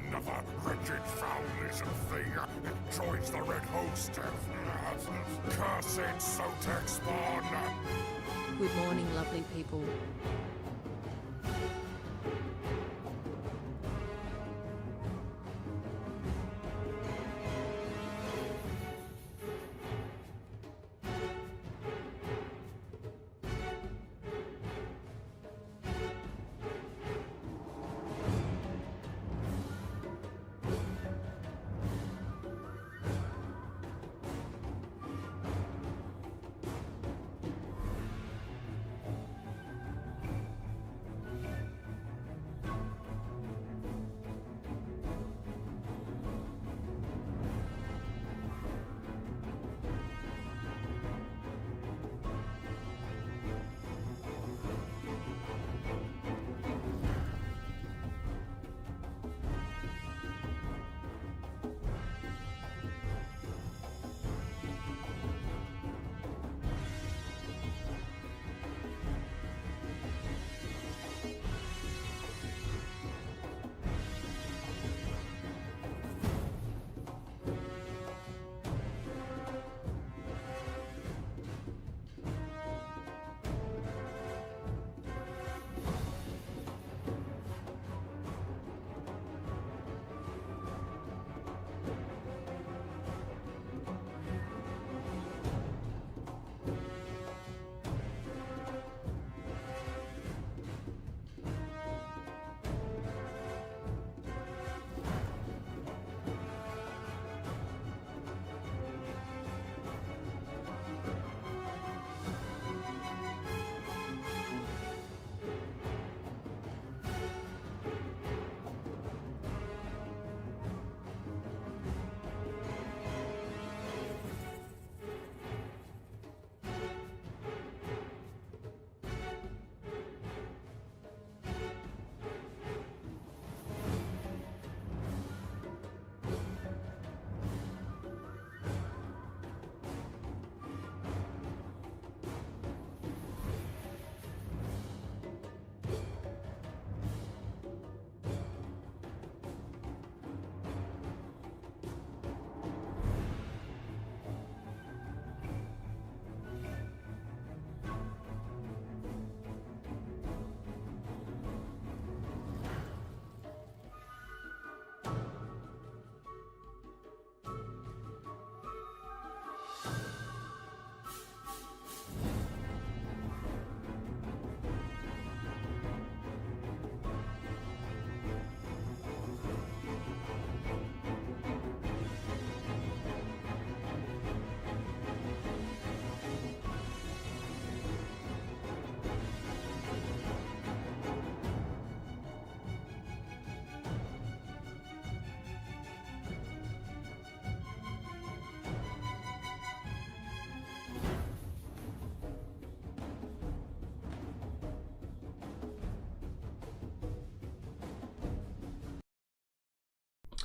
Another wretched foul-lizard thing enjoys the red host. Cursed Sotek spawn. Good morning, lovely people.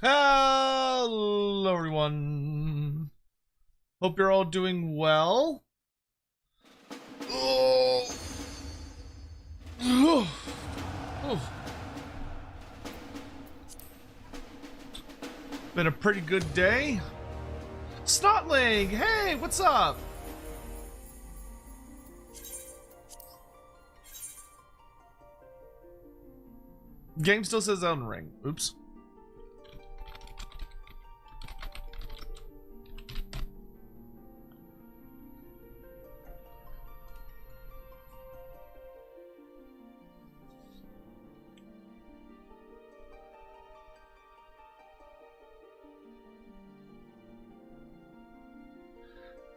Hello everyone. Hope you're all doing well. Oh. Oh. Oh. Been a pretty good day. Snotling, hey, what's up? Game still says Elden Ring. Oops.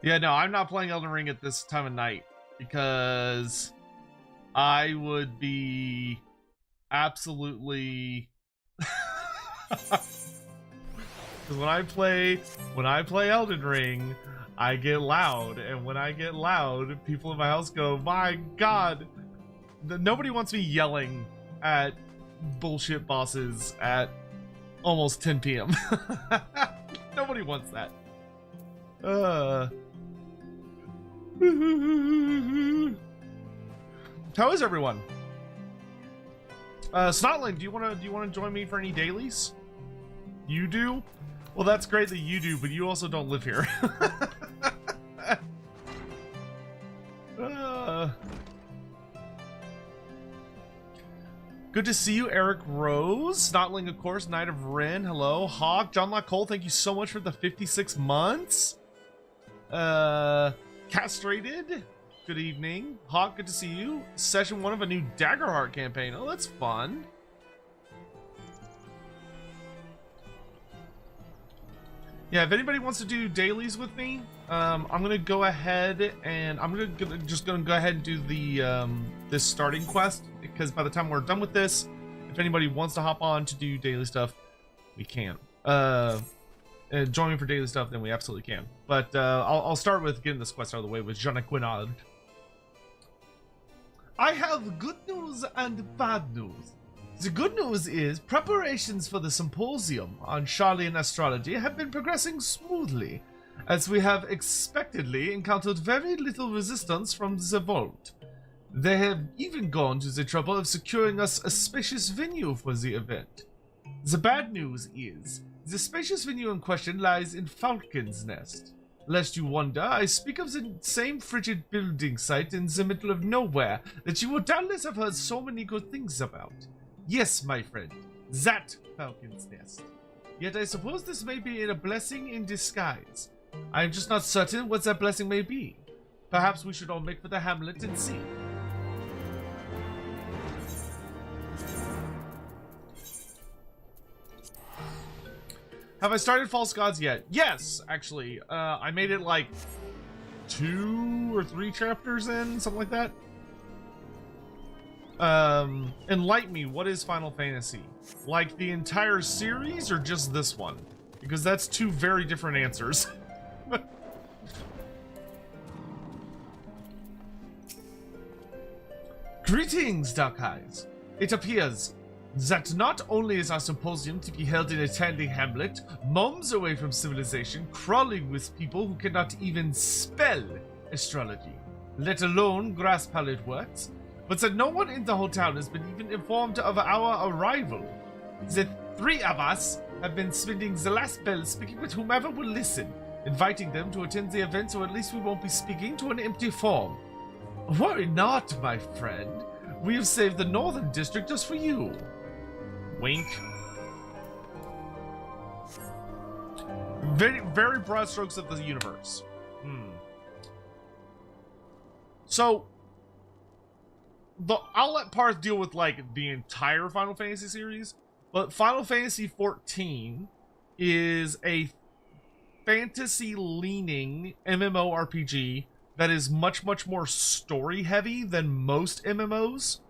Yeah, no, I'm not playing Elden Ring at this time of night because I would be absolutely because when I play Elden Ring, I get loud, and when I get loud, people in my house go, "My God!" Nobody wants me yelling at bullshit bosses at almost 10 p.m. Nobody wants that. How is everyone? Snotling, do you wanna join me for any dailies? You do? Well, that's great that you do, but you also don't live here. Good to see you, Eric Rose. Snotling, of course. Knight of Ren. Hello. Hawk. John Locke Cole, thank you so much for the 56 months. Castrated. Good evening. Hawk, good to see you. Session 1 of a new Daggerheart campaign. Oh, that's fun. Yeah, if anybody wants to do dailies with me, I'm gonna go ahead and I'm just gonna go ahead and do the this starting quest, because by the time we're done with this, if anybody wants to hop on to do daily stuff, we can. And join me for daily stuff, then we absolutely can. But I'll start with getting this quest out of the way with Jean Quinard. I have good news and bad news. The good news is preparations for the symposium on Charlian astrology have been progressing smoothly, as we have expectedly encountered very little resistance from the vault. They have even gone to the trouble of securing us a spacious venue for the event. The bad news is, the spacious venue in question lies in Falcon's Nest. Lest you wonder, I speak of the same frigid building site in the middle of nowhere that you would doubtless have heard so many good things about. Yes, my friend, that Falcon's Nest. Yet I suppose this may be a blessing in disguise. I am just not certain what that blessing may be. Perhaps we should all make for the hamlet and see. Have I started False Gods yet? Yes, actually. I made it like 2 or 3 chapters in, something like that. Enlighten me, what is Final Fantasy? Like the entire series or just this one? Because that's 2 very different answers. Greetings, Dark Eyes. It appears that not only is our symposium to be held in a tiny hamlet, moms away from civilization, crawling with people who cannot even spell astrology, let alone grasp how it works, but that no one in the whole town has been even informed of our arrival. The 3 of us have been spending the last spell speaking with whomever will listen, inviting them to attend the event, so at least we won't be speaking to an empty form. Worry not, my friend. We have saved the Northern District just for you. Wink. Very, very broad strokes of the universe. So, I'll let Parth deal with like the entire Final Fantasy series, but Final Fantasy XIV is a fantasy-leaning MMORPG that is much, much more story-heavy than most MMOs,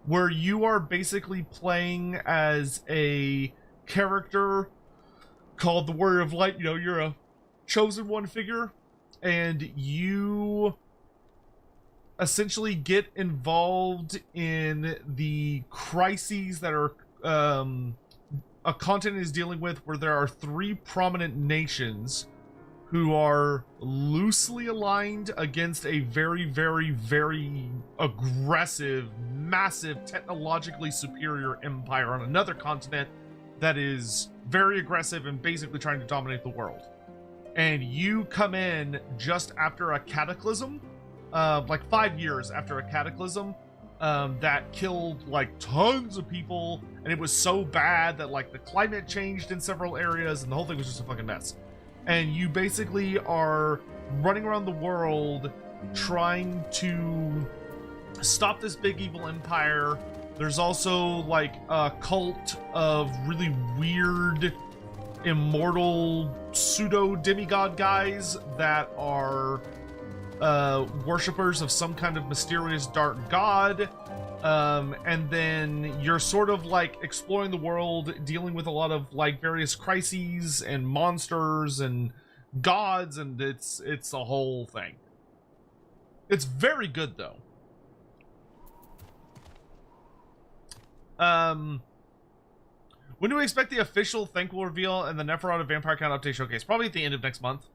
where you are basically playing as a character called the Warrior of Light. You know, you're a chosen one figure, and you essentially get involved in the crises that are a continent is dealing with, where there are 3 prominent nations who are loosely aligned against a very, very, very aggressive, massive, technologically superior empire on another continent that is very aggressive and basically trying to dominate the world. And you come in just after a cataclysm, like 5 years after a cataclysm that killed like tons of people, and it was so bad that like the climate changed in several areas and the whole thing was just a fucking mess. And you basically are running around the world trying to stop this big evil empire. There's also like a cult of really weird immortal pseudo demigod guys that are worshippers of some kind of mysterious dark god. And then you're sort of like exploring the world, dealing with a lot of like various crises and monsters and gods, and it's a whole thing. It's very good though. When do we expect the official Thankful reveal and the Neferata Vampire Count update showcase? Probably at the end of next month.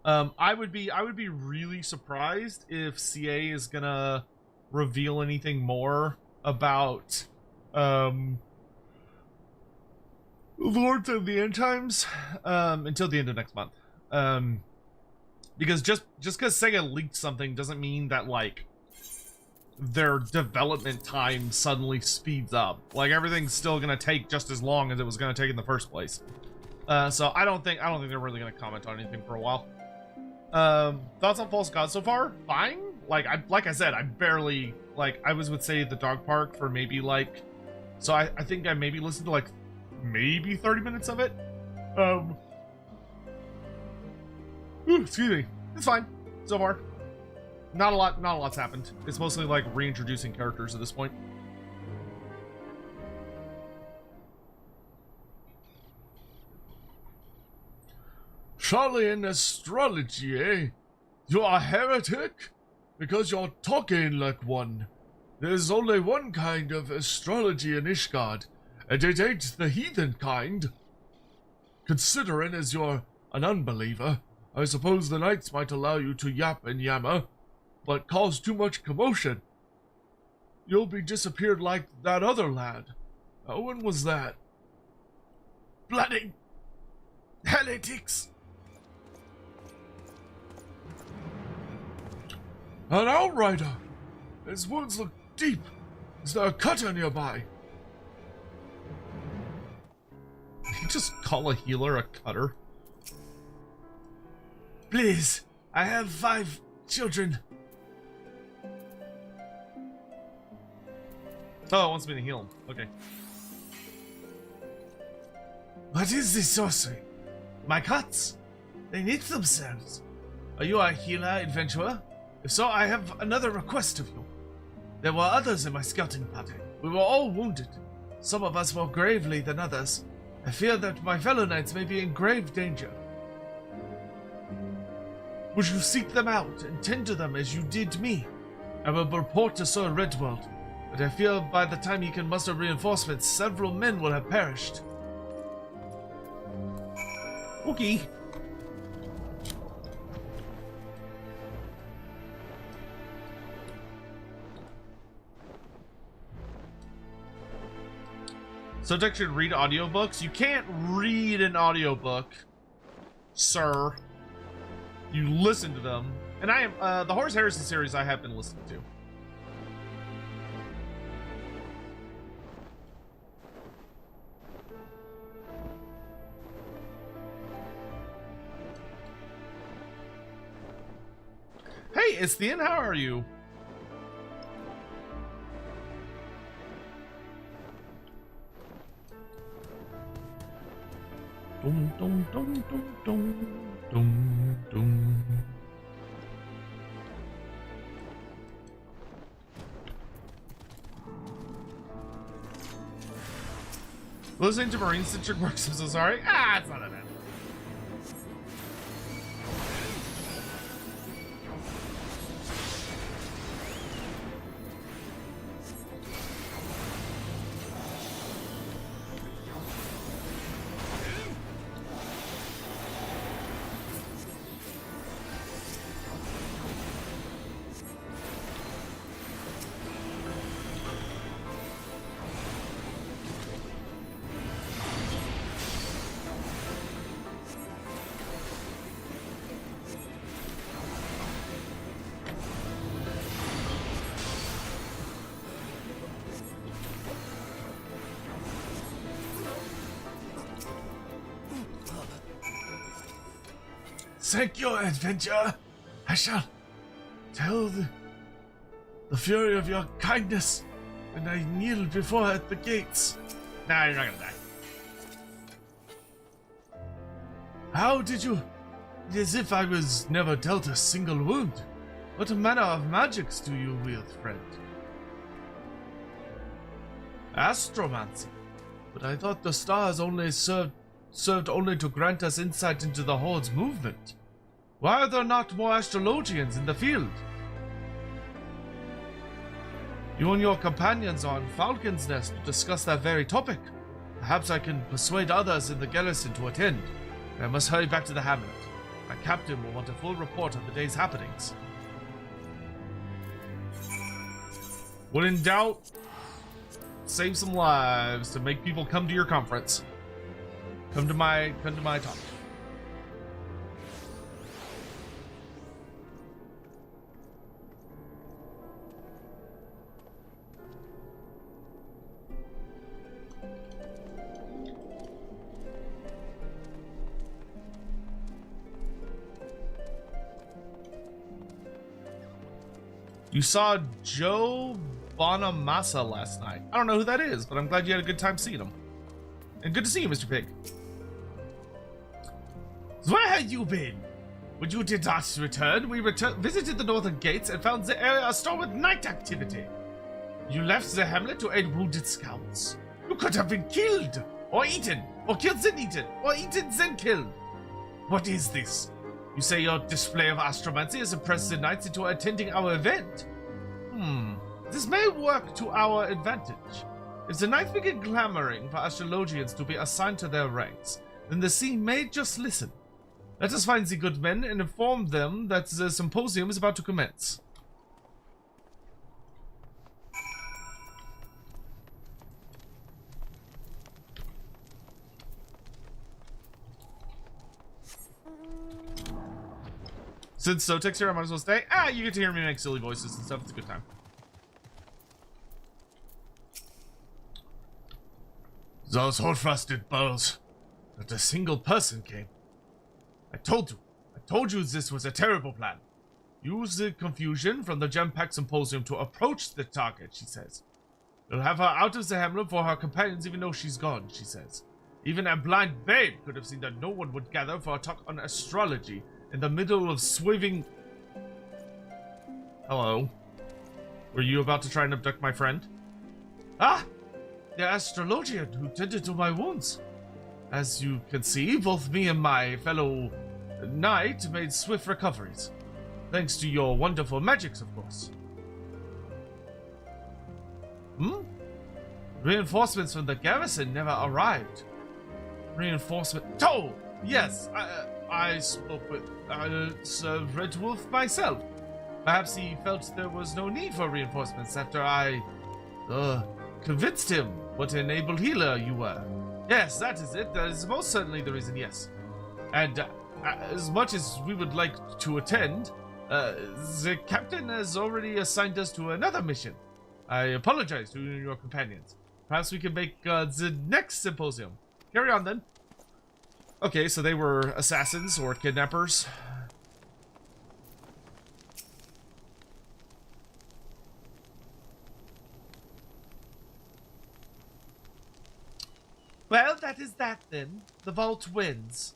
I would be really surprised if CA is gonna reveal anything more about the Neferata Vampire Count update showcase. Probably at the end of next month. I would be really surprised if CA is gonna reveal anything more about the Neferata Vampire Count update showcase. Probably at the end of next month. Lords of the End Times, until the end of next month. Because just because Sega leaked something doesn't mean that, like, their development time suddenly speeds up. Like, everything's still gonna take just as long as it was gonna take in the first place. So I don't think they're really gonna comment on anything for a while. Thoughts on False God so far? Fine. Like I said, I barely, like, I was with Sadie at the dog park for maybe, like, so I think I maybe listened to, like, maybe 30 minutes of it. Excuse me. It's fine so far. Not a lot's happened. It's mostly like reintroducing characters at this point. Charlatan astrology, eh? You are a heretic? Because you're talking like one. There's only one kind of astrology in Ishgard, and it ain't the heathen kind. Considering as you're an unbeliever, I suppose the knights might allow you to yap and yammer, but cause too much commotion. You'll be disappeared like that other lad. When was that? Bloody heretics! An outrider! His wounds look deep. Is there a cutter nearby? Did you just call a healer a cutter? Please, I have 5 children. Oh, it wants me to heal him. Okay. What is this sorcery? My cats? They knit themselves. Are you a healer, adventurer? If so, I have another request of you. There were others in my scouting party. We were all wounded. Some of us more gravely than others. I fear that my fellow knights may be in grave danger. Would you seek them out and tend to them as you did me? I will report to Sir Redworld, but I fear by the time he can muster reinforcements, several men will have perished. Okay. Subject should read audiobooks. You can't read an audiobook, sir. You listen to them. And I am, the Horus Heresy series I have been listening to. Hey, Istian, how are you? Dum dum dum dum dum dum dum. Listening to Marine Centric Works, I'm so sorry. Ah, it's not a bad. Thank your adventure. I shall tell the fury of your kindness when I kneel before at the gates. Nah, you're not gonna die. How did you... As if I was never dealt a single wound. What manner of magics do you wield, friend? Astromancy. But I thought the stars only served only to grant us insight into the Horde's movement. Why are there not more Astrologians in the field? You and your companions are on Falcon's Nest to discuss that very topic. Perhaps I can persuade others in the garrison to attend. I must hurry back to the hamlet. My captain will want a full report of the day's happenings. When in doubt, save some lives to make people come to your conference. Come to my talk. You saw Joe Bonamassa last night. I don't know who that is, but I'm glad you had a good time seeing him. And good to see you, Mr. Pig. Where have you been? When you did not return, we visited the northern gates and found the area astar with night activity. You left the hamlet to aid wounded scouts. You could have been killed, or eaten, or killed then eaten, or eaten then killed. What is this? You say your display of astromancy has impressed the knights into attending our event. This may work to our advantage. If the knights begin clamoring for astrologians to be assigned to their ranks, then the sea may just listen. Let us find the good men and inform them that the symposium is about to commence. Since Sotek's here, I might as well stay. You get to hear me make silly voices and stuff. It's a good time. Those hole-frosted balls. Not a single person came. I told you this was a terrible plan. Use the confusion from the Gem-Pack Symposium to approach the target, she says. You'll have her out of the hamlet for her companions even though she's gone, she says. Even a blind babe could have seen that no one would gather for a talk on astrology in the middle of swimming. Hello. Were you about to try and abduct my friend? Ah! The Astrologian who tended to my wounds. As you can see, both me and my fellow knight made swift recoveries. Thanks to your wonderful magics, of course. Reinforcements from the garrison never arrived. Reinforcement... Oh! Yes, I spoke with Sir Red Wolf myself. Perhaps he felt there was no need for reinforcements after I convinced him what an able healer you were. Yes, that is it. That is most certainly the reason, yes. And as much as we would like to attend, the captain has already assigned us to another mission. I apologize to you and your companions. Perhaps we can make the next symposium. Carry on then. Okay, so they were assassins or kidnappers. Well, that is that then. The vault wins.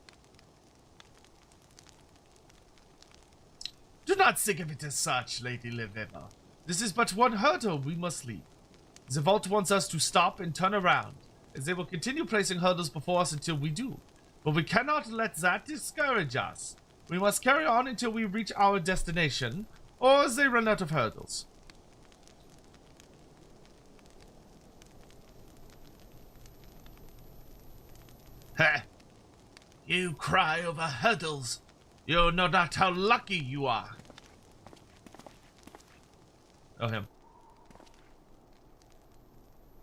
Do not think of it as such, Lady Liveva. This is but one hurdle we must leap. The vault wants us to stop and turn around, as they will continue placing hurdles before us until we do. But we cannot let that discourage us. We must carry on until we reach our destination, or as they run out of hurdles. Heh! You cry over hurdles. You know not how lucky you are. Oh, him.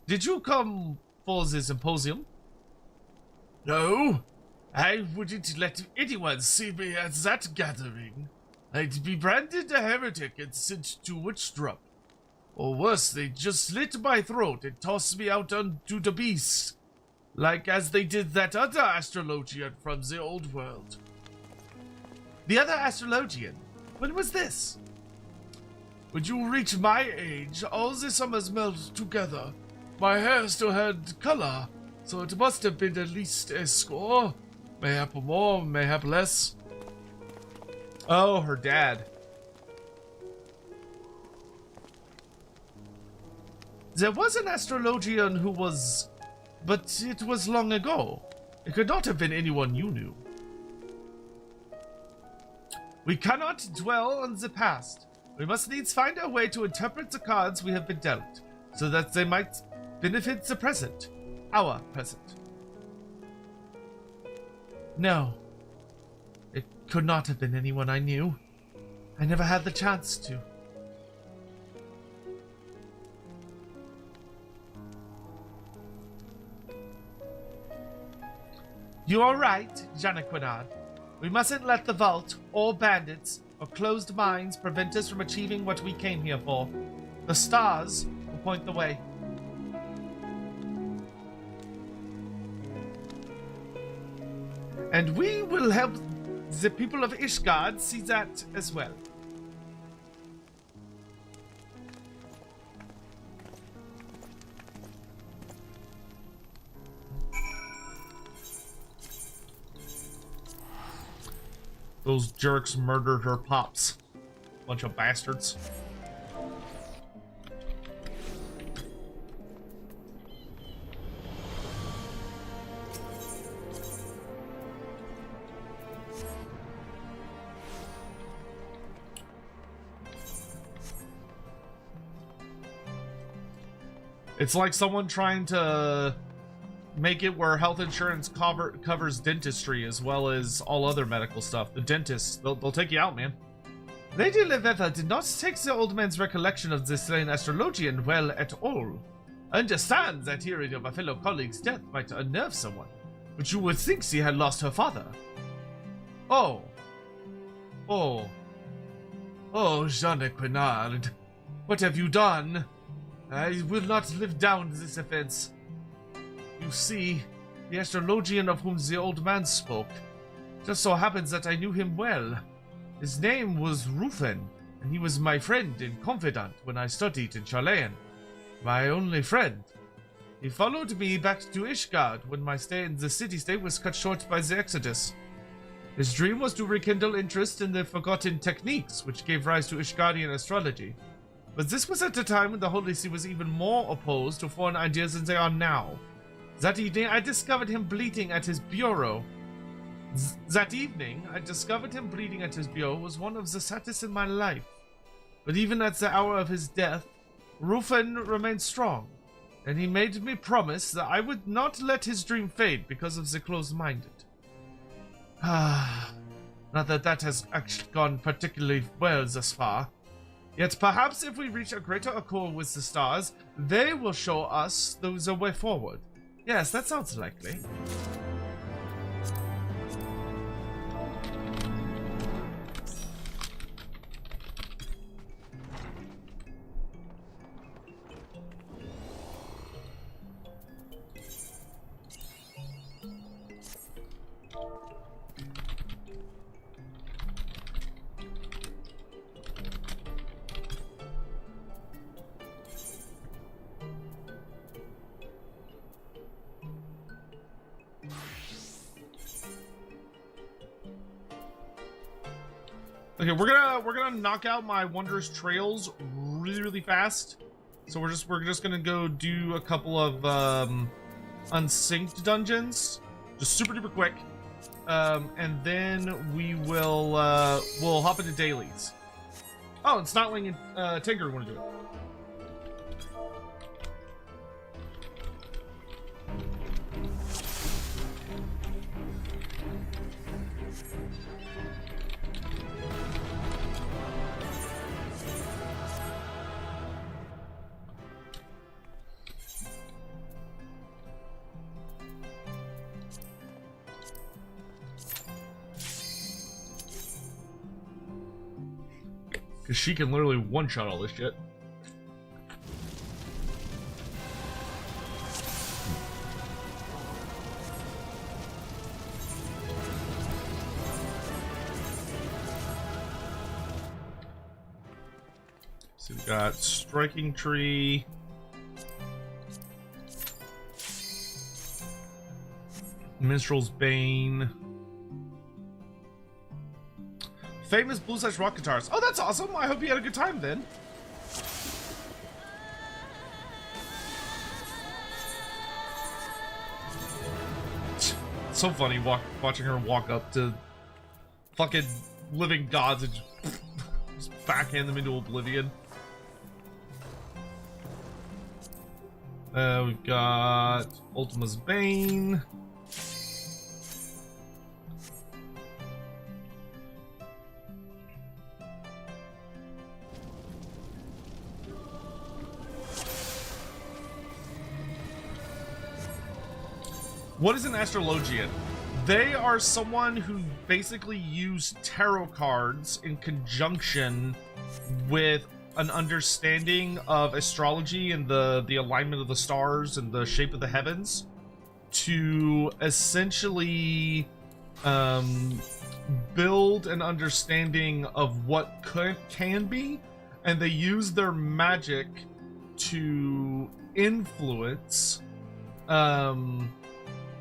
Did you come for the symposium? No. I wouldn't let anyone see me at that gathering. I'd be branded a heretic and sent to Witchdrop. Or worse, they'd just slit my throat and toss me out onto the beast. Like as they did that other Astrologian from the old world. The other Astrologian? When was this? When you reach my age, all the summers meld together. My hair still had color, so it must have been at least a score. Mayhap more, mayhap less. Oh, her dad. There was an Astrologian who was... But it was long ago. It could not have been anyone you knew. We cannot dwell on the past. We must needs find a way to interpret the cards we have been dealt, so that they might benefit the present. Our present. No. It could not have been anyone I knew. I never had the chance to. You are right, Janequinard. We mustn't let the vault, or bandits, or closed minds prevent us from achieving what we came here for. The stars will point the way. And we will help the people of Ishgard see that as well. Those jerks murdered her pops. Bunch of bastards. It's like someone trying to make it where health insurance covers dentistry as well as all other medical stuff. The dentists, they'll take you out, man. Lady Leveva did not take the old man's recollection of the slain Astrologian well at all. I understand that hearing of a fellow colleague's death might unnerve someone, but you would think she had lost her father. Oh, Jeanne Quinard, what have you done? I will not live down this offense. You see, the Astrologian of whom the old man spoke, just so happens that I knew him well. His name was Rufen, and he was my friend and confidant when I studied in Chalayan. My only friend. He followed me back to Ishgard when my stay in the city-state was cut short by the Exodus. His dream was to rekindle interest in the forgotten techniques which gave rise to Ishgardian astrology. But this was at a time when the Holy See was even more opposed to foreign ideas than they are now. That evening, I discovered him bleeding at his bureau. That evening, I discovered him bleeding at his bureau was one of the saddest in my life. But even at the hour of his death, Rufen remained strong, and he made me promise that I would not let his dream fade because of the closed-minded. Not that that has actually gone particularly well thus far. Yet perhaps if we reach a greater accord with the stars, they will show us the way forward. Yes, that sounds likely. Okay, we're gonna knock out my wondrous trails really fast. So we're just gonna go do a couple of unsynced dungeons, just super duper quick, and then we'll hop into dailies. Oh, and Snotwing and Tinker want to do it. Because she can literally one-shot all this shit. So we got Striking Tree. Minstrel's Bane. Famous blues rock guitars. Oh, that's awesome. I hope you had a good time then. It's so funny watching her walk up to fucking living gods and just backhand them into oblivion. We've got Ultima's Bane. What is an Astrologian? They are someone who basically use tarot cards in conjunction with an understanding of astrology and the alignment of the stars and the shape of the heavens to essentially build an understanding of what can be, and they use their magic to influence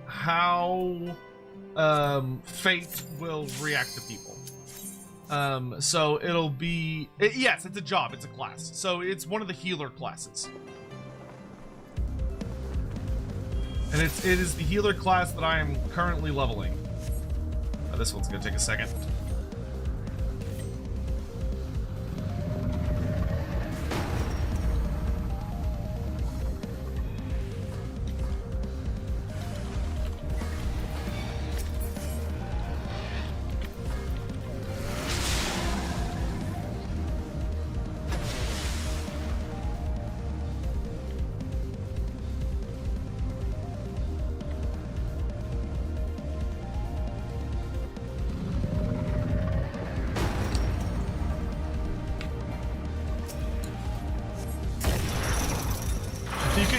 how fate will react to people. So it'll be yes, it's a job, it's a class, so it's one of the healer classes, and it is the healer class that I am currently leveling. This one's gonna take a second.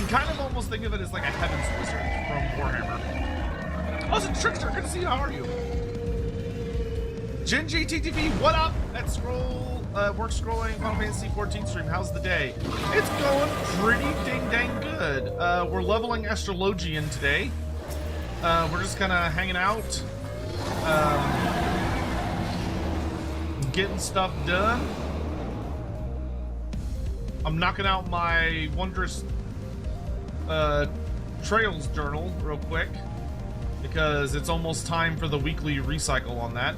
Kind of almost think of it as like a Heaven's Wizard from Warhammer. Oh, it's a Trickster. Good to see you. How are you? Gingy TTV, what up? That work scrolling Final Fantasy 14 stream. How's the day? It's going pretty dang good. We're leveling Astrologian today. We're just kind of hanging out, getting stuff done. I'm knocking out my wondrous Trails journal real quick because it's almost time for the weekly recycle on that.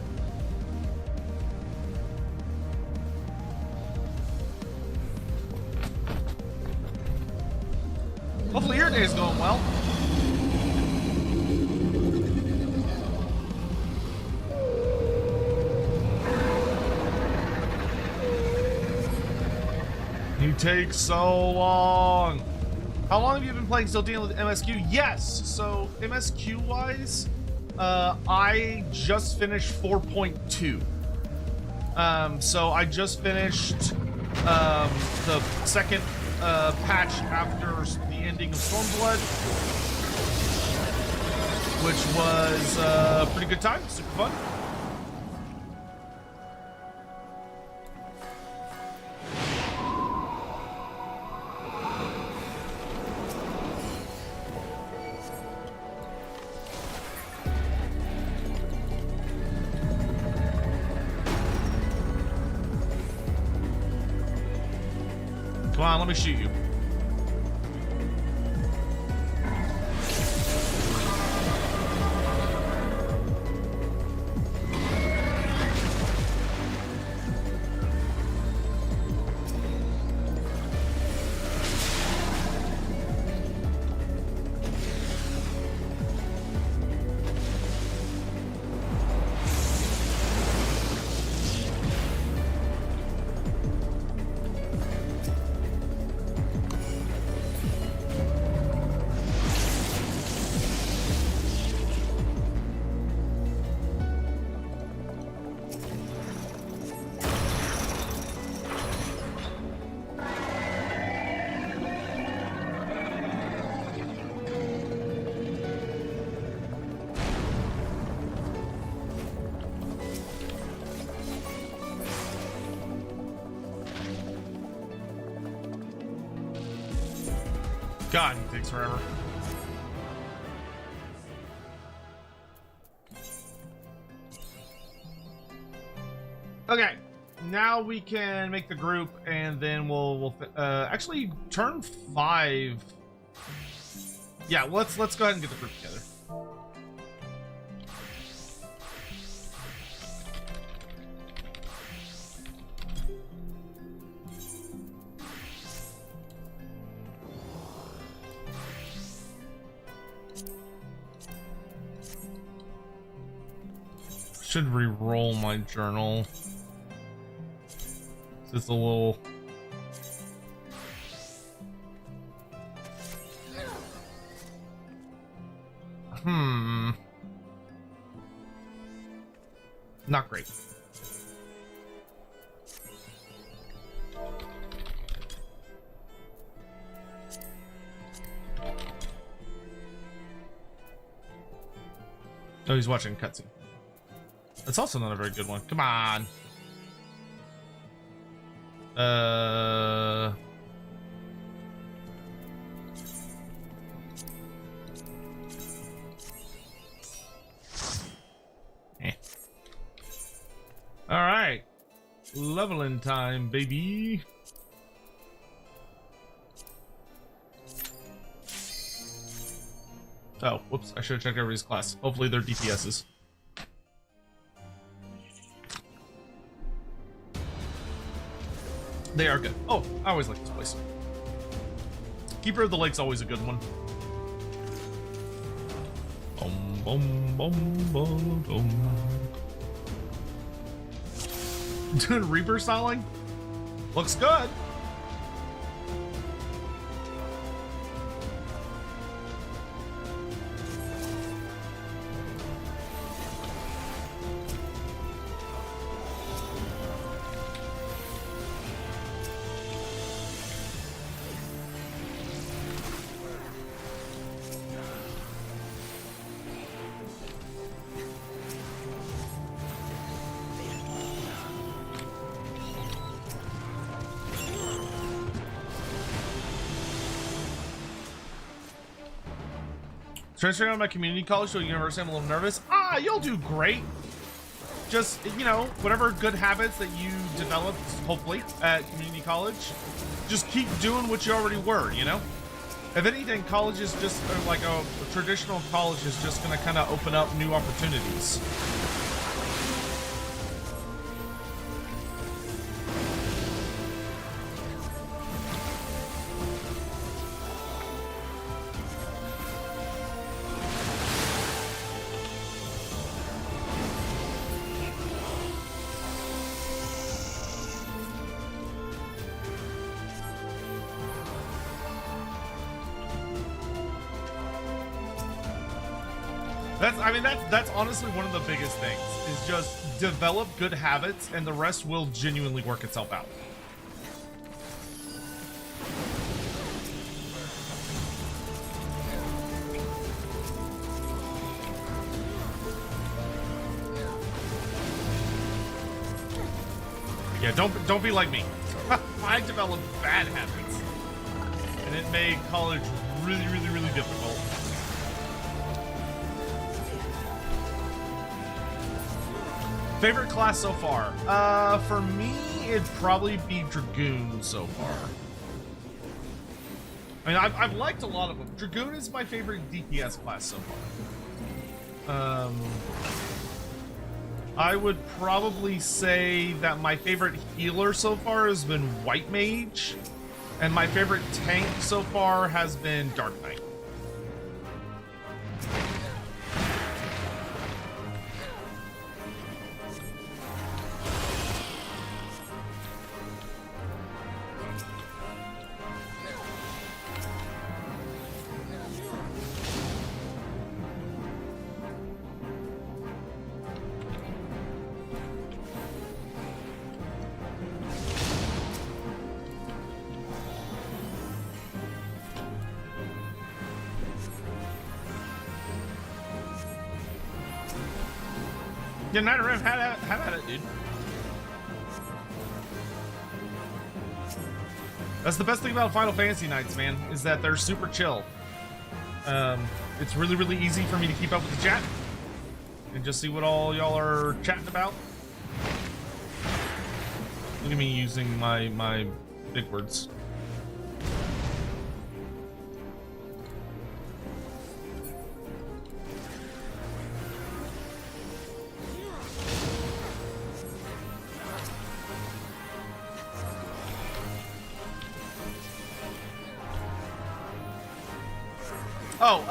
Hopefully your day is going well. You take so long. How long have you been playing, still dealing with MSQ? Yes, so MSQ wise, I just finished 4.2. So I just finished the second patch after the ending of Stormblood, which was a pretty good time, super fun. Come on, let me shoot you. God, he takes forever. Okay, now we can make the group, and then we'll actually turn 5. Yeah, let's go ahead and get the group together. Should re-roll my journal. It's a little... Not great. Oh, he's watching a cutscene. That's also not a very good one. Come on. All right. Leveling time, baby. Oh, whoops. I should have checked everybody's class. Hopefully they're DPSs. They are good. Oh, I always like this place. Keeper of the Lake's always a good one. Boom, boom, boom, boom, boom. Doing Reaper stalling? Looks good. Transferring out of my community college to a university, I'm a little nervous. Ah, you'll do great. Just, you know, whatever good habits that you developed, hopefully, at community college, just keep doing what you already were, you know? If anything, college is just like a traditional college is just going to kind of open up new opportunities. That's honestly one of the biggest things, is just develop good habits and the rest will genuinely work itself out. Yeah, don't be like me. I developed bad habits, and it made college really, really, really difficult. Favorite class so far? For me, it'd probably be Dragoon so far. I mean, I've liked a lot of them. Dragoon is my favorite DPS class so far. I would probably say that my favorite healer so far has been White Mage, and my favorite tank so far has been Dark Knight. Yeah, Night Rift, have at it, dude. That's the best thing about Final Fantasy nights, man, is that they're super chill. It's really, really easy for me to keep up with the chat and just see what all y'all are chatting about. Look at me using my big words. Oh,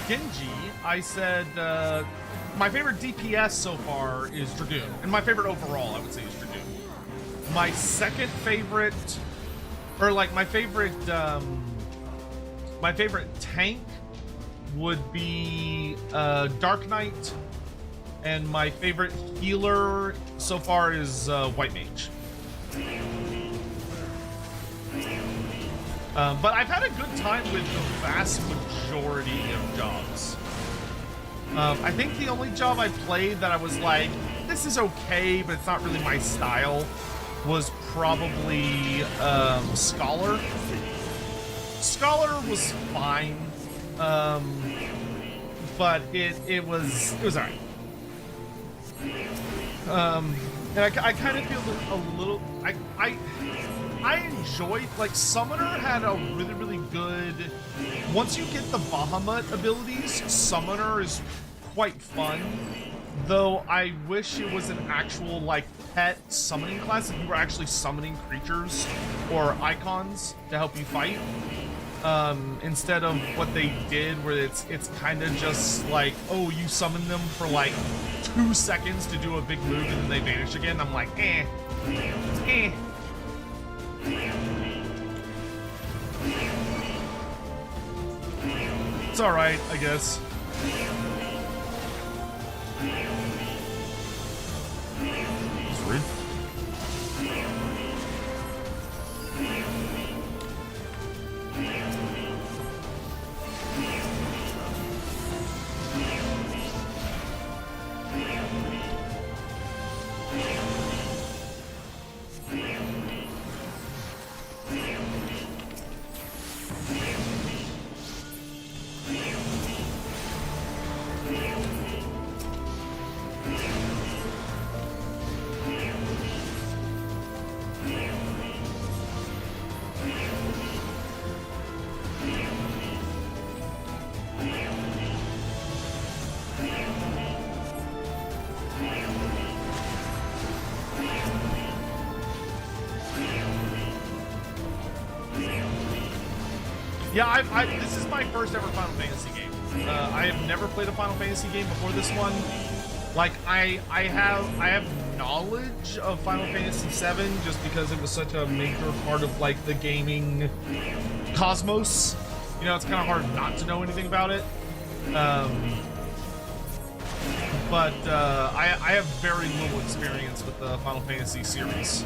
Genji, I said, my favorite DPS so far is Dragoon, and my favorite overall, I would say, is Dragoon. My second favorite, or like my favorite tank would be Dark Knight, And my favorite healer so far is White Mage. But I've had a good time with the vast majority of jobs. I think the only job I played that I was like, this is okay, but it's not really my style, was probably Scholar. Scholar was fine, but it was alright. And I kind of feel a little, I enjoyed, like, Summoner had a really good, once you get the Bahamut abilities, Summoner is quite fun, though I wish it was an actual, like, pet summoning class, if you were actually summoning creatures or icons to help you fight, instead of what they did where it's kind of just like, oh, you summon them for like 2 seconds to do a big move and then they vanish again. I'm like, eh. It's alright, I guess. It's rude. Yeah, this is my first ever Final Fantasy game. I have never played a Final Fantasy game before this one. Like, I have knowledge of Final Fantasy VII just because it was such a major part of, like, the gaming cosmos. You know, it's kind of hard not to know anything about it. But I have very little experience with the Final Fantasy series.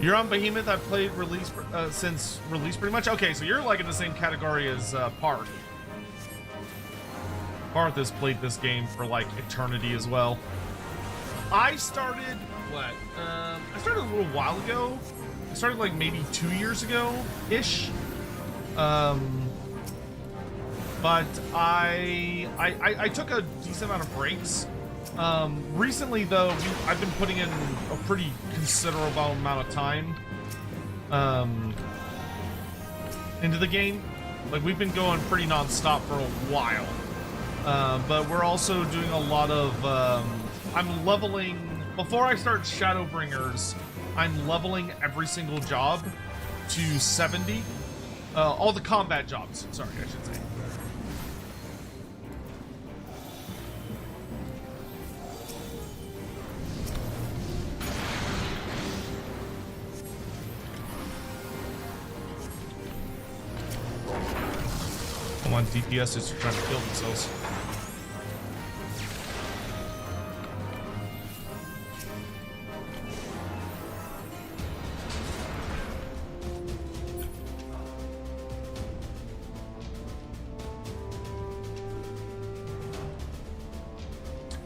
You're on Behemoth. I've played since release pretty much. Okay, so you're like in the same category as Parth. Parth has played this game for like eternity as well. I started what? I started a little while ago. I started like maybe 2 years ago-ish. But I took a decent amount of breaks. Recently, though, I've been putting in a pretty considerable amount of time into the game. Like, we've been going pretty non-stop for a while. But we're also doing a lot of... I'm leveling... Before I start Shadowbringers, I'm leveling every single job to 70. All the combat jobs, sorry, I should say. On DPS is trying to kill themselves.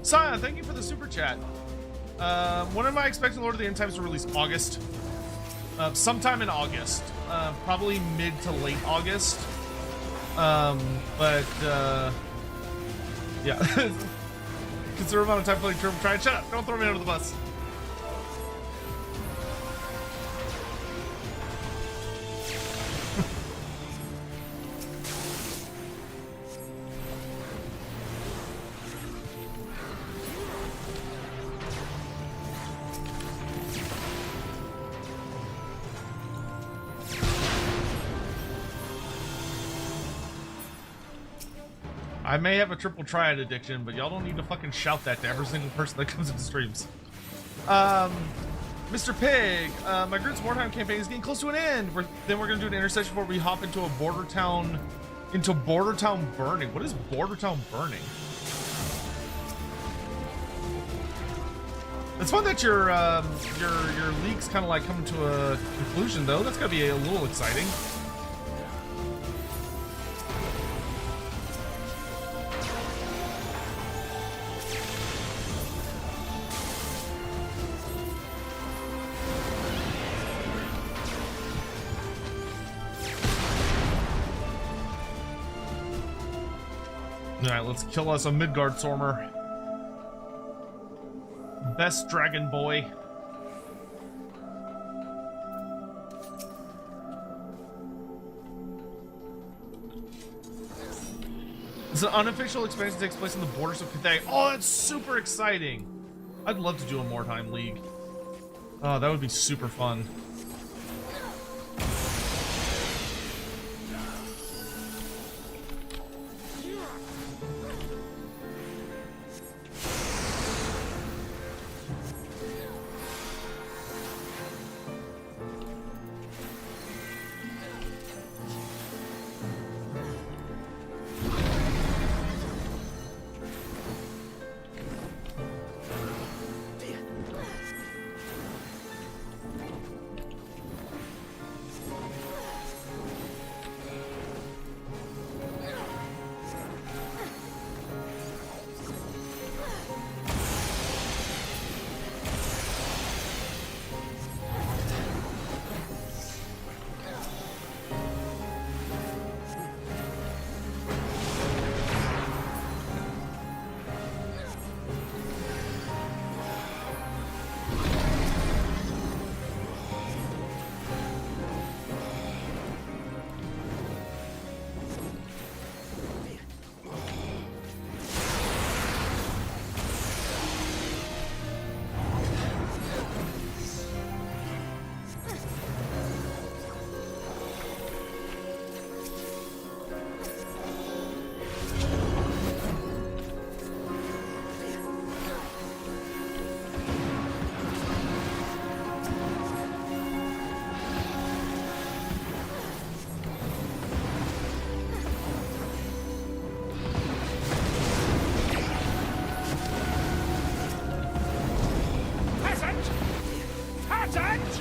Sion, thank you for the super chat. When am I expecting Lord of the End Times to release? August. Sometime in August. Probably mid to late August. Yeah. Consider amount of time playing Turbo Try. Shut up! Don't throw me under the bus. I may have a triple triad addiction, but y'all don't need to fucking shout that to every single person that comes into streams. Mr. Pig, my group's wartime campaign is getting close to an end. Then we're gonna do an intersection before we hop into a border town burning. What is border town burning? It's fun that your leak's kind of like coming to a conclusion, though. That's gonna be a little exciting. Alright, let's kill us a Midgard Stormer. Best dragon boy. This is an unofficial expansion that takes place in the borders of Cathay. Oh, that's super exciting. I'd love to do a Wartime League. Oh, that would be super fun.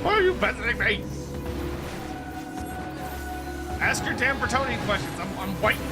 Why are you visiting me? Ask your damn Bretonian questions. I'm waiting.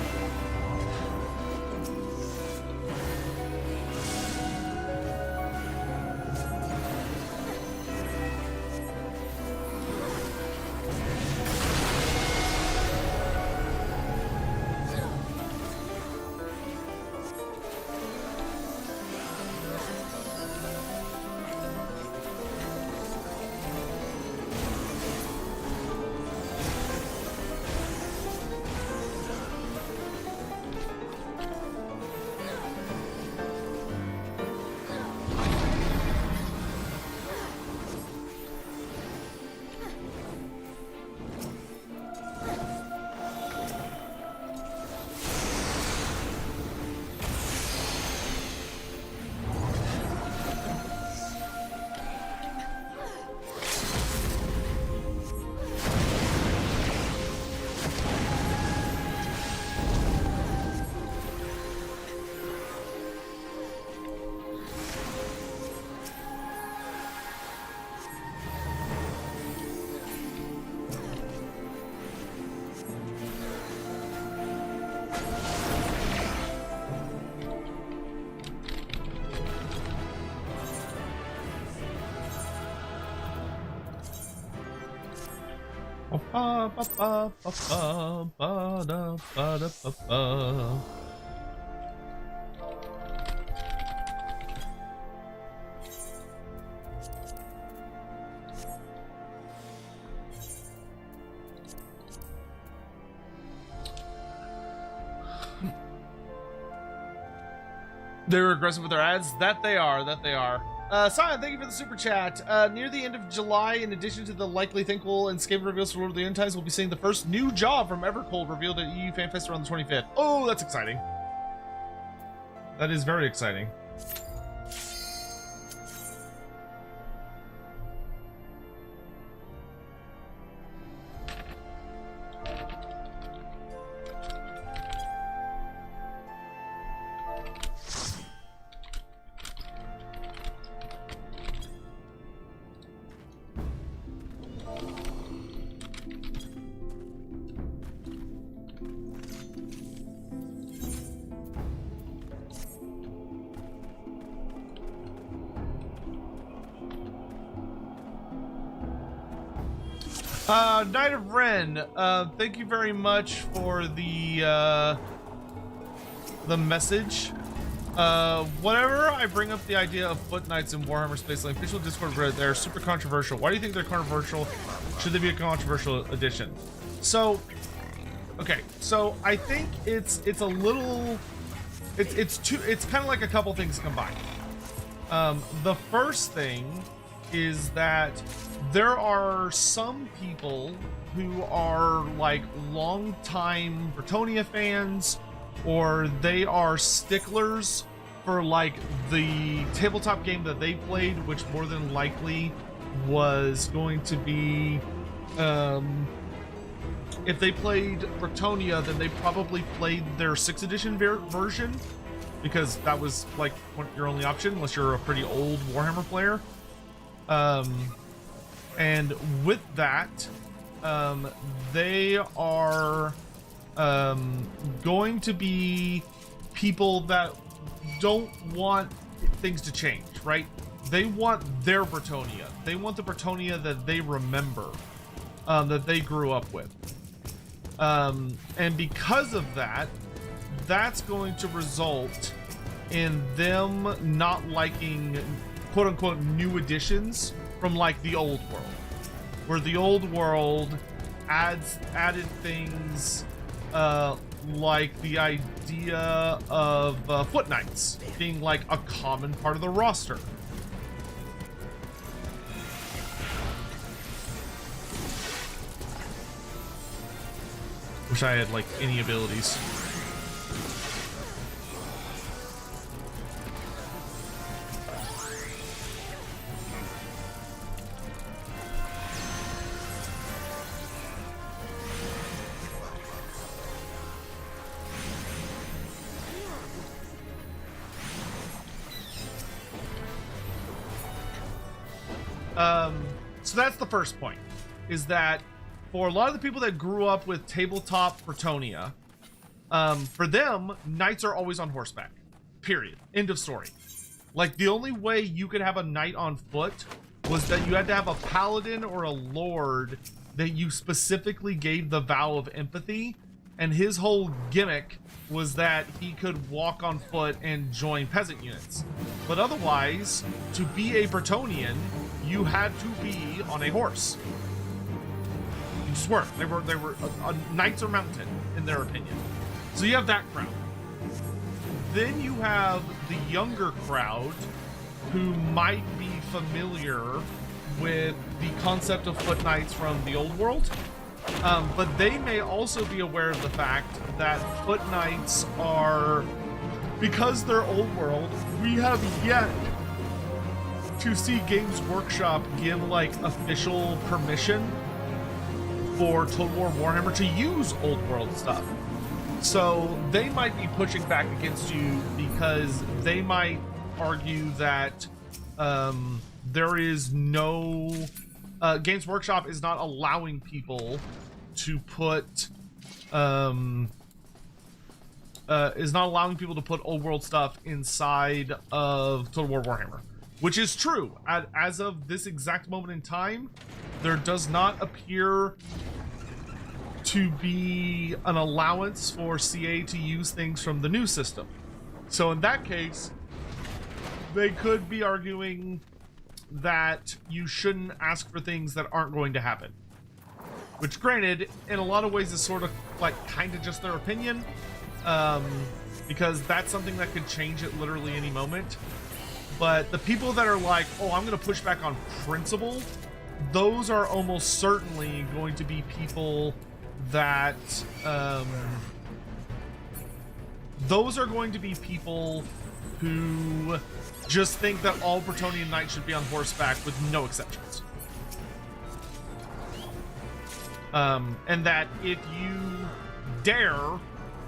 They're aggressive with their ads. That they are. Simon, thank you for the super chat. Near the end of July, in addition to the likely thinkable and Skaven reveals for Lord of the End Times, we'll be seeing the first new job from Evercold revealed at EU FanFest around the 25th. Oh, that's exciting. That is very exciting. Knight of Ren, thank you very much for the message. Whenever I bring up the idea of Foot Knights in Warhammer Space Lane, official Discord, they're super controversial. Why do you think they're controversial? Should they be a controversial addition? So, okay, so I think it's a little, it's kind of like a couple things combined. The first thing is that there are some people who are like longtime Bretonnia fans, or they are sticklers for like the tabletop game that they played, which more than likely was going to be, if they played Bretonnia, then they probably played their 6th edition version, because that was like your only option unless you're a pretty old Warhammer player. And with that, they are going to be people that don't want things to change, right? They want their Bretonnia. They want the Bretonnia that they remember, that they grew up with. And because of that, that's going to result in them not liking quote-unquote new additions from like the old world, where the old world added things like the idea of Foot Knights being like a common part of the roster. Wish I had like any abilities. So that's the first point, is that for a lot of the people that grew up with tabletop Bretonnia, for them, knights are always on horseback, period. End of story. Like, the only way you could have a knight on foot was that you had to have a paladin or a lord that you specifically gave the vow of empathy, and his whole gimmick was that he could walk on foot and join peasant units. But otherwise, to be a Bretonian, you had to be on a horse. You just were. They were knights are mounted, in their opinion. So you have that crowd. Then you have the younger crowd who might be familiar with the concept of Foot Knights from the old world. But they may also be aware of the fact that Foot Knights are, because they're old world, we have yet to see Games Workshop give like official permission for Total War Warhammer to use old world stuff. So they might be pushing back against you because they might argue that there is no Games Workshop is not allowing people to put old world stuff inside of Total War Warhammer, which is true. As of this exact moment in time, there does not appear to be an allowance for CA to use things from the new system. So in that case, they could be arguing that you shouldn't ask for things that aren't going to happen. Which, granted, in a lot of ways is sort of like kind of just their opinion, because that's something that could change at literally any moment. But the people that are like, oh, I'm going to push back on principle, those are almost certainly going to be people that those are going to be people who just think that all Bretonnian knights should be on horseback with no exceptions. And that if you dare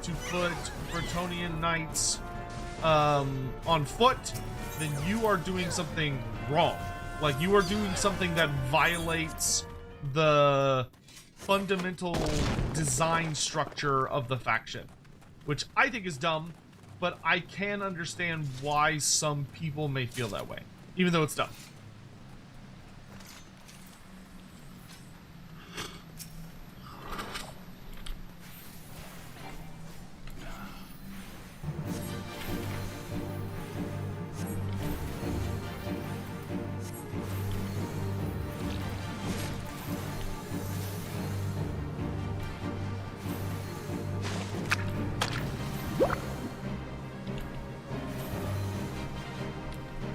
to put Bretonnian knights on foot, then you are doing something wrong. Like, you are doing something that violates the fundamental design structure of the faction, which I think is dumb, but I can understand why some people may feel that way, even though it's dumb.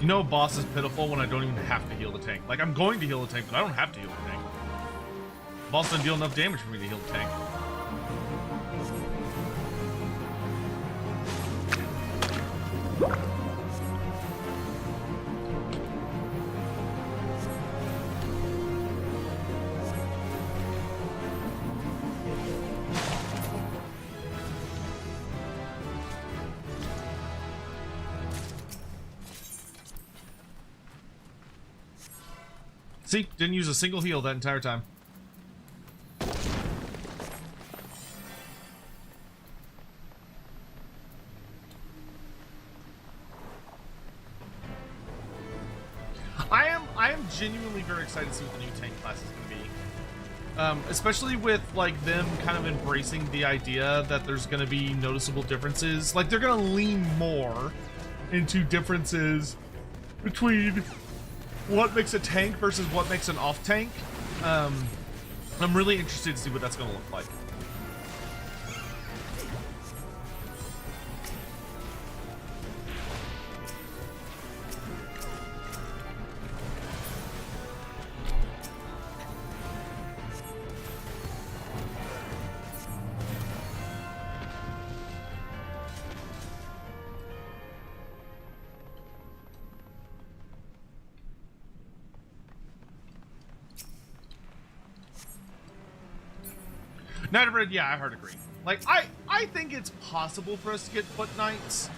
You know, boss is pitiful when I don't even have to heal the tank. Like, I'm going to heal the tank, but I don't have to heal the tank. Boss doesn't deal enough damage for me to heal the tank. See, didn't use a single heal that entire time. I am genuinely very excited to see what the new tank class is going to be. Especially with, like, them kind of embracing the idea that there's going to be noticeable differences. Like, they're going to lean more into differences between what makes a tank versus what makes an off tank. I'm really interested to see what that's going to look like. Knight of Red, yeah, I hard agree. Like, I think it's possible for us to get foot knights,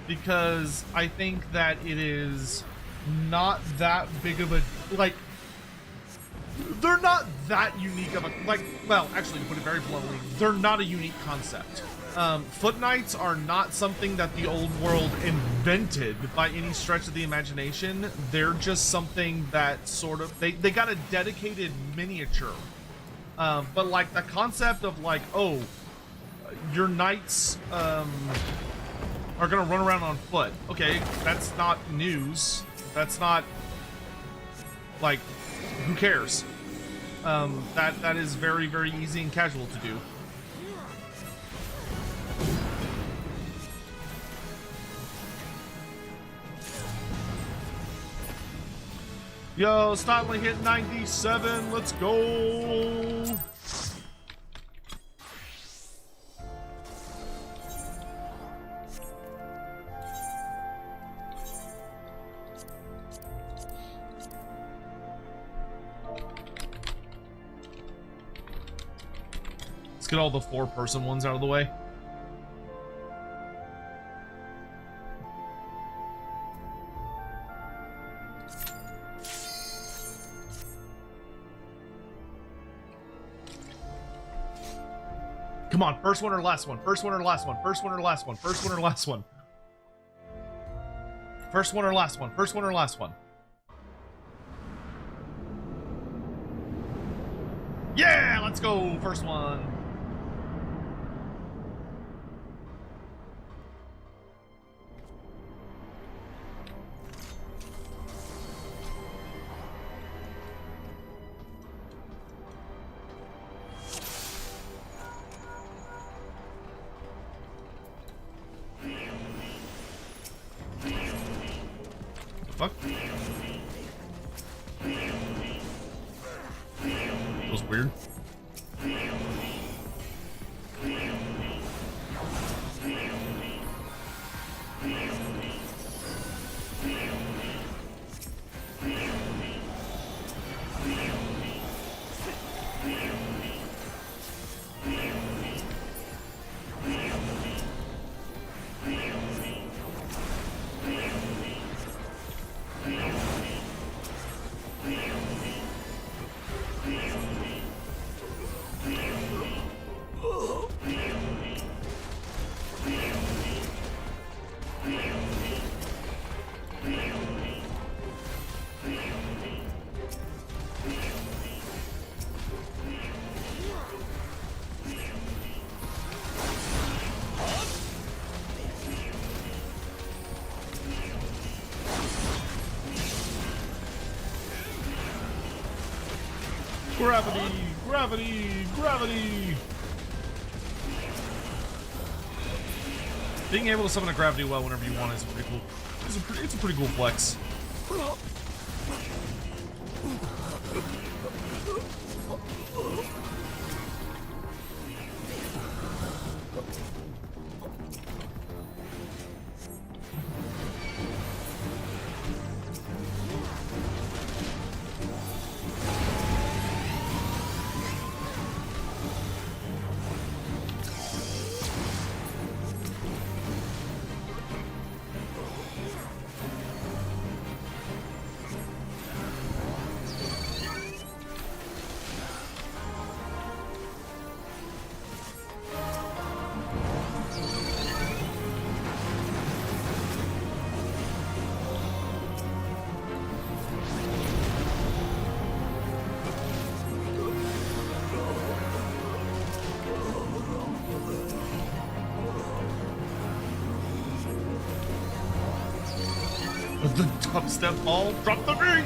because I think that it is not that big of a, like, they're not that unique of a, like, well, actually, to put it very bluntly, they're not a unique concept. Foot knights are not something that the old world invented by any stretch of the imagination. They're just something that sort of, they got a dedicated miniature. But like the concept of like, oh, your knights are gonna run around on foot. Okay, that's not news. That's not, like, who cares? That is very, very easy and casual to do. Yo, Stotley hit 97. Let's go. Let's get all the 4-person ones out of the way. Come on, first one or last one. First one or last one. First one or last one. First one or last one. First one or last one. First one or last one. Yeah, let's go. First one. Fuck? That was weird. Gravity! Gravity! Gravity! Being able to summon a gravity well whenever you want is pretty cool. It's a pretty cool flex. The dubstep ball, drop the beat!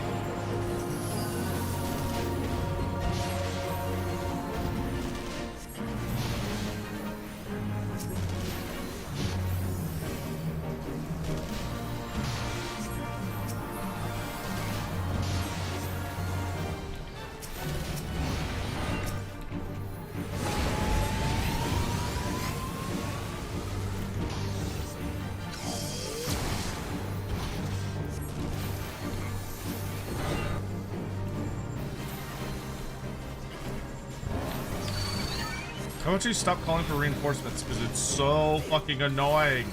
How about you stop calling for reinforcements? Because it's so fucking annoying.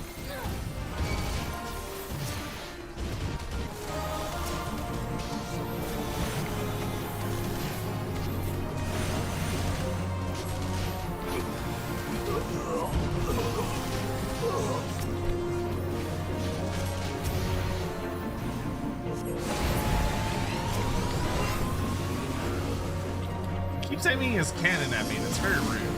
Keeps aiming his cannon at me. That's very rude.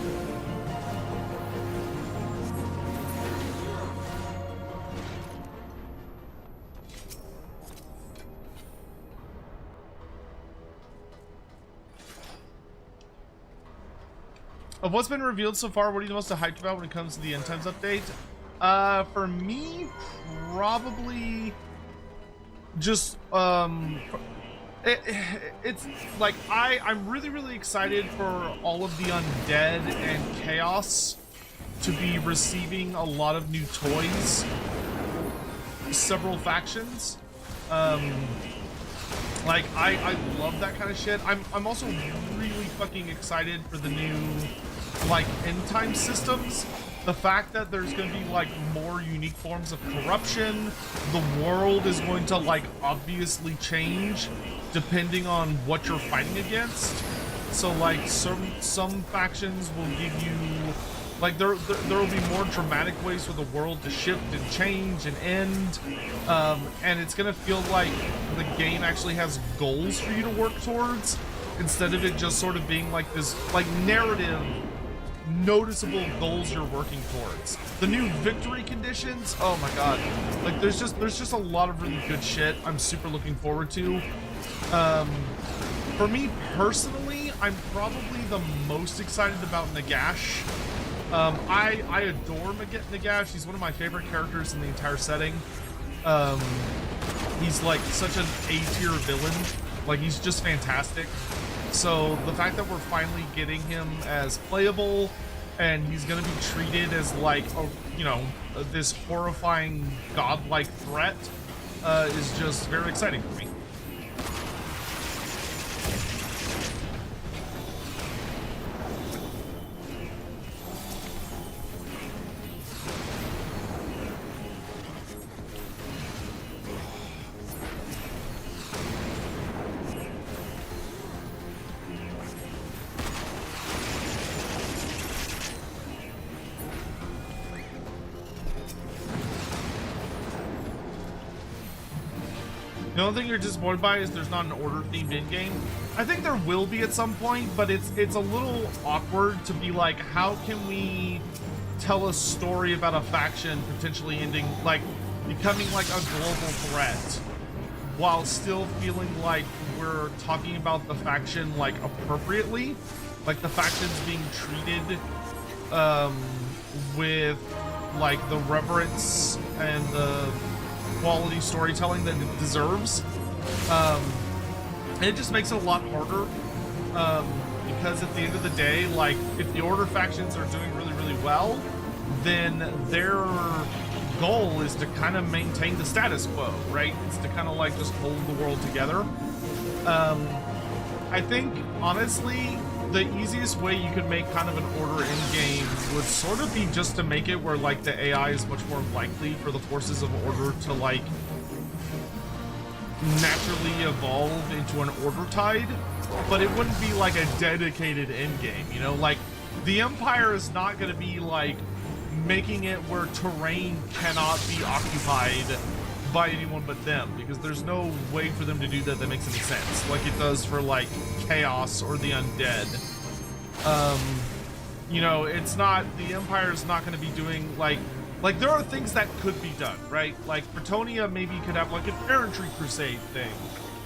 Of what's been revealed so far, what are you the most hyped about when it comes to the end times update? For me, probably just it's like I'm really excited for all of the undead and chaos to be receiving a lot of new toys, several factions. Like I love that kind of shit. I'm also really fucking excited for the new like end time systems. The fact that there's going to be like more unique forms of corruption. The world is going to like obviously change depending on what you're fighting against. So like some factions will give you like there will be more dramatic ways for the world to shift and change and end, and it's gonna feel like the game actually has goals for you to work towards instead of it just sort of being like this like narrative noticeable goals you're working towards. The new victory conditions, oh my god, like there's just a lot of really good shit I'm super looking forward to. For me personally, I'm probably the most excited about Nagash. I adore Nagash. He's one of my favorite characters in the entire setting. He's like such an A-tier villain. Like he's just fantastic. So the fact that we're finally getting him as playable and he's gonna be treated as like a, you know, this horrifying godlike threat is just very exciting for me. The only thing you're disappointed by is there's not an order-themed in-game. I think there will be at some point, but it's a little awkward to be like, how can we tell a story about a faction potentially ending, like, becoming like a global threat, while still feeling like we're talking about the faction like appropriately, like the faction's being treated with like the reverence and the quality storytelling that it deserves. It just makes it a lot harder, because at the end of the day, like, if the Order factions are doing really, really well, then their goal is to kind of maintain the status quo, right? It's to kind of like just hold the world together. I think, honestly, the easiest way you could make kind of an Order in-game would sort of be just to make it where, like, the AI is much more likely for the forces of Order to, like, naturally evolve into an Order tide, but it wouldn't be like a dedicated endgame, you know? Like, the Empire is not going to be, like, making it where terrain cannot be occupied by anyone but them, because there's no way for them to do that makes any sense, like it does for, like, Chaos or the Undead. You know, it's not, the Empire's not going to be doing, like, there are things that could be done, right? Like, Bretonia maybe could have, like, an errantry crusade thing,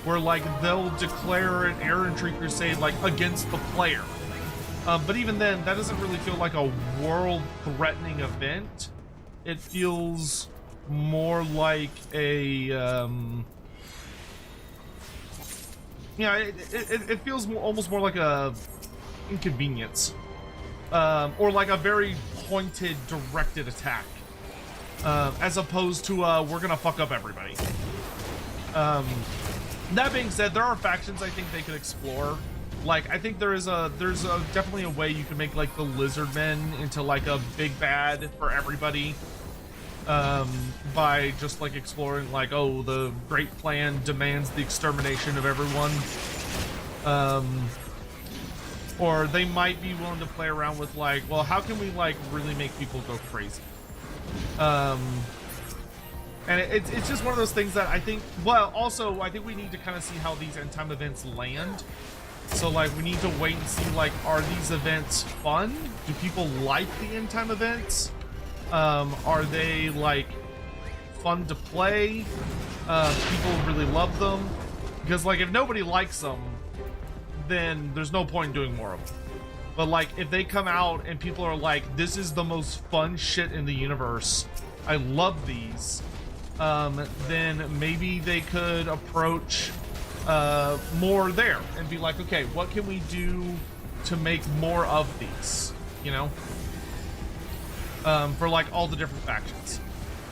where, like, they'll declare an errantry crusade, like, against the player. But even then, that doesn't really feel like a world-threatening event. It feels more like a, yeah, it feels almost more like a inconvenience. Or like a very pointed, directed attack. As opposed to, we're gonna fuck up everybody. That being said, there are factions I think they could explore. Like, I think there's definitely a way you can make, like, the Lizardmen into, like, a big bad for everybody. By just, like, exploring, like, oh, the Great Plan demands the extermination of everyone. Or they might be willing to play around with, like, well, how can we, like, really make people go crazy? And it's just one of those things that I think, well, also, I think we need to kind of see how these end time events land. So, like, we need to wait and see, like, are these events fun? Do people like the end time events? Are they, like, fun to play? People really love them? Because, like, if nobody likes them, then there's no point in doing more of them. But, like, if they come out and people are like, this is the most fun shit in the universe, I love these, then maybe they could approach more there and be like, okay, what can we do to make more of these, you know? For, like, all the different factions.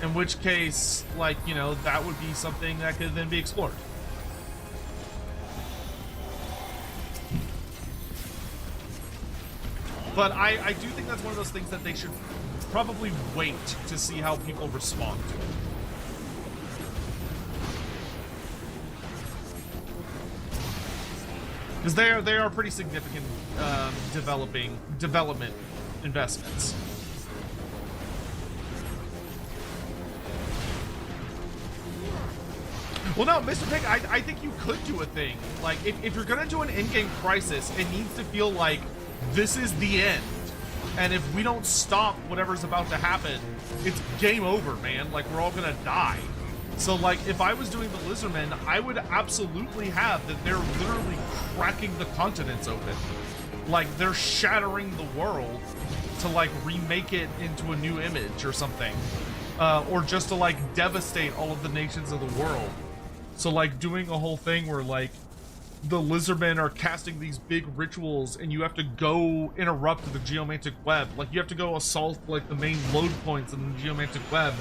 In which case, like, you know, that would be something that could then be explored. But I do think that's one of those things that they should probably wait to see how people respond to it. Because they are pretty significant development investments. Well, no, Mr. Pig, I think you could do a thing. Like, if you're gonna do an in-game crisis, it needs to feel like this is the end. And if we don't stop whatever's about to happen, it's game over, man. Like, we're all gonna die. So, like, if I was doing the Lizardmen, I would absolutely have that they're literally cracking the continents open. Like, they're shattering the world to, like, remake it into a new image or something. Or just to, like, devastate all of the nations of the world. So, like, doing a whole thing where, like, the Lizardmen are casting these big rituals and you have to go interrupt the geomantic web. Like, you have to go assault, like, the main load points in the geomantic web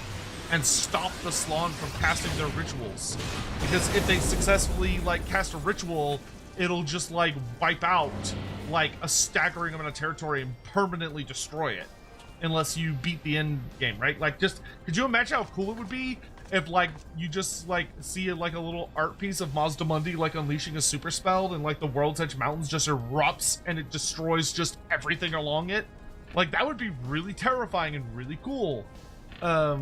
and stop the Slann from casting their rituals. Because if they successfully, like, cast a ritual, it'll just, like, wipe out, like, a staggering amount of territory and permanently destroy it. Unless you beat the end game, right? Like, just, could you imagine how cool it would be if, like, you just, like, see, like, a little art piece of Mazdamundi, like, unleashing a super spell, and, like, the World's Edge Mountains just erupts and it destroys just everything along it? Like, that would be really terrifying and really cool. Or,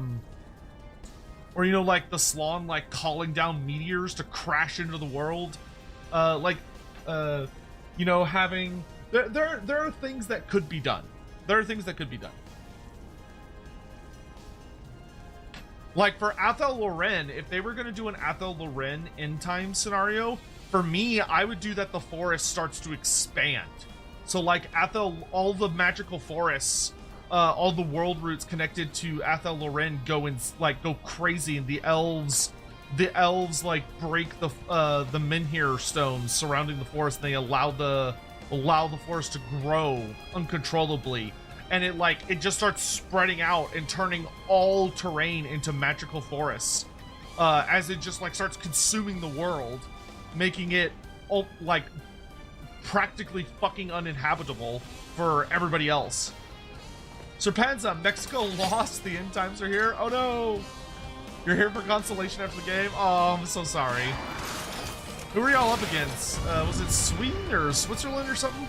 you know, like, the Slann, like, calling down meteors to crash into the world. You know, having... There are things that could be done. There are things that could be done. Like, for Athel Loren, if they were going to do an Athel Loren end time scenario, for me, I would do that the forest starts to expand. So like all the magical forests, all the world routes connected to Athel Loren go crazy, and the elves like break the Menhir stones surrounding the forest, and they allow the forest to grow uncontrollably, and it just starts spreading out and turning all terrain into magical forests, as it just like starts consuming the world, making it like practically fucking uninhabitable for everybody else. Serpenza, Mexico lost. The end times are here. Oh no! You're here for consolation after the game? Oh, I'm so sorry. Who were y'all up against? Was it Sweden or Switzerland or something?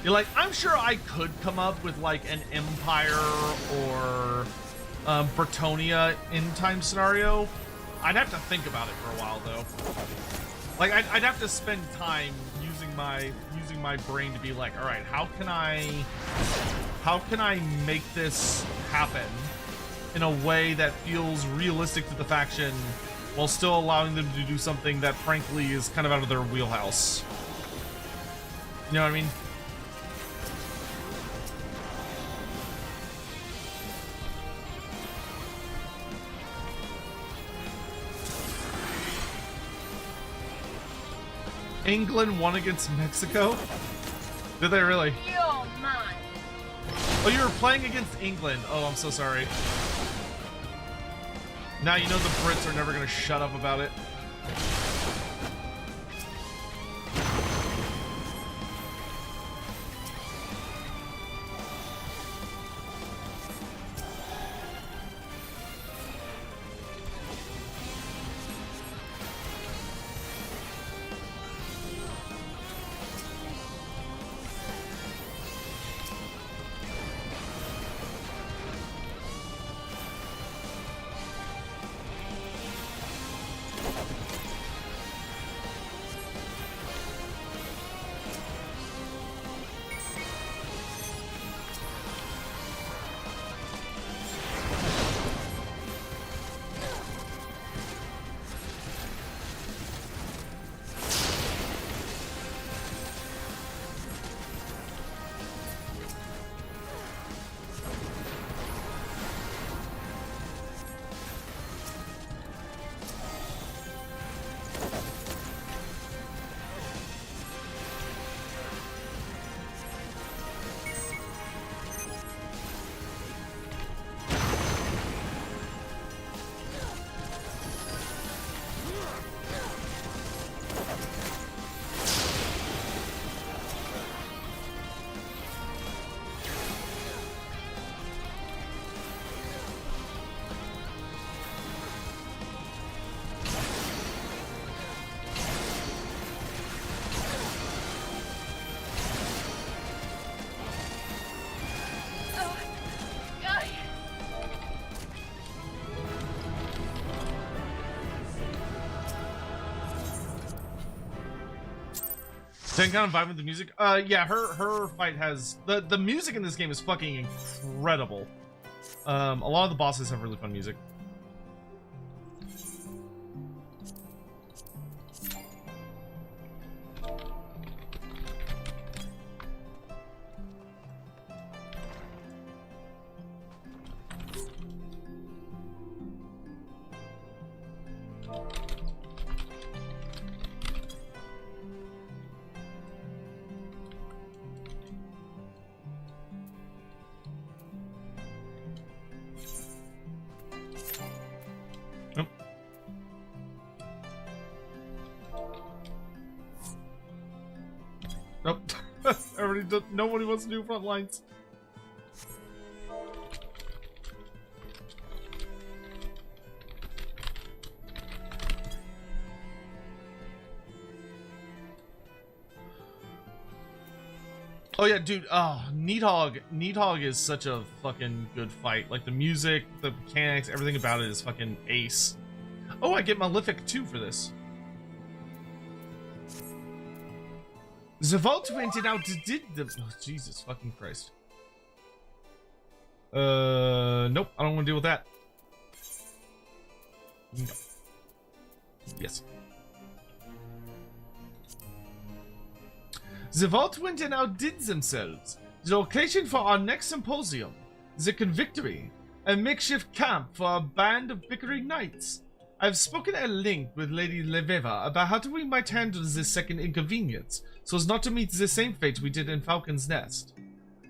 You're like, I'm sure I could come up with like an Empire or Bretonia end time scenario. I'd have to think about it for a while though. Like I'd have to spend time using my brain to be like, all right, how can I make this happen in a way that feels realistic to the faction while still allowing them to do something that frankly is kind of out of their wheelhouse. You know what I mean? England won against Mexico? Did they really? You're mine. Oh, you were playing against England. Oh, I'm so sorry. Now you know the Brits are never gonna shut up about it. Then kind of vibe with the music. Yeah, her fight has the music in this game is fucking incredible. A lot of the bosses have really fun music. Nope. Nobody wants to do front lines. Oh yeah, dude. Oh, Needhog is such a fucking good fight. Like the music, the mechanics, everything about it is fucking ace. Oh, I get Malefic 2 for this. The vault went and outdid them. Oh, Jesus fucking Christ. Nope. I don't want to deal with that. No. Yes. The vault went and outdid themselves. The location for our next symposium, the Convictory, a makeshift camp for a band of bickering knights. I've spoken at length with Lady Leveva about how we might handle this second inconvenience, so as not to meet the same fate we did in Falcon's Nest.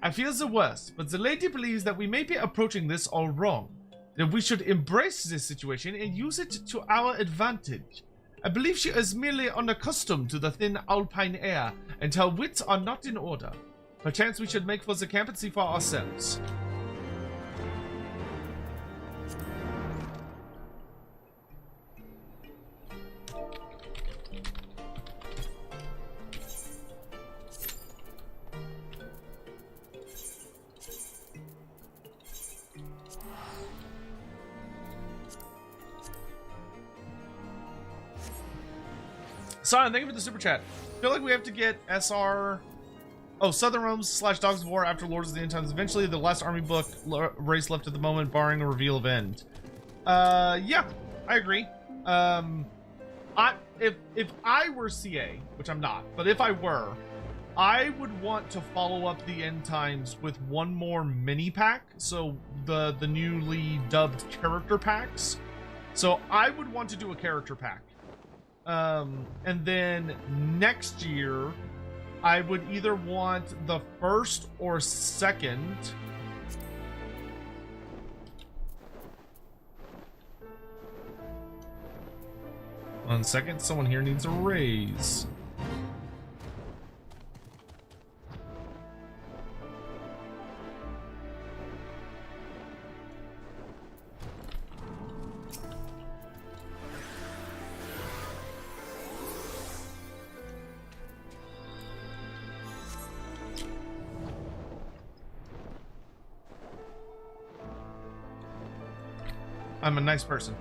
I fear the worst, but the lady believes that we may be approaching this all wrong, that we should embrace this situation and use it to our advantage. I believe she is merely unaccustomed to the thin alpine air, and her wits are not in order. Perchance we should make for the camp and see for ourselves. Simon, thank you for the super chat. I feel like we have to get SR... Oh, Southern Realms / Dogs of War after Lords of the End Times. Eventually, the last army book race left at the moment, barring a reveal of end. Yeah, I agree. If I were CA, which I'm not, but if I were, I would want to follow up the End Times with one more mini pack. So the newly dubbed character packs. So I would want to do a character pack. And then next year, I would either want the first or second. One second, someone here needs a raise. I'm a nice person.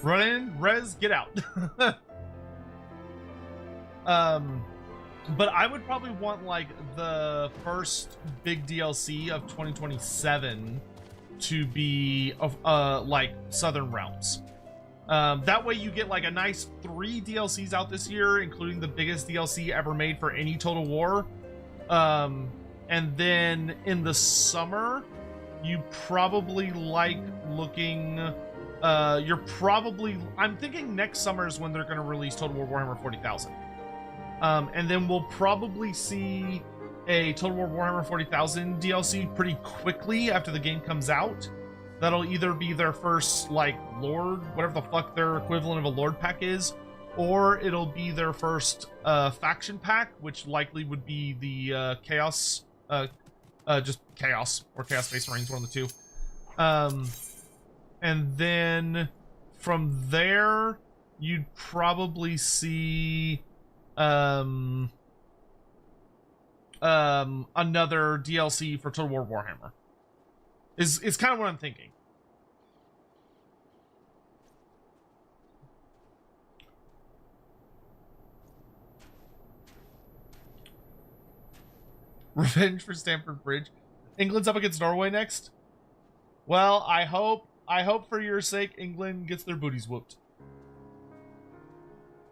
Run in, res, get out. But I would probably want like the first big DLC of 2027 to be of like Southern Realms. That way you get like a nice 3 DLCs out this year, including the biggest DLC ever made for any Total War. And then in the summer, you probably like looking... I'm thinking next summer is when they're going to release Total War Warhammer 40,000. And then we'll probably see a Total War Warhammer 40,000 DLC pretty quickly after the game comes out. That'll either be their first, like, Lord, whatever the fuck their equivalent of a Lord pack is, or it'll be their first faction pack, which likely would be the Chaos, just Chaos, or Chaos Space Marines, one of the two. And then from there, you'd probably see another DLC for Total War Warhammer. Is kind of what I'm thinking. Revenge for Stamford Bridge. England's up against Norway next. Well, I hope for your sake England gets their booties whooped.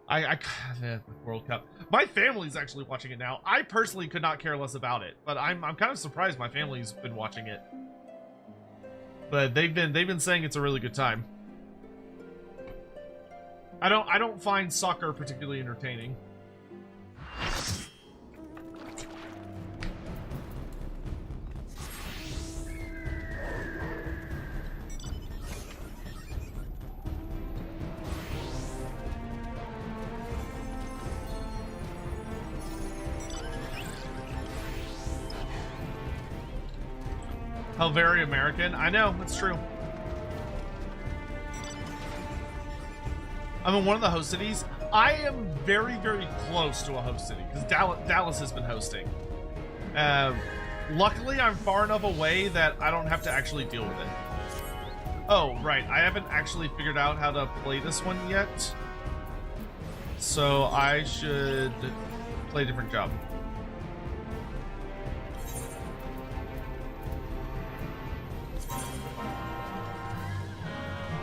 The World Cup. My family's actually watching it now. I personally could not care less about it, but I'm kind of surprised my family's been watching it. But they've been saying it's a really good time. I don't find soccer particularly entertaining. How very American. I know, it's true. I'm in one of the host cities. I am very, very close to a host city because Dallas has been hosting. Luckily, I'm far enough away that I don't have to actually deal with it. Oh, right. I haven't actually figured out how to play this one yet. So I should play a different job.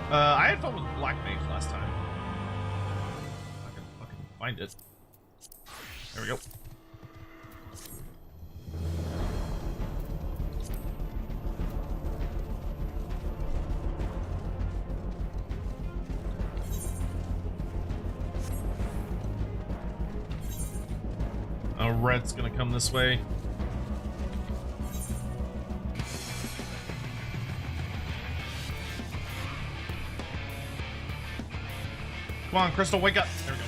I had fun with Black Mage last time. I can fucking find it. There we go. Red's gonna come this way. Come on, Crystal, wake up. There we go.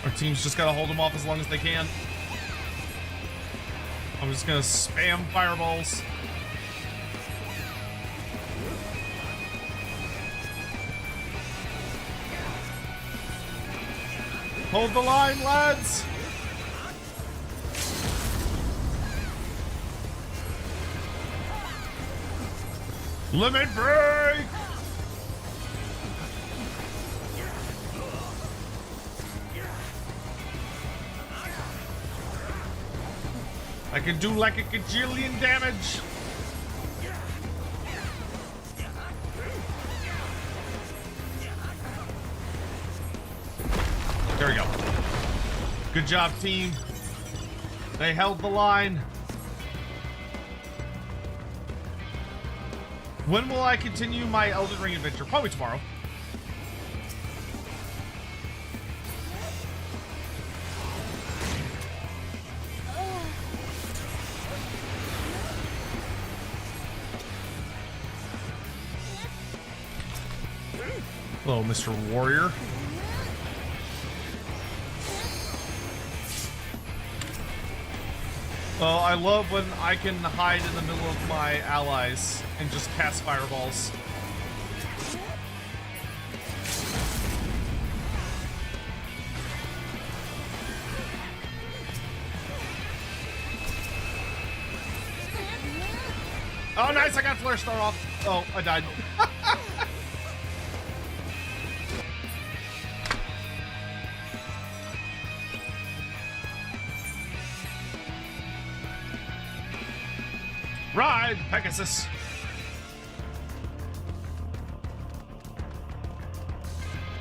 Our team's just gotta hold them off as long as they can. I'm just gonna spam fireballs. Hold the line, lads! Limit break! I can do like a gajillion damage. There we go. Good job, team. They held the line. When will I continue my Elden Ring adventure? Probably tomorrow. Hello, Mr. Warrior. Oh, I love when I can hide in the middle of my allies and just cast fireballs. Oh, nice! I got Flare Star off. Oh, I died. Ride, Pegasus!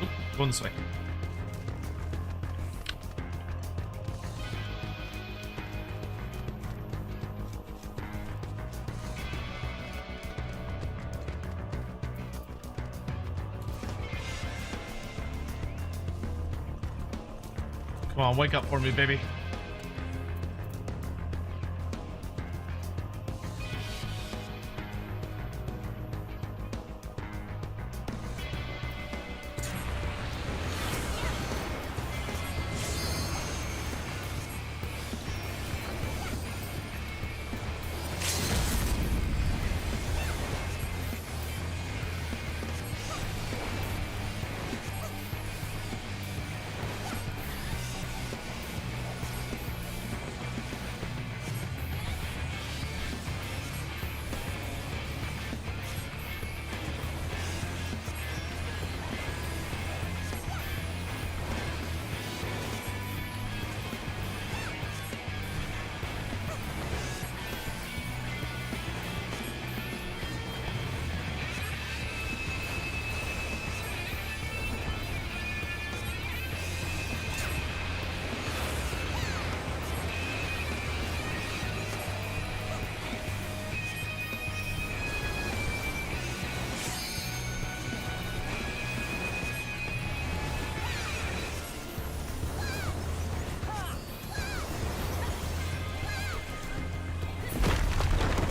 Oop, going this way. Come on, wake up for me, baby.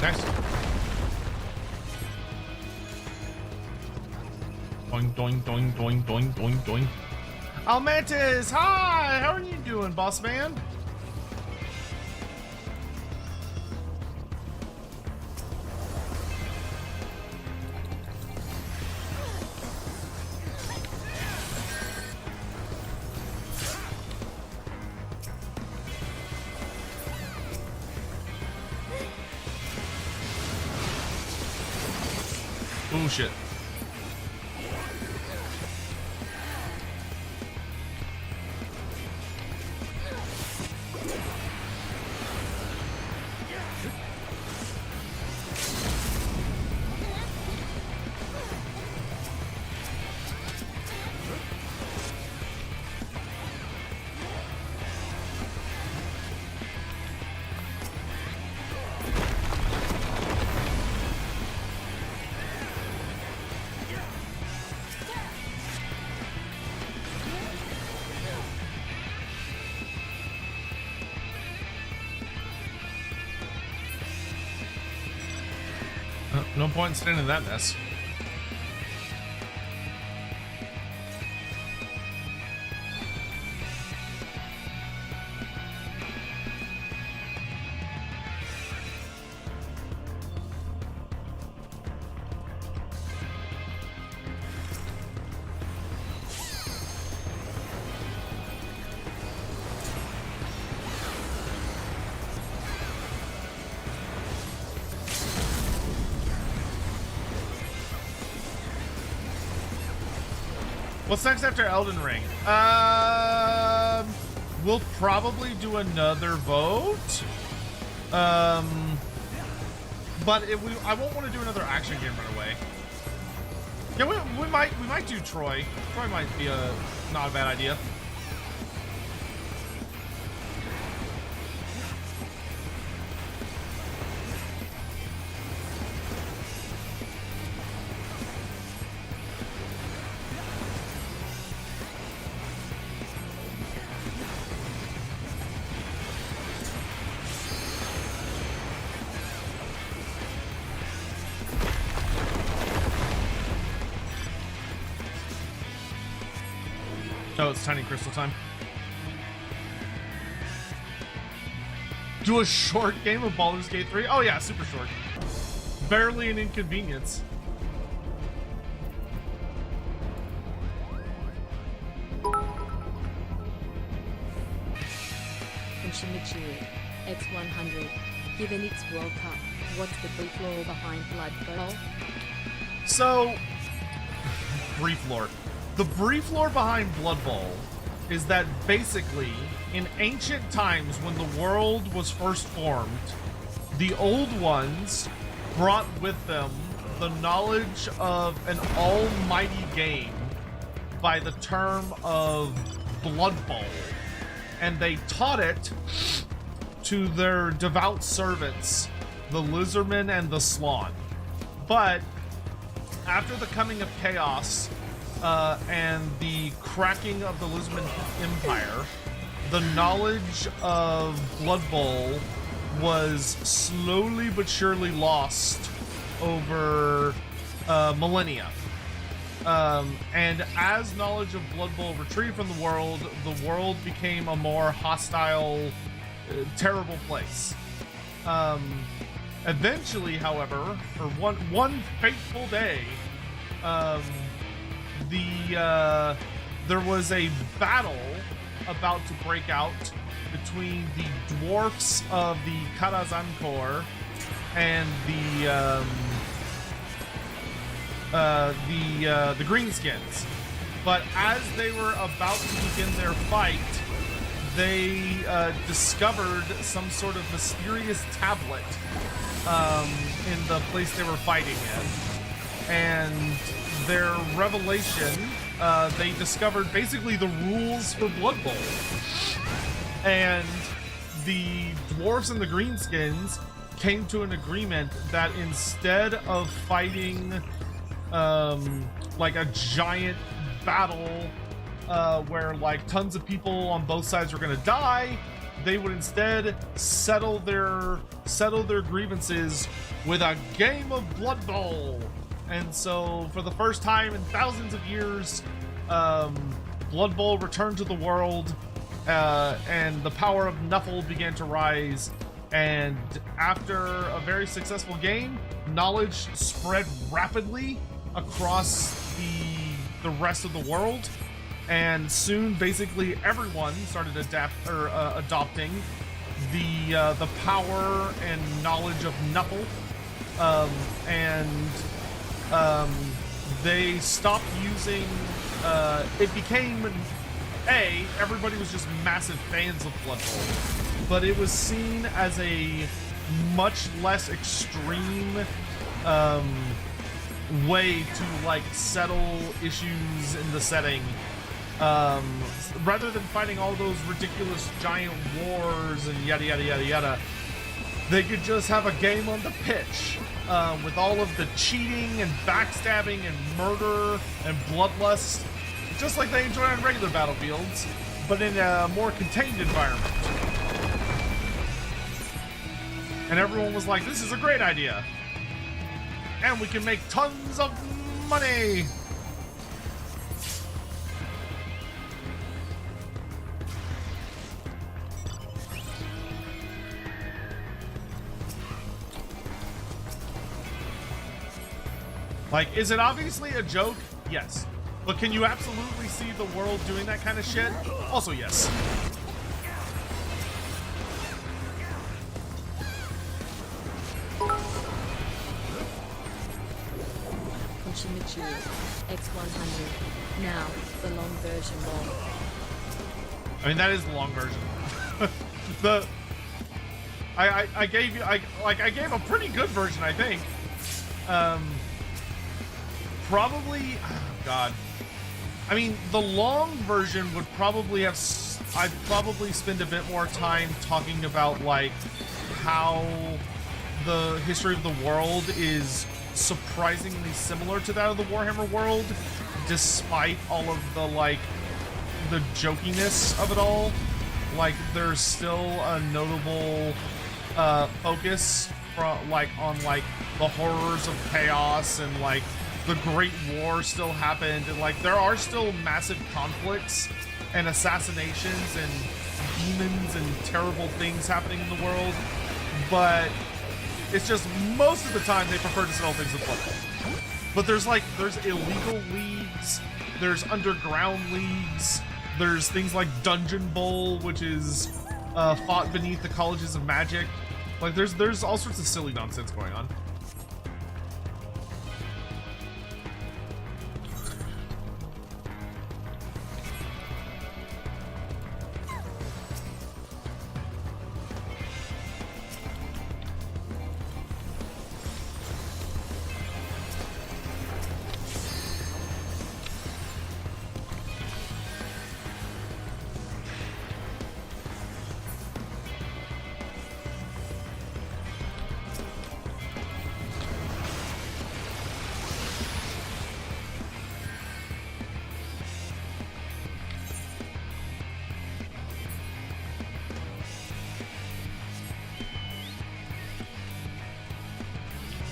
Nice. Doing, doing, doing, doing, doing, doing, doing. Almantis, hi! How are you doing, boss man? shit. No point in staying in that mess. What's next after Elden Ring? We'll probably do another vote. But I won't want to do another action game right away. Yeah, we might do Troy. Troy might be not a bad idea. Oh, it's Tiny Crystal time. Do a short game of Baldur's Gate 3? Oh yeah, super short. Barely an inconvenience. And Shimichu, X100. Given its World Cup, what's the brief lore behind Blood Bowl? So, brief lore. The brief lore behind Blood Bowl is that basically, in ancient times when the world was first formed, the old ones brought with them the knowledge of an almighty game by the term of Blood Bowl, and they taught it to their devout servants, the Lizardmen and the Slann. But after the coming of chaos, and the cracking of the Lizardman Empire, the knowledge of Blood Bowl was slowly but surely lost over millennia. And as knowledge of Blood Bowl retreated from the world became a more hostile, terrible place. Eventually, however, or one fateful day, there was a battle about to break out between the dwarfs of the Karazankor and the Greenskins. But as they were about to begin their fight, they discovered some sort of mysterious tablet in the place they were fighting in. And their revelation, they discovered basically the rules for Blood Bowl. And the dwarves and the greenskins came to an agreement that instead of fighting like a giant battle where like tons of people on both sides were gonna die, they would instead settle their grievances with a game of Blood Bowl. And so, for the first time in thousands of years, Blood Bowl returned to the world, and the power of Nuffle began to rise. And after a very successful game, knowledge spread rapidly across the rest of the world, and soon, basically everyone started adopting the power and knowledge of Nuffle, and they stopped using, it became, everybody was just massive fans of Blood Bowl, but it was seen as a much less extreme way to like settle issues in the setting. Rather than fighting all those ridiculous giant wars and yada yada yada yada, they could just have a game on the pitch with all of the cheating and backstabbing and murder and bloodlust, just like they enjoy on regular battlefields, but in a more contained environment. And everyone was like, this is a great idea. And we can make tons of money. Like, is it obviously a joke? Yes. But can you absolutely see the world doing that kind of shit? Also, yes. Mature X100. Now, the long version more. I mean, that is the long version. I gave you, I gave a pretty good version, I think. Probably, oh God. I mean, the long version would probably have, I'd probably spend a bit more time talking about, like, how the history of the world is surprisingly similar to that of the Warhammer world, despite all of the, like, the jokiness of it all. Like, there's still a notable focus from, like, on, like, the horrors of chaos, and, like, the Great War still happened, and, like, there are still massive conflicts and assassinations and demons and terrible things happening in the world, but it's just most of the time they prefer to settle things with blood. But there's illegal leagues, there's underground leagues, there's things like Dungeon Bowl, which is fought beneath the colleges of magic. Like, there's all sorts of silly nonsense going on.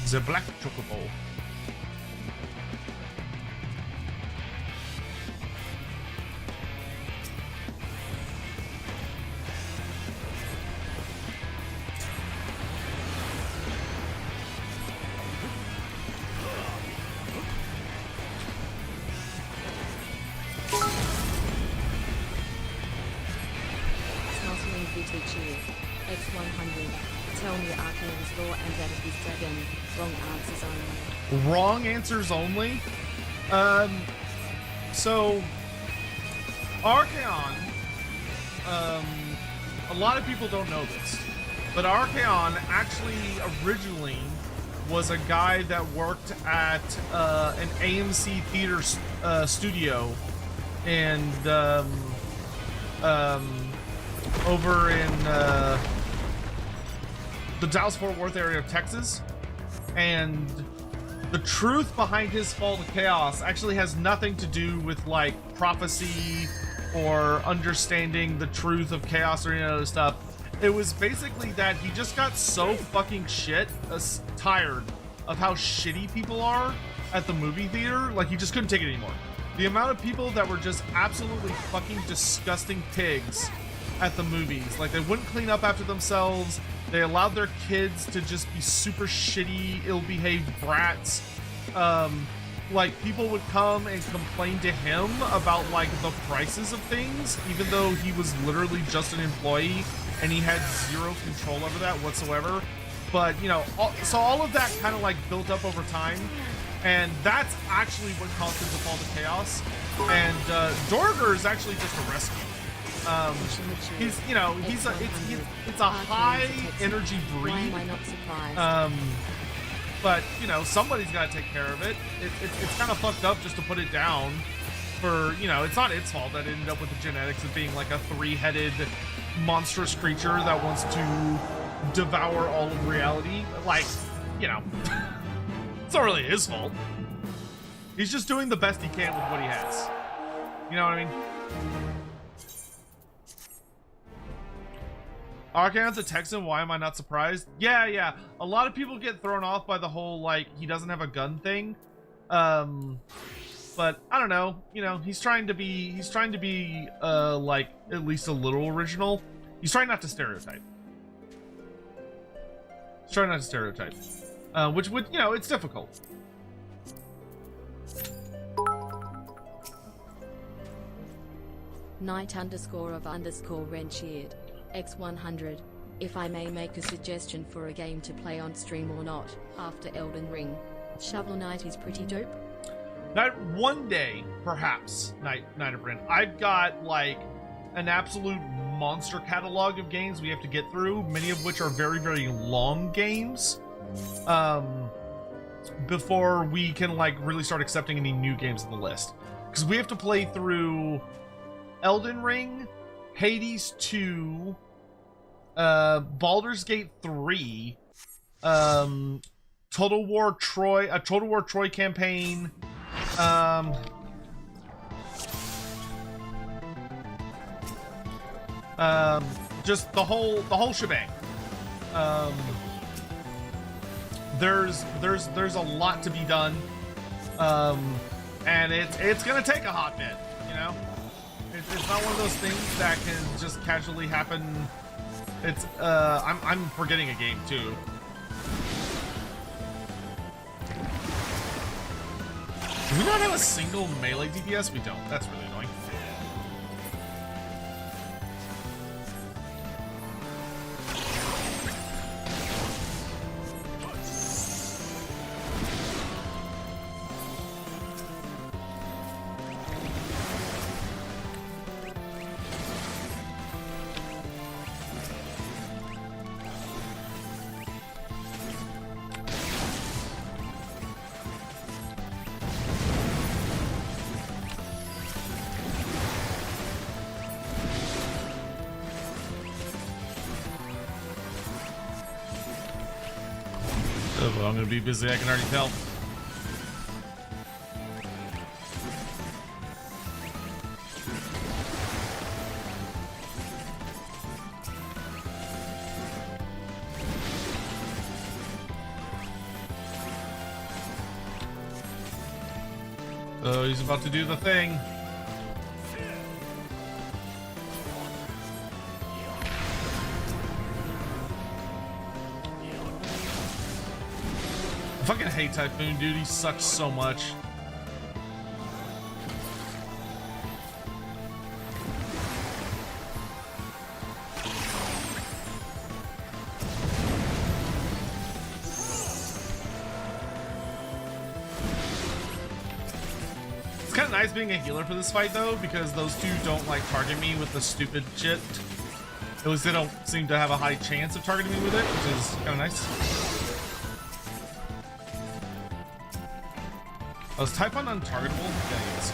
The black chocobo. Smeltering VTG X100. Tell me Arcane's law and that of his dragon. Wrong answers only. Wrong answers only? So Archaon, a lot of people don't know this, but Archaon actually originally was a guy that worked at an AMC theater studio, and over in the Dallas-Fort Worth area of Texas. And the truth behind his fall to chaos actually has nothing to do with, like, prophecy or understanding the truth of chaos or any other stuff. It was basically that he just got so fucking tired of how shitty people are at the movie theater. Like, he just couldn't take it anymore. The amount of people that were just absolutely fucking disgusting pigs at the movies. Like, they wouldn't clean up after themselves. They allowed their kids to just be super shitty, ill-behaved brats. Like, people would come and complain to him about, like, the prices of things, even though he was literally just an employee and he had zero control over that whatsoever. But, you know, so all of that kind of, like, built up over time. And that's actually what caused him to fall to chaos. And Dorger is actually just a rescue. He's, you know, it's a high energy breed. Why am I not surprised? But you know, somebody's got to take care of it. It's kind of fucked up just to put it down. For, you know, it's not its fault that it ended up with the genetics of being like a three-headed monstrous creature that wants to devour all of reality. Like, you know, it's not really his fault. He's just doing the best he can with what he has. You know what I mean? Arcanon's a Texan, why am I not surprised? Yeah. A lot of people get thrown off by the whole, like, he doesn't have a gun thing. But I don't know, you know, he's trying to be like at least a little original. He's trying not to stereotype. Which would, you know, it's difficult. Knight_of_Rencheered X100. If I may make a suggestion for a game to play on stream or not, after Elden Ring. Shovel Knight is pretty dope. Not one day, perhaps, Night of Ren. I've got like an absolute monster catalog of games we have to get through, many of which are very, very long games. Before we can like really start accepting any new games on the list. Because we have to play through Elden Ring, Hades 2, Baldur's Gate 3, Total War Troy campaign, just the whole shebang. There's a lot to be done, and it's gonna take a hot bit, you know. It's not one of those things that can just casually happen. It's I'm forgetting a game too. Do we not have a single melee DPS? We don't. That's really annoying. I'm gonna be busy, I can already tell. Oh, he's about to do the thing. I fucking hate Typhoon, dude. He sucks so much. It's kind of nice being a healer for this fight, though, because those two don't, like, target me with the stupid shit. At least they don't seem to have a high chance of targeting me with it, which is kind of nice. Oh, is Typhon untargetable? Yeah, he is.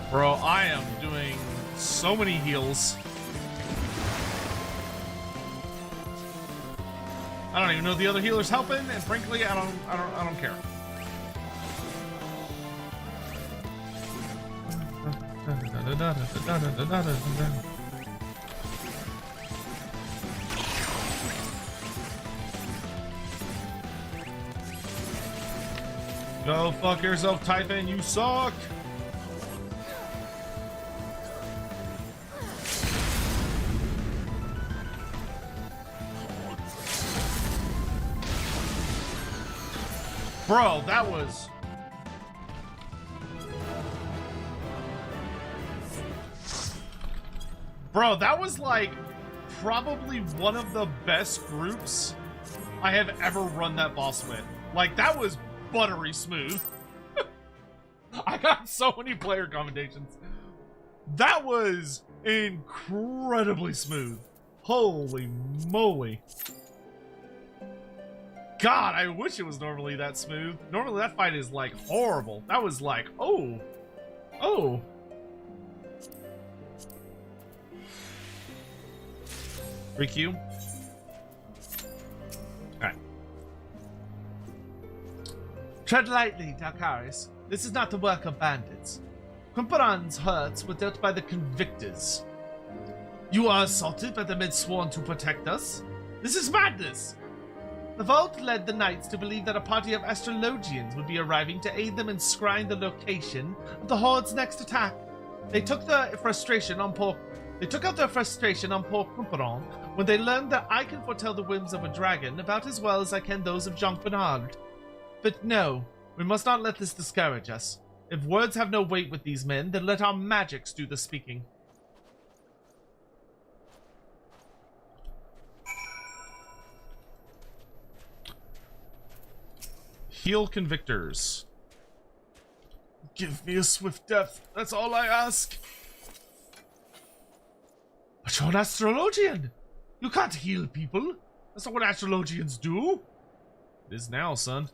Bro, I am doing so many heals. I don't even know if the other healer's helping, and frankly, I don't care. Go fuck yourself, Typhon, you suck! Bro, that was... Bro, that was like probably one of the best groups I have ever run that boss with. Like, that was buttery smooth. I got so many player commendations. That was incredibly smooth. Holy moly. God, I wish it was normally that smooth. Normally that fight is like horrible. That was like, oh. Oh. Free Q. Alright. Tread lightly, Dakaris. This is not the work of bandits. Kumpuran's hurts were dealt by the convictors. You are assaulted by the men sworn to protect us? This is madness! The vault led the knights to believe that a party of Astrologians would be arriving to aid them in scrying the location of the Horde's next attack. They took their frustration on poor Kumpuran when they learned that I can foretell the whims of a dragon about as well as I can those of Jean Bernard. But no, we must not let this discourage us. If words have no weight with these men, then let our magics do the speaking. Heal convictors. Give me a swift death. That's all I ask. But you're an Astrologian. You can't heal people. That's not what Astrologians do. It is now, son.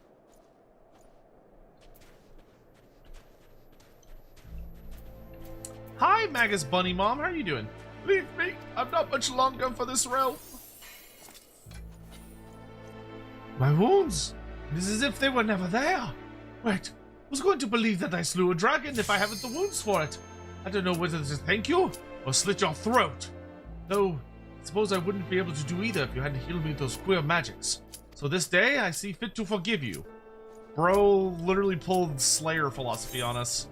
Hi, Magus Bunny Mom. How are you doing? Leave me. I'm not much longer for this realm. My wounds. It is as if they were never there. Wait, who's going to believe that I slew a dragon if I haven't the wounds for it? I don't know whether to thank you or slit your throat. Though, I suppose I wouldn't be able to do either if you hadn't healed me with those queer magics. So this day, I see fit to forgive you. Bro literally pulled Slayer philosophy on us.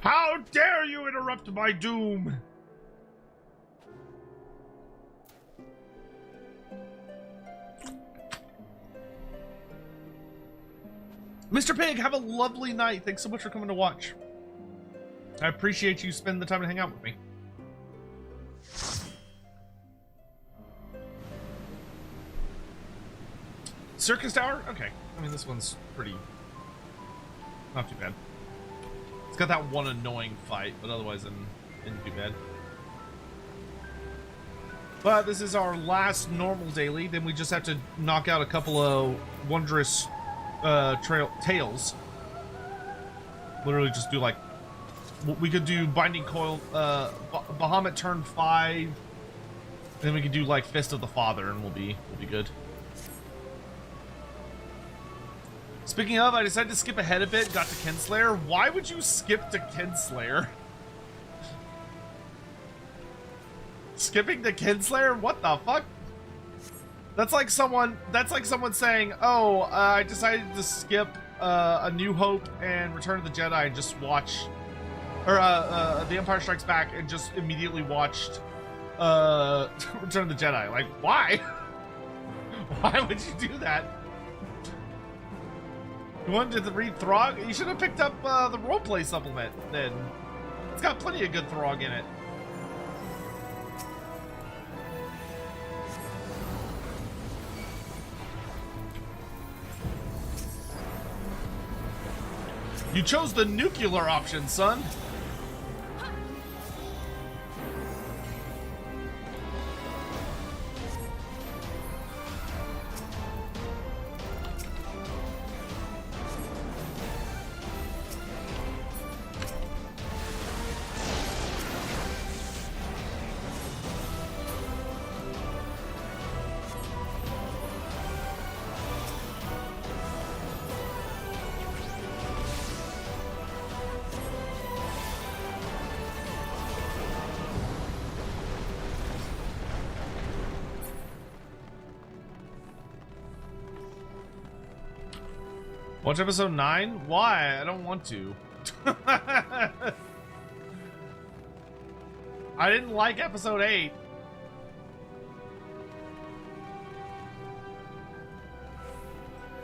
How dare you interrupt my doom! Mr. Pig, have a lovely night. Thanks so much for coming to watch. I appreciate you spending the time to hang out with me. Circus Tower? Okay. I mean, this one's pretty... not too bad. It's got that one annoying fight, but otherwise I'm not too bad. But this is our last normal daily. Then we just have to knock out a couple of wondrous tails. Literally just do like... we could do Binding Coil, Bahamut turn 5. And then we could do like Fist of the Father and we'll be good. Speaking of, I decided to skip ahead a bit, got to Kinslayer. Why would you skip to Kinslayer? Skipping to Kinslayer? What the fuck? That's like someone saying, oh, I decided to skip A New Hope and Return of the Jedi and just watch, or The Empire Strikes Back and just immediately watched Return of the Jedi. Like, why? Why would you do that? You wanted to read Throg? You should have picked up the roleplay supplement then. It's got plenty of good Throg in it. You chose the nuclear option, son. Watch episode 9? Why? I don't want to. I didn't like episode 8.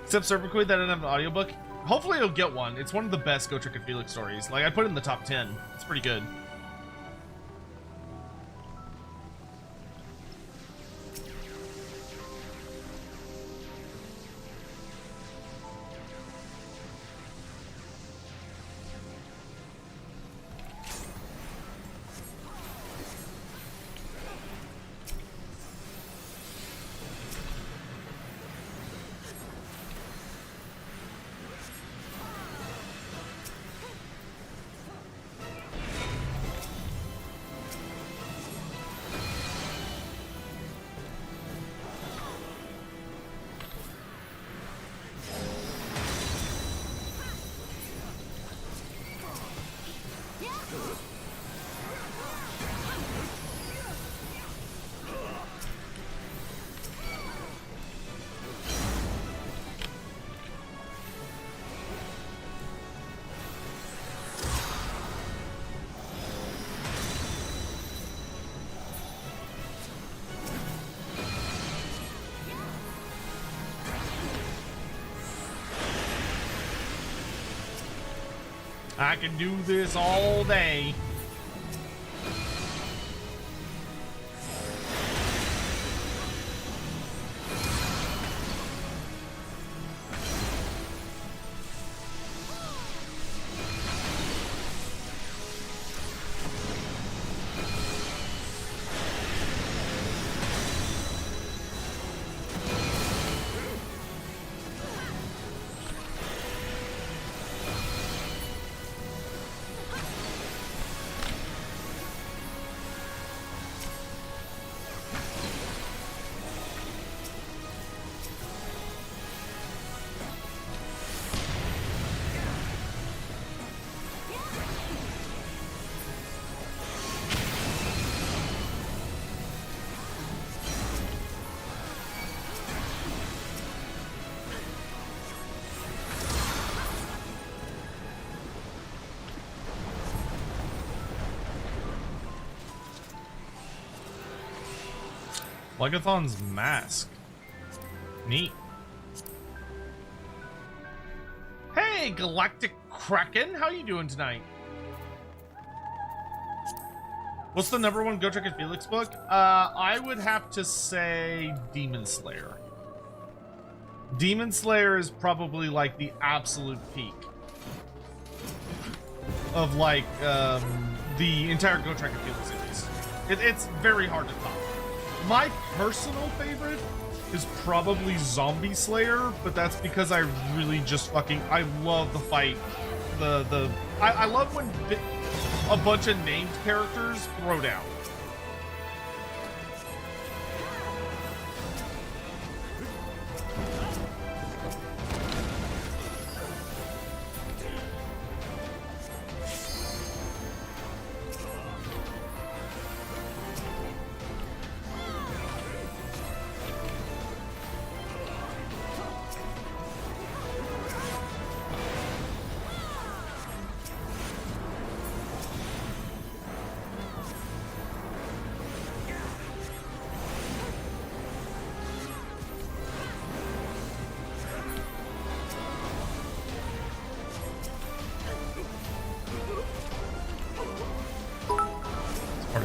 Except Serpent Queen that didn't have an audiobook. Hopefully you'll get one. It's one of the best Go Trick and Felix stories. Like, I put it in the top 10. It's pretty good. I can do this all day. Legathon's mask. Neat. Hey, Galactic Kraken, how you doing tonight? What's the #1 Gotrek and Felix book? I would have to say Demon Slayer. Demon Slayer is probably like the absolute peak of like the entire Gotrek and Felix series. It's very hard to top. My personal favorite is probably Zombie Slayer, but that's because I really just I love the fight. I love when a bunch of named characters throw down.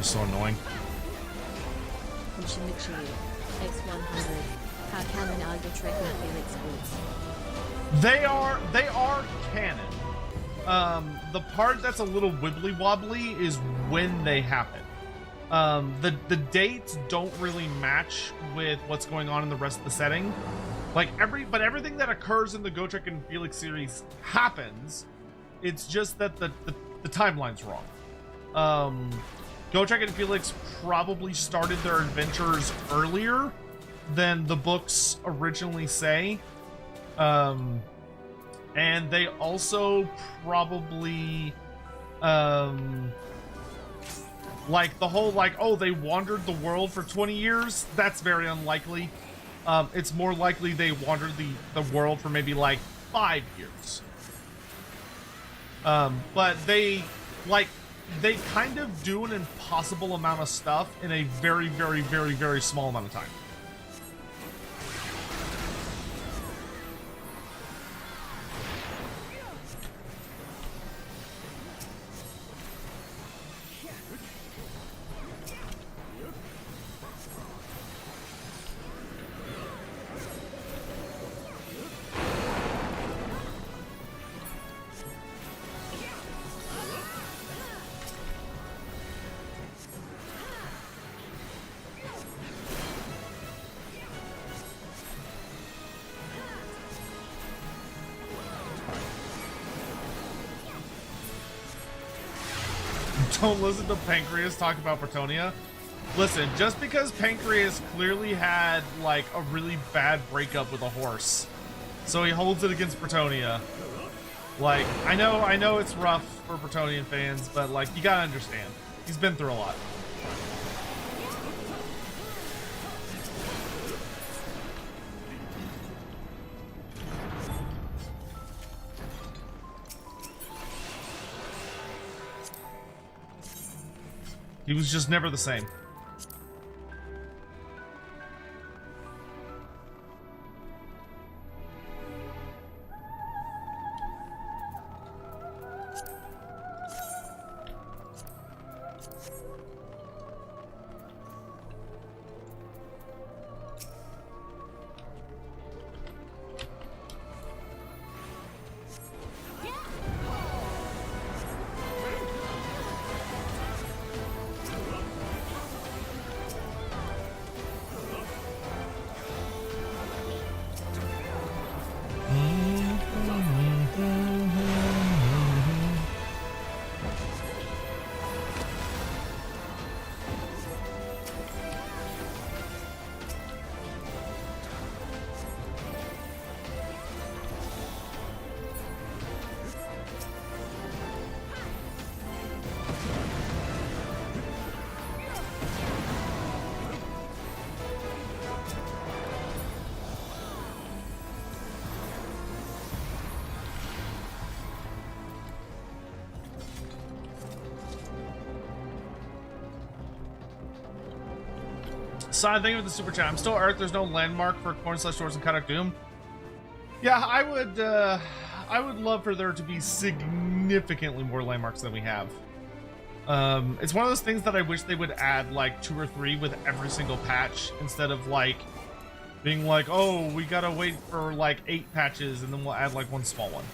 So annoying. From Shinichi, X100. How canon are your Trek and Felix books? They are canon. The part that's a little wibbly wobbly is when they happen. The dates don't really match with what's going on in the rest of the setting. Like everything that occurs in the Gotrek and Felix series happens. It's just that the timeline's wrong. Gotrek and Felix probably started their adventures earlier than the books originally say. And they also probably, like the whole, like, oh, they wandered the world for 20 years? That's very unlikely. It's more likely they wandered the world for maybe like 5 years. But they kind of do an impossible amount of stuff in a very, very, very, very small amount of time. Don't listen to Pancreas talk about Bretonia. Listen, just because Pancreas clearly had like a really bad breakup with a horse, so he holds it against Bretonia. Like, I know it's rough for Bretonian fans, but like, you gotta understand, he's been through a lot. He was just never the same. So I think of the super chat. I'm still Earth. There's no landmark for Corn/Doors and Kadak Doom. Yeah, I would love for there to be significantly more landmarks than we have. It's one of those things that I wish they would add like 2 or 3 with every single patch instead of like being like, oh, we gotta wait for like 8 patches and then we'll add like 1 small one.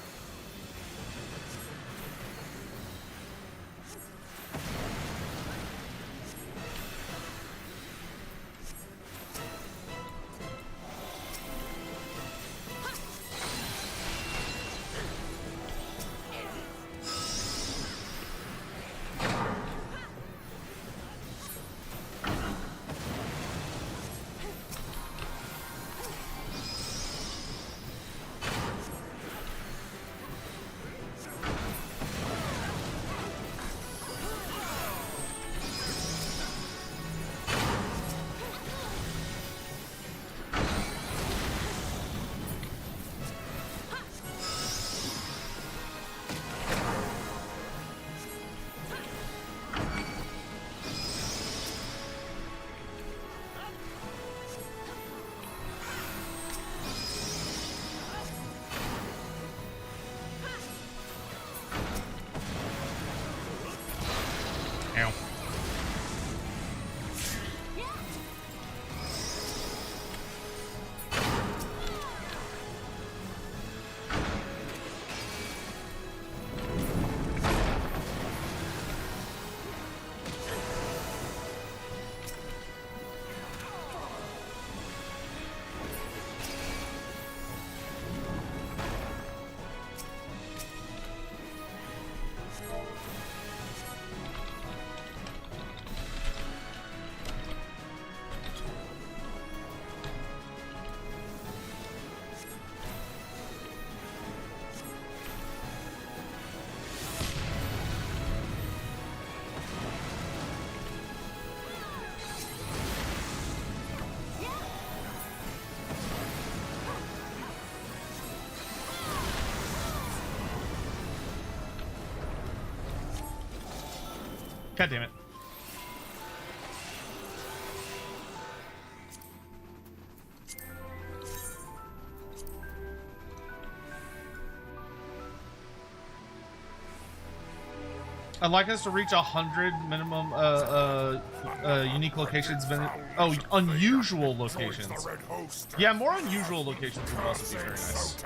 God damn it. I'd like us to reach 100 minimum unique locations. Oh, unusual locations. Yeah, more unusual locations would also be very nice.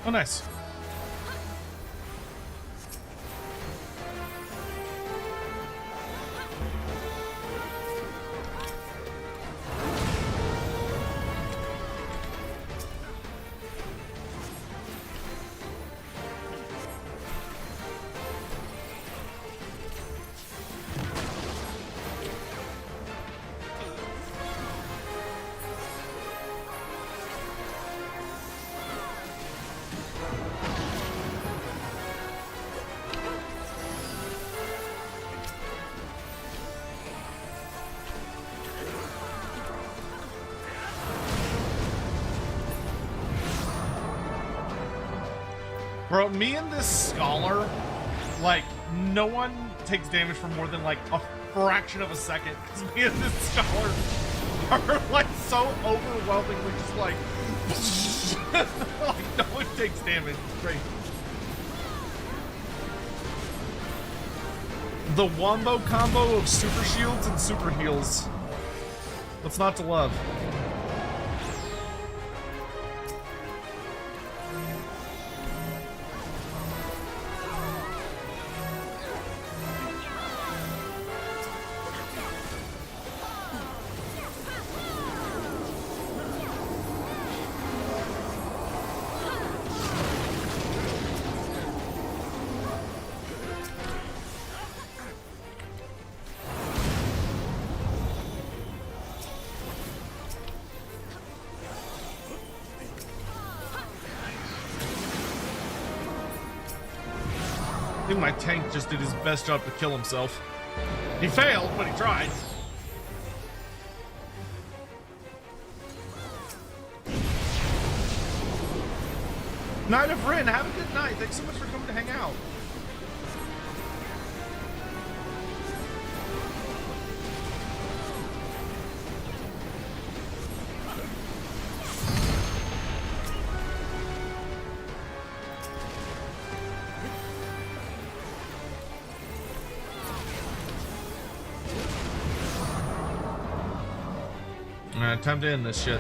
Oh, nice. Bro, me and this scholar, like, no one takes damage for more than, like, a fraction of a second. Me and this scholar are, like, so overwhelmingly just, like, like, no one takes damage. It's great. The wombo combo of super shields and super heals. What's not to love? I think my tank just did his best job to kill himself. He failed, but he tried. Night of Rin, have a good night. Thanks so much for coming to hang out. Alright, time to end this shit.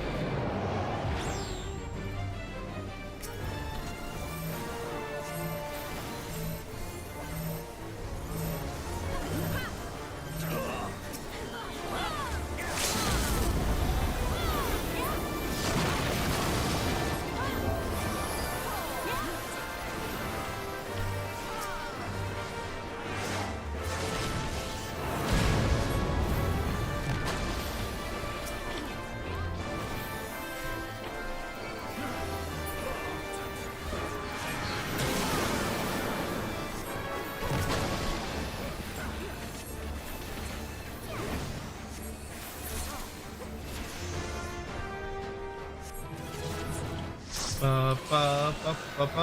Ba-ba-ba-ba-bum.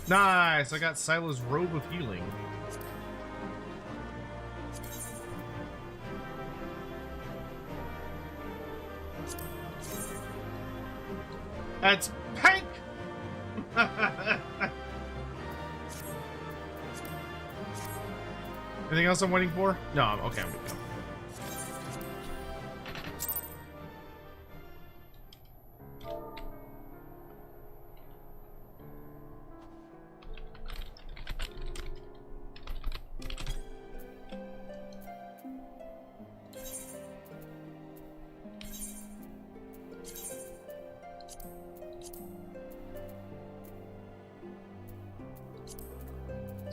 Nice! I got Sila's Robe of Healing. That's pink! Anything else I'm waiting for? No, okay, I'm good.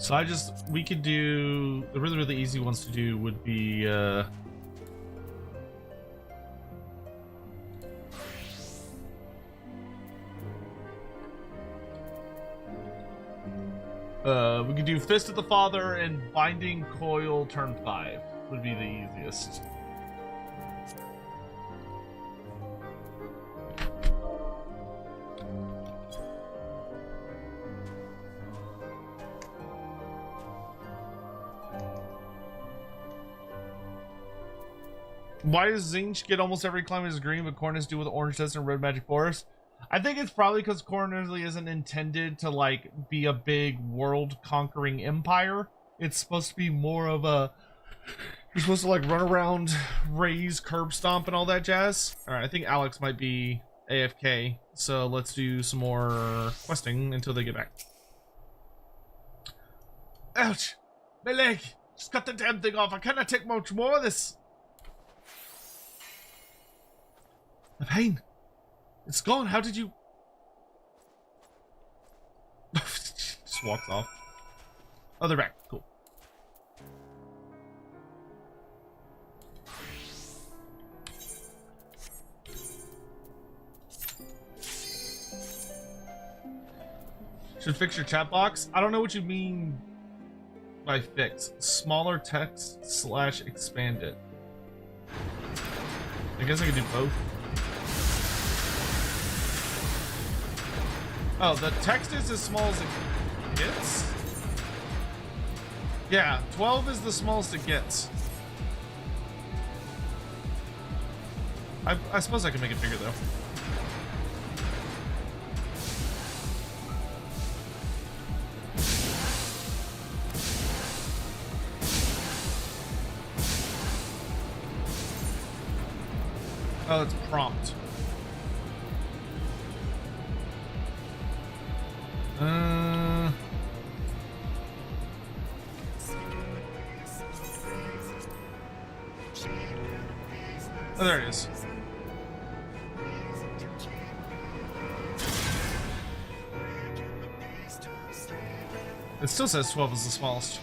So we could do, the really easy ones to do would be, we could do Fist of the Father and Binding Coil turn 5 would be the easiest. Why does Zinch get almost every climate is green, but Cornus do with Orange Desert and Red Magic Forest? I think it's probably because Cornus really isn't intended to like be a big world-conquering empire. It's supposed to be more of a, you're supposed to like run around, raise, curb stomp, and all that jazz. All right, I think Alex might be AFK, so let's do some more questing until they get back. Ouch! My leg! Just cut the damn thing off. I cannot take much more of this. The pain. It's gone. How did you... Just walks off. Oh, they're back. Cool. Should fix your chat box? I don't know what you mean by fix. Smaller text / expand it. I guess I could do both. Oh, the text is as small as it gets? Yeah, 12 is the smallest it gets. I suppose I can make it bigger, though. Oh, it's prompt. Oh, there it is. It still says 12 is the smallest.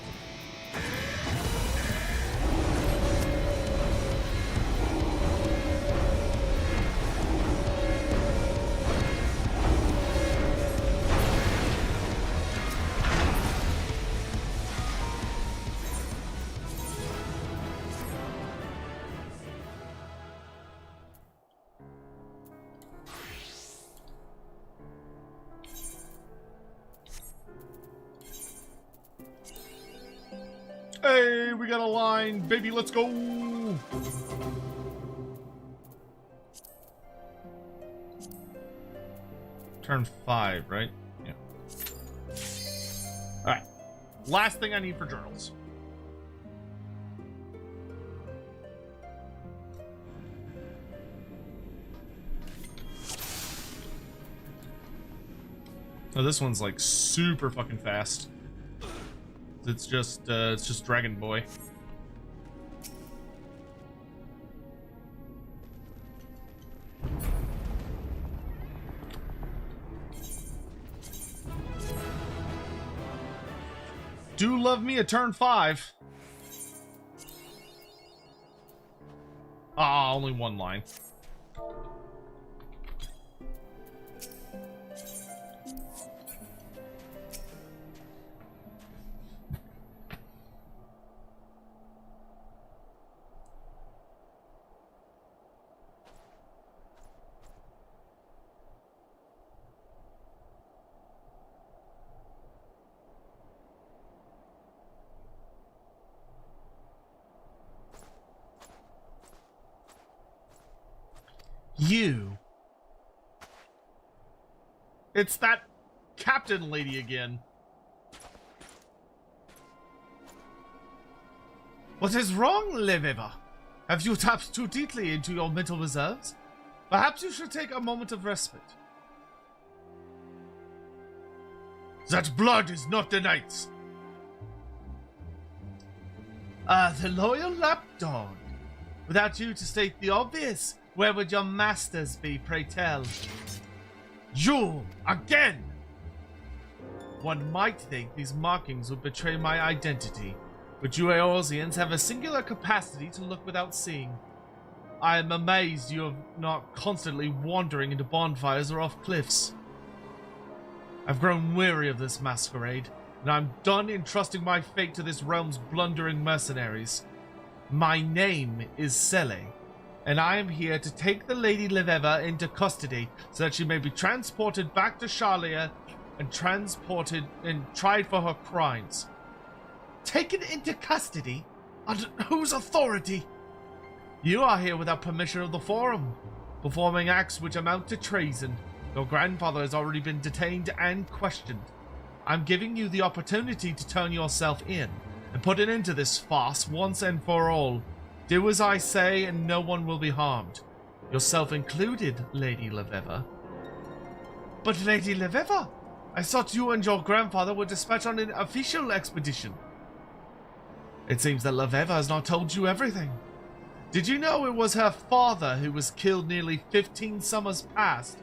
Hey, we got a line, baby, let's go! Turn 5, right? Yeah. Alright. Last thing I need for journals. Oh, this one's like super fucking fast. It's just Dragon Boy. Do love me a turn 5. Ah, only one line. You. It's that captain lady again. What is wrong, Leviva? Have you tapped too deeply into your mental reserves? Perhaps you should take a moment of respite. That blood is not the knight's. The loyal lapdog. Without you to state the obvious, where would your masters be, pray tell? You, again! One might think these markings would betray my identity, but you Eorzeans have a singular capacity to look without seeing. I am amazed you are not constantly wandering into bonfires or off cliffs. I've grown weary of this masquerade, and I'm done entrusting my fate to this realm's blundering mercenaries. My name is Sele, and I am here to take the Lady Leveva into custody so that she may be transported back to Charlia and transported and tried for her crimes. Taken into custody? Under whose authority? You are here without permission of the Forum, performing acts which amount to treason. Your grandfather has already been detained and questioned. I'm giving you the opportunity to turn yourself in and put an end to this farce once and for all. Do as I say and no one will be harmed. Yourself included, Lady Leveva. But Lady Leveva, I thought you and your grandfather were dispatched on an official expedition. It seems that Leveva has not told you everything. Did you know it was her father who was killed nearly 15 summers past?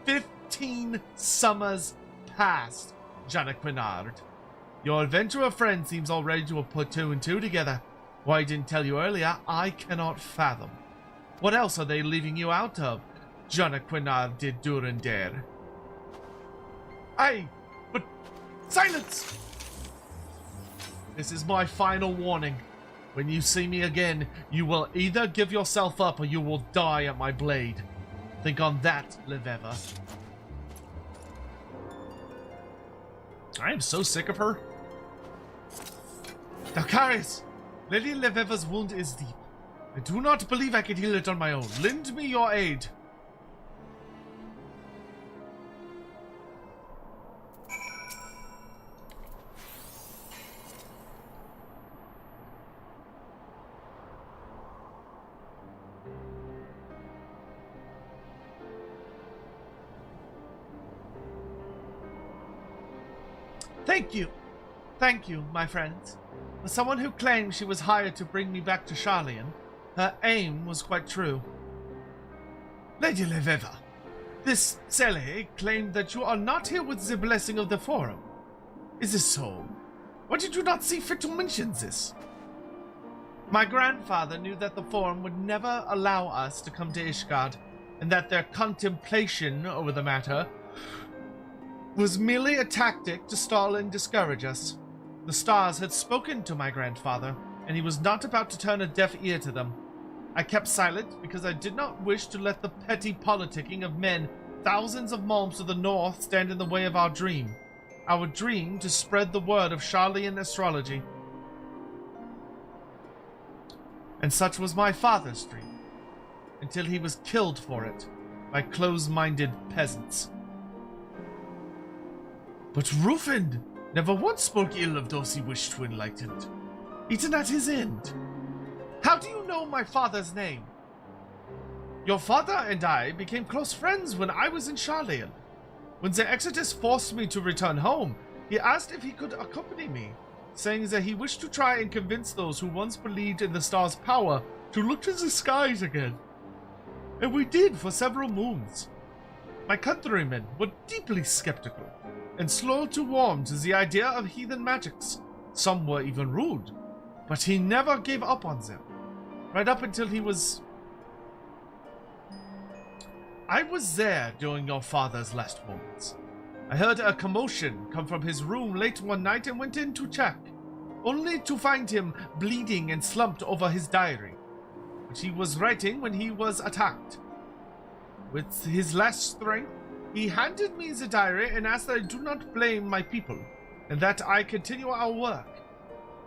15 summers past, Jana Quinard. Your adventurer friend seems already to have put 2 and 2 together. Why I didn't tell you earlier, I cannot fathom. What else are they leaving you out of, Jana Quinard de Durandere? Aye, but silence! This is my final warning. When you see me again, you will either give yourself up or you will die at my blade. Think on that, Leveva. I am so sick of her. Dakaris, Lady Leveva's wound is deep. I do not believe I can heal it on my own. Lend me your aid. Thank you. Thank you, my friends. As someone who claimed she was hired to bring me back to Charlian, her aim was quite true. Lady Leveva, this Sele claimed that you are not here with the blessing of the Forum. Is this so? Why did you not see fit to mention this? My grandfather knew that the Forum would never allow us to come to Ishgard, and that their contemplation over the matter was merely a tactic to stall and discourage us. The stars had spoken to my grandfather, and he was not about to turn a deaf ear to them. I kept silent because I did not wish to let the petty politicking of men thousands of miles to the north stand in the way of our dream to spread the word of Charlian astrology. And such was my father's dream, until he was killed for it by close-minded peasants. But Rufin never once spoke ill of those he wished to enlighten, even at his end. How do you know my father's name? Your father and I became close friends when I was in Charlian. When the Exodus forced me to return home, he asked if he could accompany me, saying that he wished to try and convince those who once believed in the star's power to look to the skies again. And we did for several moons. My countrymen were deeply skeptical and slow to warm to the idea of heathen magics. Some were even rude, but he never gave up on them, right up until he was... I was there during your father's last moments. I heard a commotion come from his room late one night and went in to check, only to find him bleeding and slumped over his diary, which he was writing when he was attacked. With his last strength, he handed me the diary and asked that I do not blame my people, and that I continue our work.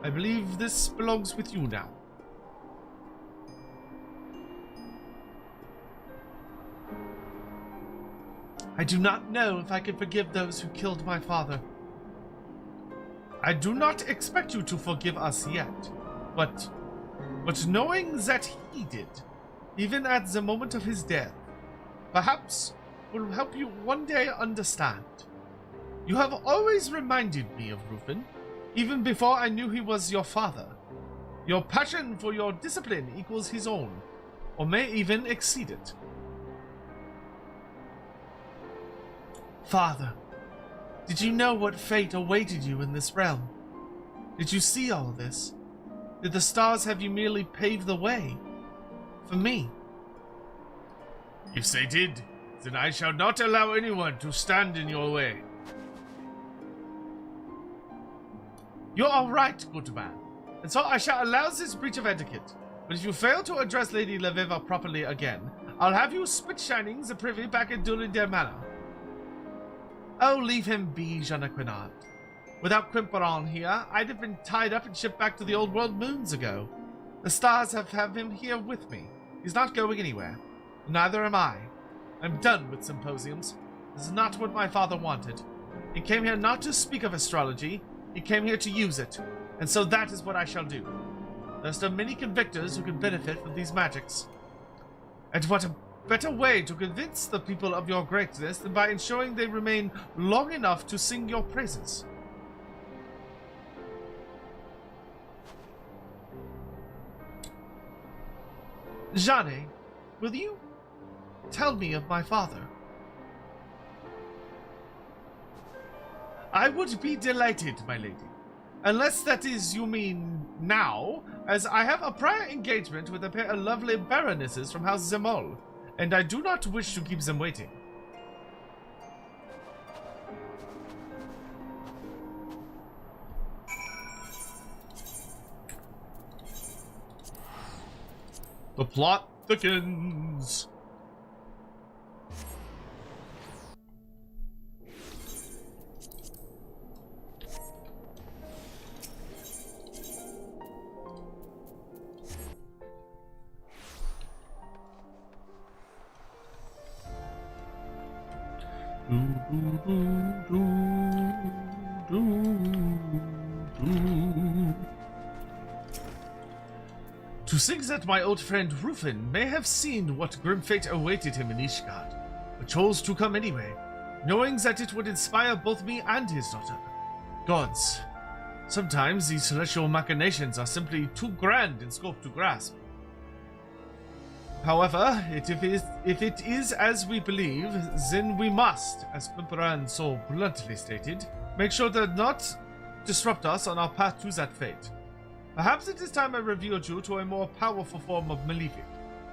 I believe this belongs with you now. I do not know if I can forgive those who killed my father. I do not expect you to forgive us yet, but knowing that he did, even at the moment of his death, perhaps will help you one day understand. You have always reminded me of Rufin, even before I knew he was your father. Your passion for your discipline equals his own, or may even exceed it. Father, did you know what fate awaited you in this realm? Did you see all this? Did the stars have you merely pave the way? For me? If they did, then I shall not allow anyone to stand in your way. You are right, good man, and so I shall allow this breach of etiquette. But if you fail to address Lady Leveva properly again, I'll have you spit shining the privy back at Dulinder Manor. Oh, leave him be, Jeanne-Quinard. Without Quimperon here, I'd have been tied up and shipped back to the old world moons ago. The stars have him here with me. He's not going anywhere. Neither am I. I'm done with symposiums. This is not what my father wanted. He came here not to speak of astrology, he came here to use it, and so that is what I shall do. There are still many convictors who can benefit from these magics. And what a better way to convince the people of your greatness than by ensuring they remain long enough to sing your praises. Jeanne, will you tell me of my father? I would be delighted, my lady. Unless that is, you mean now, as I have a prior engagement with a pair of lovely baronesses from House Zemol, and I do not wish to keep them waiting. The plot thickens. To think that my old friend Rufin may have seen what grim fate awaited him in Ishgard, but chose to come anyway, knowing that it would inspire both me and his daughter. Gods. Sometimes these celestial machinations are simply too grand in scope to grasp. However, if it is as we believe, then we must, as Pimparan so bluntly stated, make sure to not disrupt us on our path to that fate. Perhaps it is time I revealed you to a more powerful form of Malefic,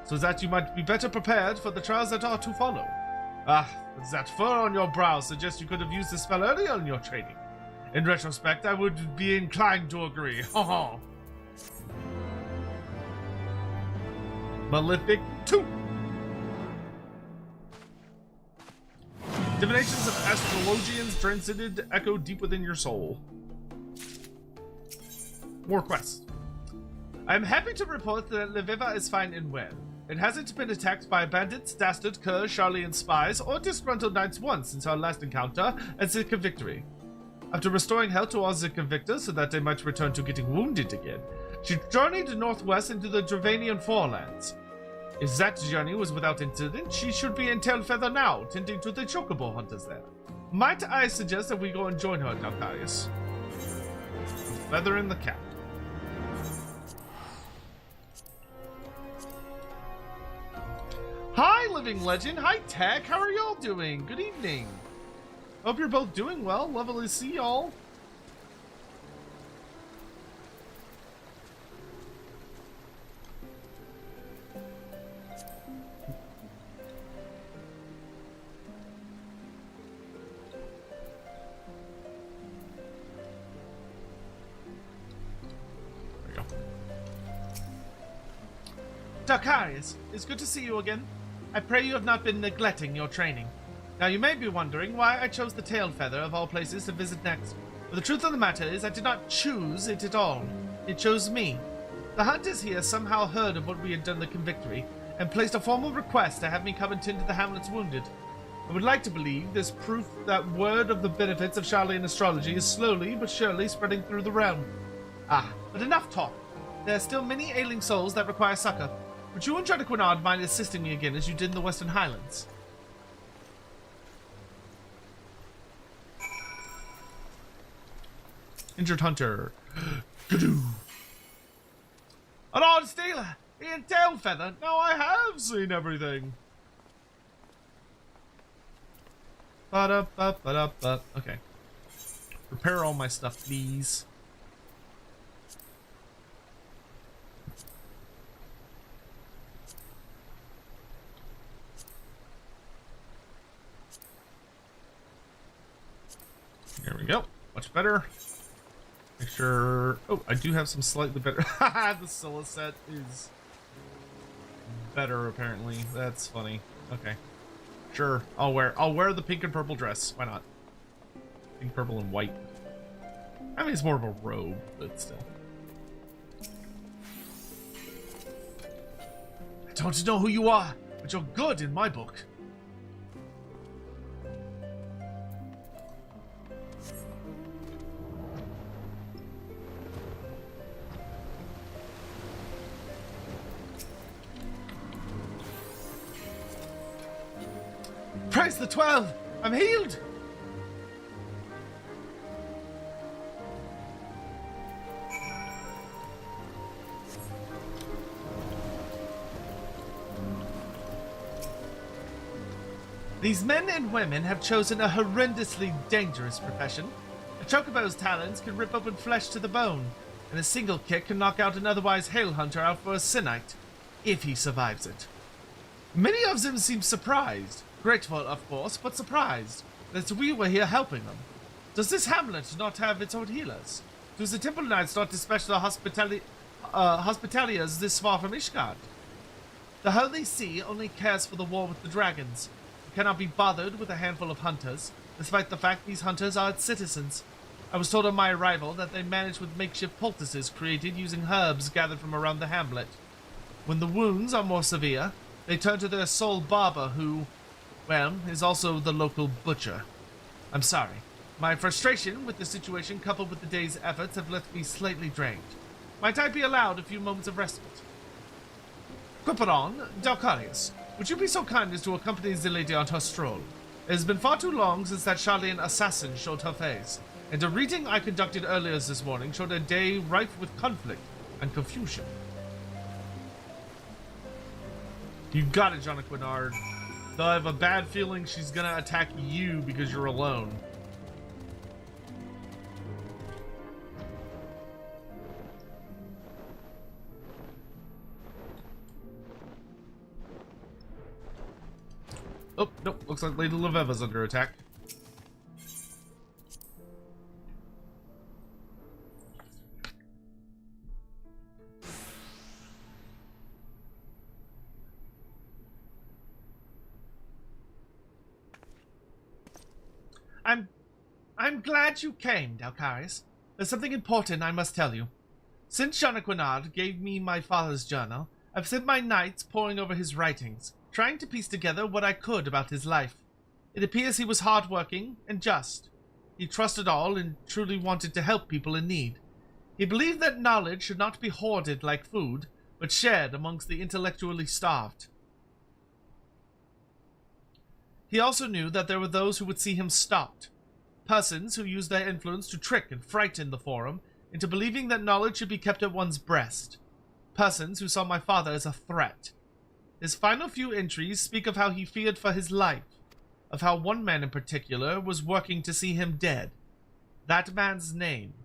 so that you might be better prepared for the trials that are to follow. Ah, that fur on your brow suggests you could have used the spell earlier in your training. In retrospect, I would be inclined to agree. Malefic 2. Divinations of Astrologians transcended echo deep within your soul. More quests. I am happy to report that Lviva is fine and well. It hasn't been attacked by bandits, dastard, curs, Charlian spies, or disgruntled knights once since our last encounter at Zika Victory. After restoring health to all Zika victors so that they might return to getting wounded again, she journeyed northwest into the Dravanian forelands. If that journey was without incident, she should be in Tailfeather now, tending to the chocobo hunters there. Might I suggest that we go and join her, Dalkarius? Feather in the cap. Hi, Living Legend. Hi, Tech. How are y'all doing? Good evening. Hope you're both doing well. Lovely to see y'all. There we go. Dakarius, it's good to see you again. I pray you have not been neglecting your training. Now you may be wondering why I chose the Tailfeather of all places to visit next. But the truth of the matter is I did not choose it at all. It chose me. The hunters here somehow heard of what we had done at Victory and placed a formal request to have me come and tend to the hamlet's wounded. I would like to believe this proof that word of the benefits of Charlian astrology is slowly but surely spreading through the realm. Ah, but enough talk. There are still many ailing souls that require succor. Would you and Jediquinard mind assisting me again as you did in the Western Highlands? Injured hunter. Gadoo. An odd stealer! Ian Tailfeather! Now I have seen everything! Ba-da-ba-ba-da-ba. Okay. Repair all my stuff, please. There we go. Much better. Make sure. Oh, I do have some slightly better. The Scylla set is better apparently. That's funny. Okay, sure. I'll wear the pink and purple dress. Why not? Pink, purple, and white. I mean, it's more of a robe, but still. I don't know who you are, but you're good in my book. Praise the 12! I'm healed! These men and women have chosen a horrendously dangerous profession. A chocobo's talons can rip open flesh to the bone, and a single kick can knock out an otherwise hale hunter out for a Sinite, if he survives it. Many of them seem surprised. Grateful, of course, but surprised that we were here helping them. Does this hamlet not have its own healers? Do the Temple Knights not dispatch the hospitaliers this far from Ishgard? The Holy See only cares for the war with the dragons. It cannot be bothered with a handful of hunters, despite the fact these hunters are its citizens. I was told on my arrival that they manage with makeshift poultices created using herbs gathered from around the hamlet. When the wounds are more severe, they turn to their sole barber who, well, is also the local butcher. I'm sorry. My frustration with the situation coupled with the day's efforts have left me slightly drained. Might I be allowed a few moments of respite? Quiperon, Dalkarius, would you be so kind as to accompany the lady on her stroll? It has been far too long since that Charlian assassin showed her face. and a reading I conducted earlier this morning showed a day rife with conflict and confusion. You got it, John Quinard. Though I have a bad feeling she's gonna attack you because you're alone. Oh, nope. Looks like Lady Leveva's under attack. I'm glad you came, Dalcaris. There's something important I must tell you. Since Jean Quinard gave me my father's journal, I've spent my nights poring over his writings, trying to piece together what I could about his life. It appears he was hardworking and just. He trusted all and truly wanted to help people in need. He believed that knowledge should not be hoarded like food, but shared amongst the intellectually starved. He also knew that there were those who would see him stopped. Persons who used their influence to trick and frighten the Forum into believing that knowledge should be kept at one's breast. Persons who saw my father as a threat. His final few entries speak of how he feared for his life, of how one man in particular was working to see him dead. That man's name.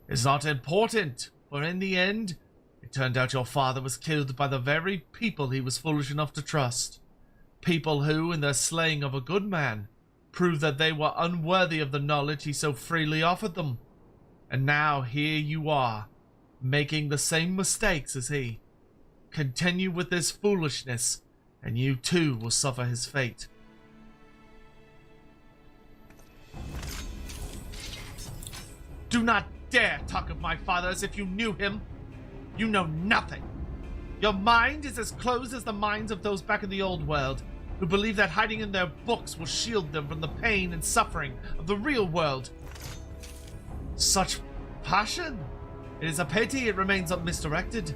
Is not important, for in the end, it turned out your father was killed by the very people he was foolish enough to trust. People who, in their slaying of a good man, proved that they were unworthy of the knowledge he so freely offered them. And now here you are, making the same mistakes as he. Continue with this foolishness, and you too will suffer his fate. Do not dare talk of my father as if you knew him. You know nothing. Your mind is as closed as the minds of those back in the old world, who believe that hiding in their books will shield them from the pain and suffering of the real world. Such passion! It is a pity it remains misdirected.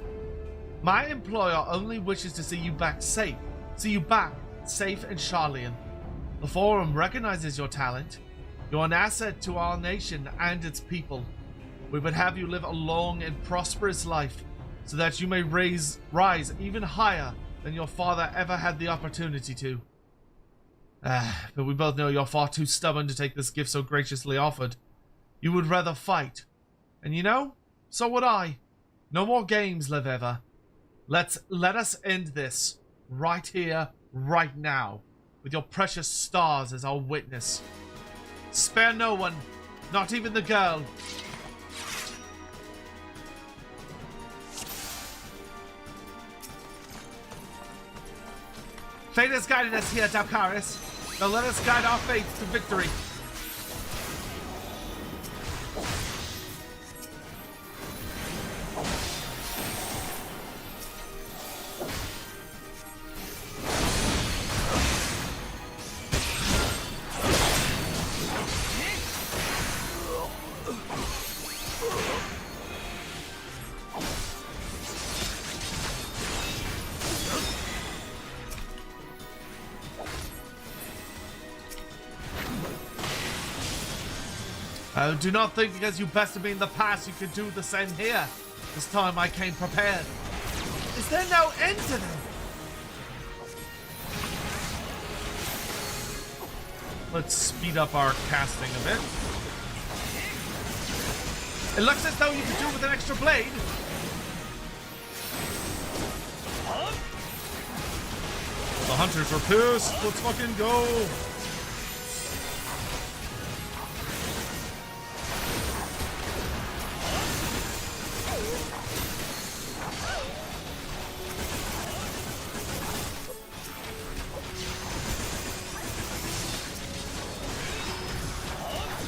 My employer only wishes to see you back safe. Safe and Charlian. The Forum recognizes your talent. You're an asset to our nation and its people. We would have you live a long and prosperous life, so that you may rise even higher than your father ever had the opportunity to. But we both know you're far too stubborn to take this gift so graciously offered. You would rather fight. And you know, so would I. No more games, Leveva. Let us end this, right here, right now, with your precious stars as our witness. Spare no one, not even the girl. Fate has guided us here, Dalcaris. Now let us guide our fates to victory. I do not think because you bested me in the past you could do the same here. This time I came prepared. Is there no end to them? Let's speed up our casting a bit. It looks as though you could do with an extra blade. The hunters are pissed. Let's fucking go.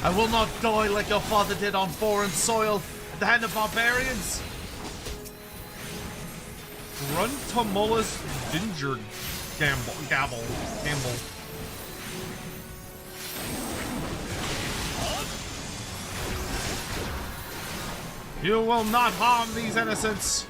I will not die like your father did on foreign soil at the hand of barbarians. Run Tomola's Ginger Gamble. You will not harm these innocents.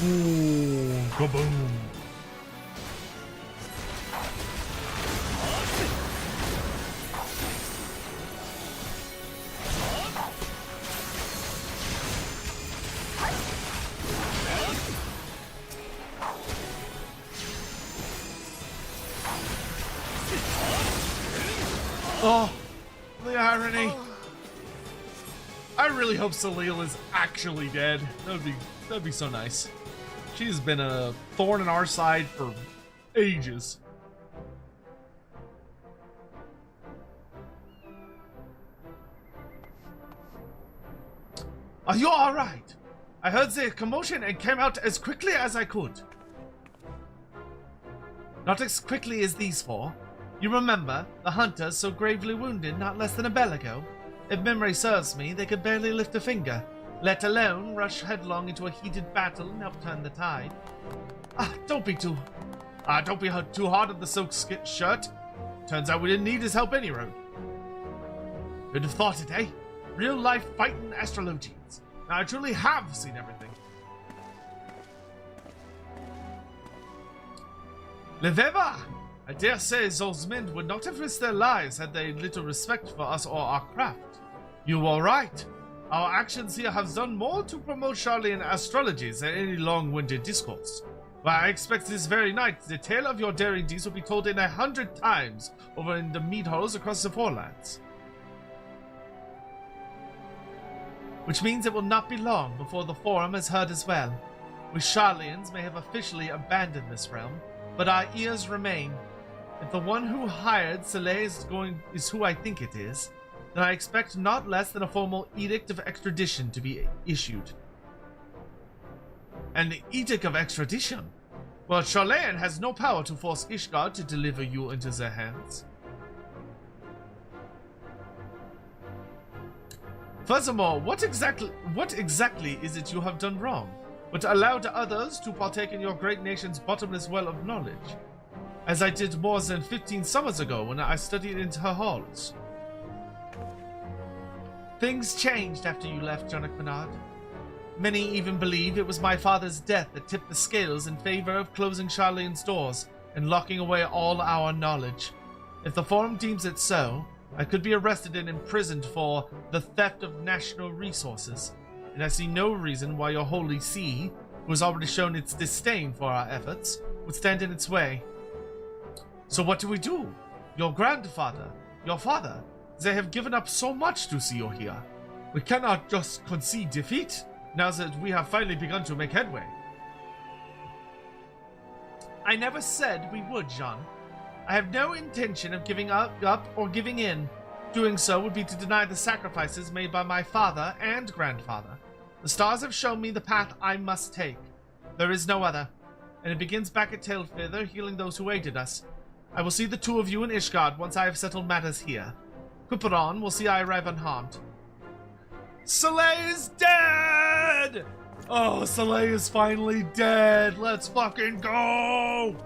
Ooh, kaboom. Oh, the irony. I really hope Salil is actually dead. That'd be so nice. She's been a thorn in our side for ages. Are you alright? I heard the commotion and came out as quickly as I could. Not as quickly as these four. You remember, the hunters so gravely wounded not less than a bell ago? If memory serves me, they could barely lift a finger, let alone rush headlong into a heated battle and help turn the tide. Don't be too hard on the silk shirt. Turns out we didn't need his help any road. Who'd have thought it, eh? Real life fighting Astrologians. Now I truly have seen everything. Leveva! I dare say those men would not have risked their lives had they little respect for us or our craft. You are right. Our actions here have done more to promote Charlian astrologies than any long-winded discourse. Why, I expect this very night the tale of your daring deeds will be told in 100 times over in the mead halls across the forelands. Which means it will not be long before the Forum is heard as well. We Charlians may have officially abandoned this realm, but our ears remain. If the one who hired Soleil is who I think it is, then I expect not less than a formal edict of extradition to be issued. An edict of extradition? Well, Charlayan has no power to force Ishgard to deliver you into their hands. Furthermore, what exactly is it you have done wrong, but allowed others to partake in your great nation's bottomless well of knowledge, as I did more than 15 summers ago when I studied in her halls? Things changed after you left, Jonathan Bernard. Many even believe it was my father's death that tipped the scales in favor of closing Charlian's doors and locking away all our knowledge. If the Forum deems it so, I could be arrested and imprisoned for the theft of national resources, and I see no reason why your Holy See, who has already shown its disdain for our efforts, would stand in its way. So what do we do? Your grandfather, your father, they have given up so much to see you here. We cannot just concede defeat, now that we have finally begun to make headway. I never said we would, Jean. I have no intention of giving up or giving in. Doing so would be to deny the sacrifices made by my father and grandfather. The stars have shown me the path I must take. There is no other, and it begins back at Tailfeather, healing those who aided us. I will see the two of you in Ishgard once I have settled matters here. Quiperon will see I arrive unharmed. Soleil is dead! Oh, Soleil is finally dead! Let's fucking go!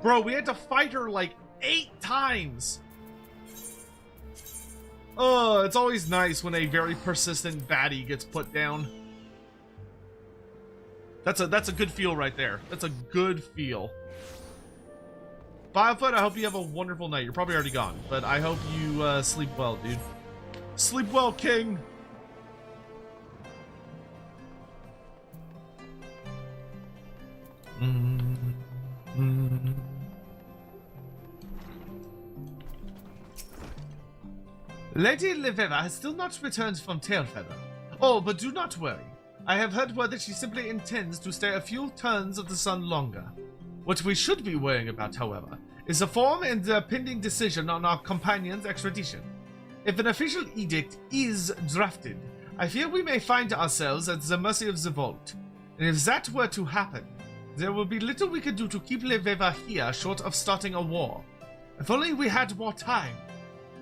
Bro, we had to fight her like 8 times! Oh, it's always nice when a very persistent baddie gets put down. That's a good feel right there. That's a good feel. Firefoot, I hope you have a wonderful night. You're probably already gone, but I hope you sleep well, dude. Sleep well, King! Lady Livera has still not returned from Tailfeather. Oh, but do not worry. I have heard word that she simply intends to stay a few turns of the sun longer. What we should be worrying about, however, is the form and the pending decision on our companion's extradition. If an official edict is drafted, I fear we may find ourselves at the mercy of the Vault. And if that were to happen, there will be little we could do to keep Leveva here short of starting a war. If only we had more time.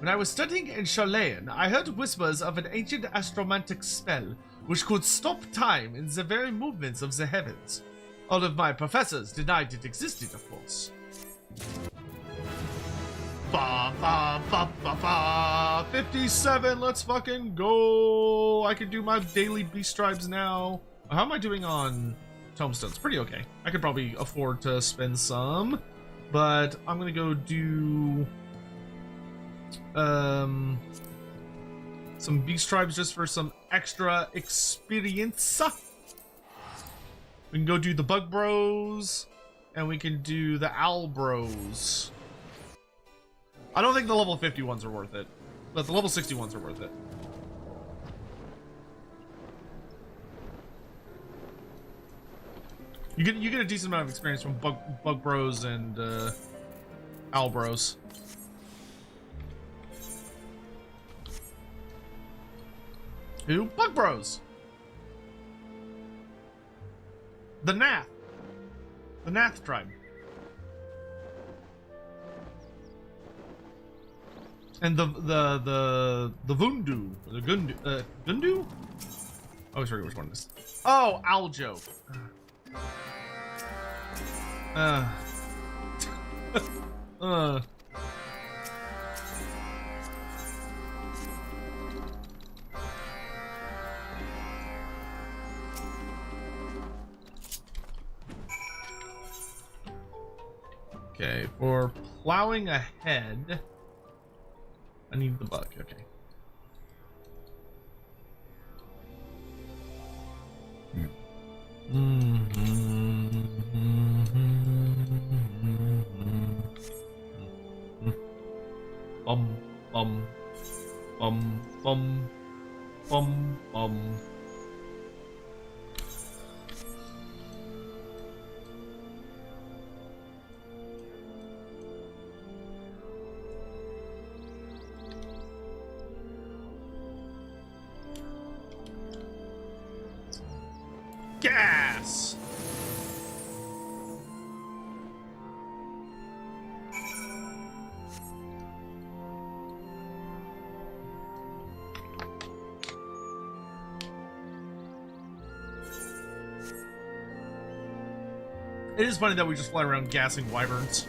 When I was studying in Charlayan, I heard whispers of an ancient astromantic spell which could stop time in the very movements of the heavens. All of my professors denied it existed, of course. Ba ba ba ba ba! 57, let's fucking go! I can do my daily beast tribes now. How am I doing on tomestones. Pretty okay. I could probably afford to spend some, but I'm gonna go do some beast tribes just for some extra experience. We can go do the bug bros, and we can do the owl bros. I don't think the level 50 ones are worth it, but the level 60 ones are worth it. You get a decent amount of experience from bug bros and owl bros. Who? Bug bros. The Nath. The Nath tribe. And the Vundu. The Gundu. Gundu? I always forget which one it is. Oh, Aljo. Okay, for plowing ahead, I need the bug. Okay. Bum bum bum bum bum bum. Gas! It is funny that we just fly around gassing wyverns.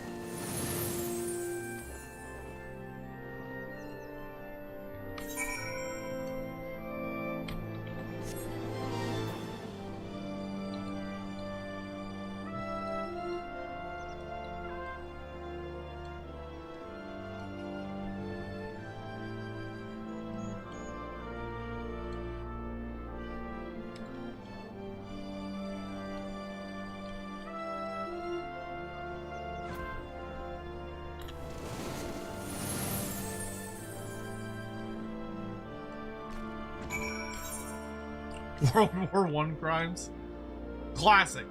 World War I crimes. Classic.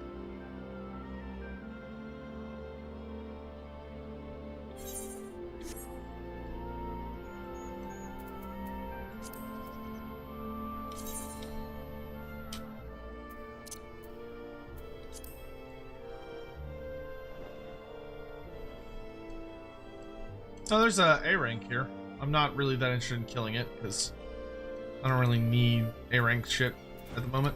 Oh, there's a rank here. I'm not really that interested in killing it because I don't really need A rank shit at the moment.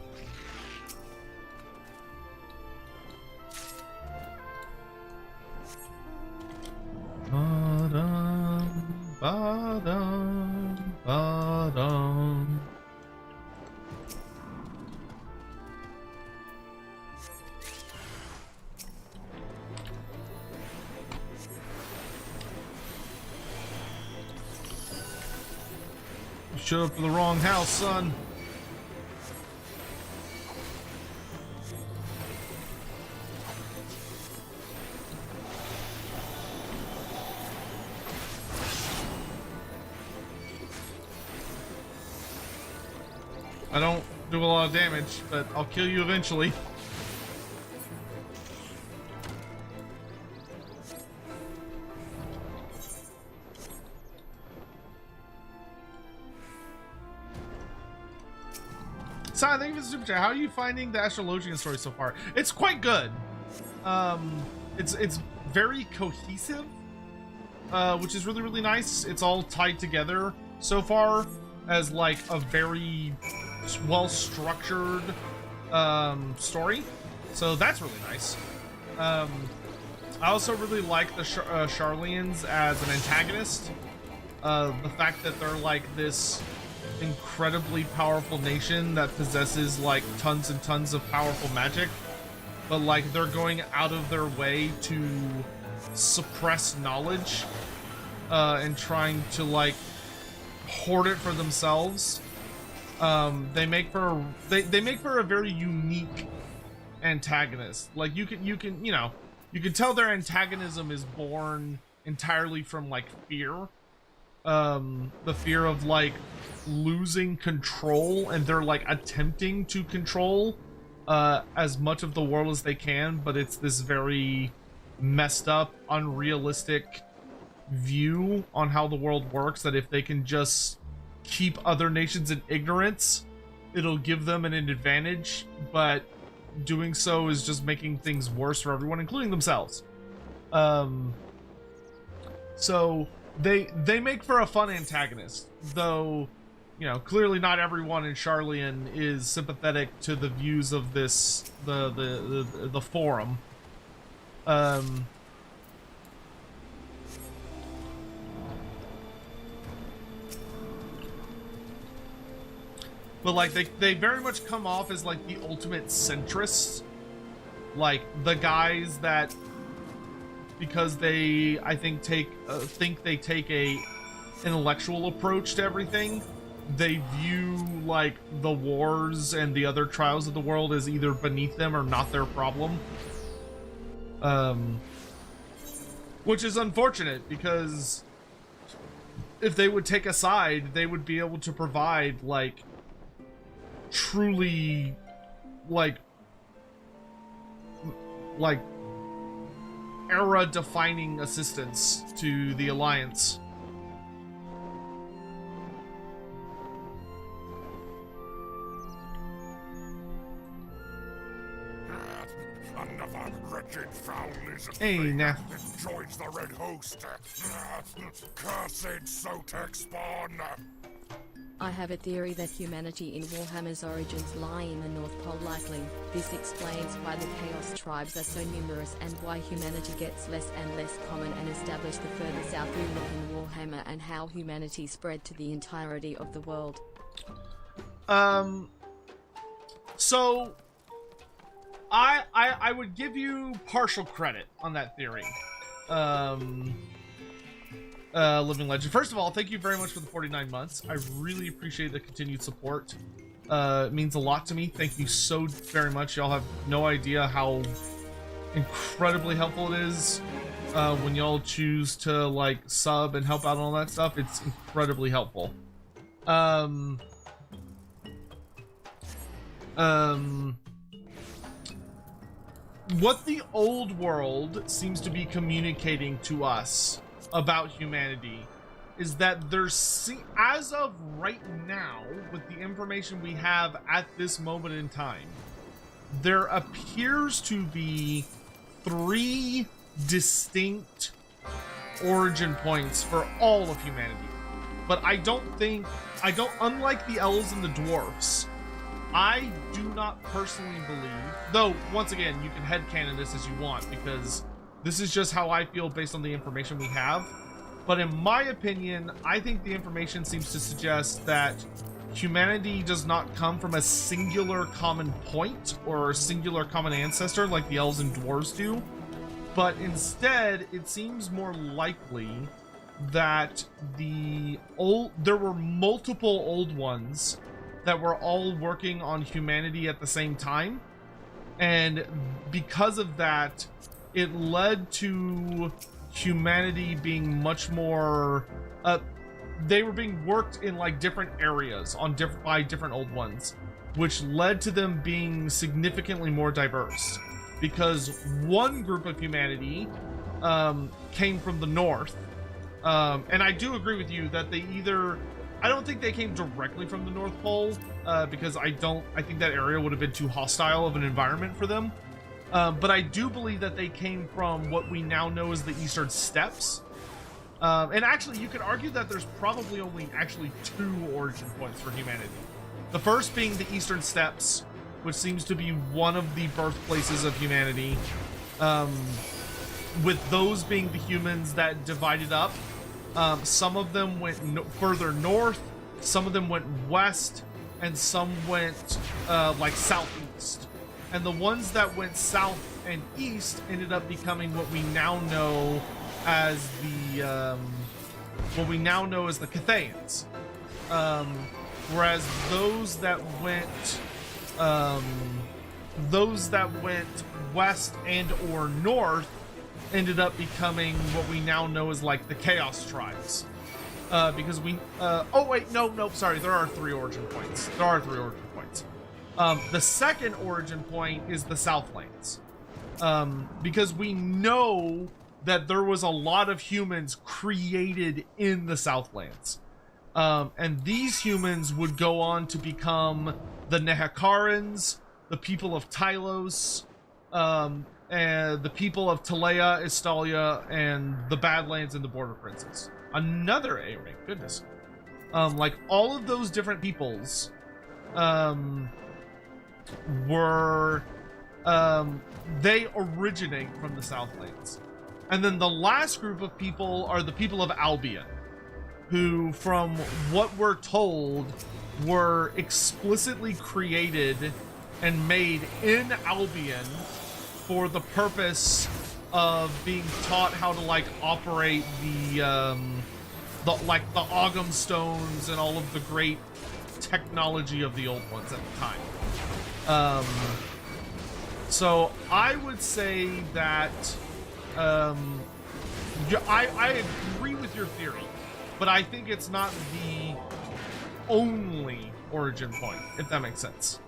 Ba-dum, ba-dum, ba-dum. You showed up for the wrong house, son. I don't do a lot of damage, but I'll kill you eventually. Simon, thank you for the super chat. How are you finding the Astrologian story so far? It's quite good. It's very cohesive, which is really, really nice. It's all tied together so far as like a very well-structured story, so that's really nice. I also really like the Charlians as an antagonist. The fact that they're like this incredibly powerful nation that possesses like tons and tons of powerful magic but like they're going out of their way to suppress knowledge and trying to like hoard it for themselves. They make for a very unique antagonist. Like you can tell their antagonism is born entirely from like fear. The fear of like losing control, and they're like attempting to control as much of the world as they can, but it's this very messed up, unrealistic view on how the world works, that if they can just keep other nations in ignorance, it'll give them an advantage, but doing so is just making things worse for everyone, including themselves. So they make for a fun antagonist, though, you know, clearly not everyone in Charlian is sympathetic to the views of this the forum. But like they very much come off as like the ultimate centrists, like the guys that, because they I think they take a intellectual approach to everything, they view like the wars and the other trials of the world as either beneath them or not their problem. Which is unfortunate, because if they would take a side, they would be able to provide like truly like era defining assistance to the Alliance. Another wretched foul is a Hey, thing nah. that joins the red host. Cursed Sotek spawn. I have a theory that humanity in Warhammer's origins lie in the North Pole likely. This explains why the Chaos tribes are so numerous and why humanity gets less and less common and established the further south you look in Warhammer, and how humanity spread to the entirety of the world. So I would give you partial credit on that theory. Living Legend. First of all, thank you very much for the 49 months. I really appreciate the continued support. It means a lot to me. Thank you so very much. Y'all have no idea how incredibly helpful it is when y'all choose to like sub and help out on all that stuff. It's incredibly helpful. What the old world seems to be communicating to us about humanity is that there's, as of right now, with the information we have at this moment in time, there appears to be 3 distinct origin points for all of humanity. But unlike the elves and the dwarfs, I do not personally believe, though once again you can headcanon this as you want, because this is just how I feel based on the information we have. But in my opinion, I think the information seems to suggest that humanity does not come from a singular common point or a singular common ancestor like the elves and dwarves do, but instead it seems more likely that there were multiple old ones that were all working on humanity at the same time, and because of that, it led to humanity being much more they were being worked in like different areas by different old ones, which led to them being significantly more diverse, because one group of humanity came from the north, and I do agree with you that I don't think they came directly from the North Pole, because I think that area would have been too hostile of an environment for them. But I do believe that they came from what we now know as the Eastern Steppes. And actually, you could argue that there's probably only 2 origin points for humanity. The first being the Eastern Steppes, which seems to be one of the birthplaces of humanity, with those being the humans that divided up. Some of them went further north, some of them went west, and some went like southeast. and the ones that went south and east ended up becoming what we now know as the Cathayans. Whereas those that went west and or north ended up becoming what we now know as like the Chaos Tribes. Because we oh wait, no, sorry, there are 3 origin points. The second origin point is the Southlands. Because we know that there was a lot of humans created in the Southlands. And these humans would go on to become the Nehakarans, the people of Tylos, and the people of Talea, Estalia, and the Badlands and the Border Princes. Another A rank, goodness. Like all of those different peoples were they originate from the Southlands. And then the last group of people are the people of Albion, who, from what we're told, were explicitly created and made in Albion for the purpose of being taught how to like operate the Ogham stones and all of the great technology of the old ones at the time. So I would say that I agree with your theory, but I think it's not the only origin point, if that makes sense.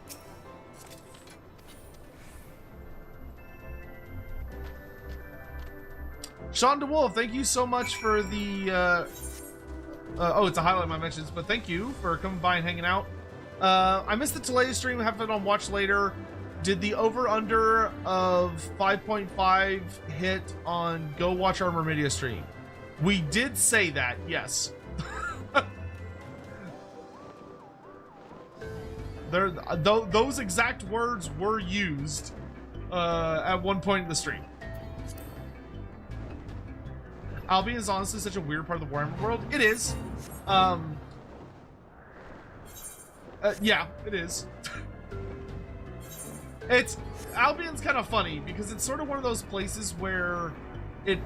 Sean DeWolf, thank you so much for the oh, it's a highlight of my mentions, but thank you for coming by and hanging out. I missed the Talea stream, have it on watch later. Did the over-under of 5.5 hit on Go Watch Our Mermidia stream? We did say that, yes. Those exact words were used at one point in the stream. Albion is honestly such a weird part of the Warhammer world. It is. Yeah, it is. Albion's kind of funny because it's sort of one of those places where it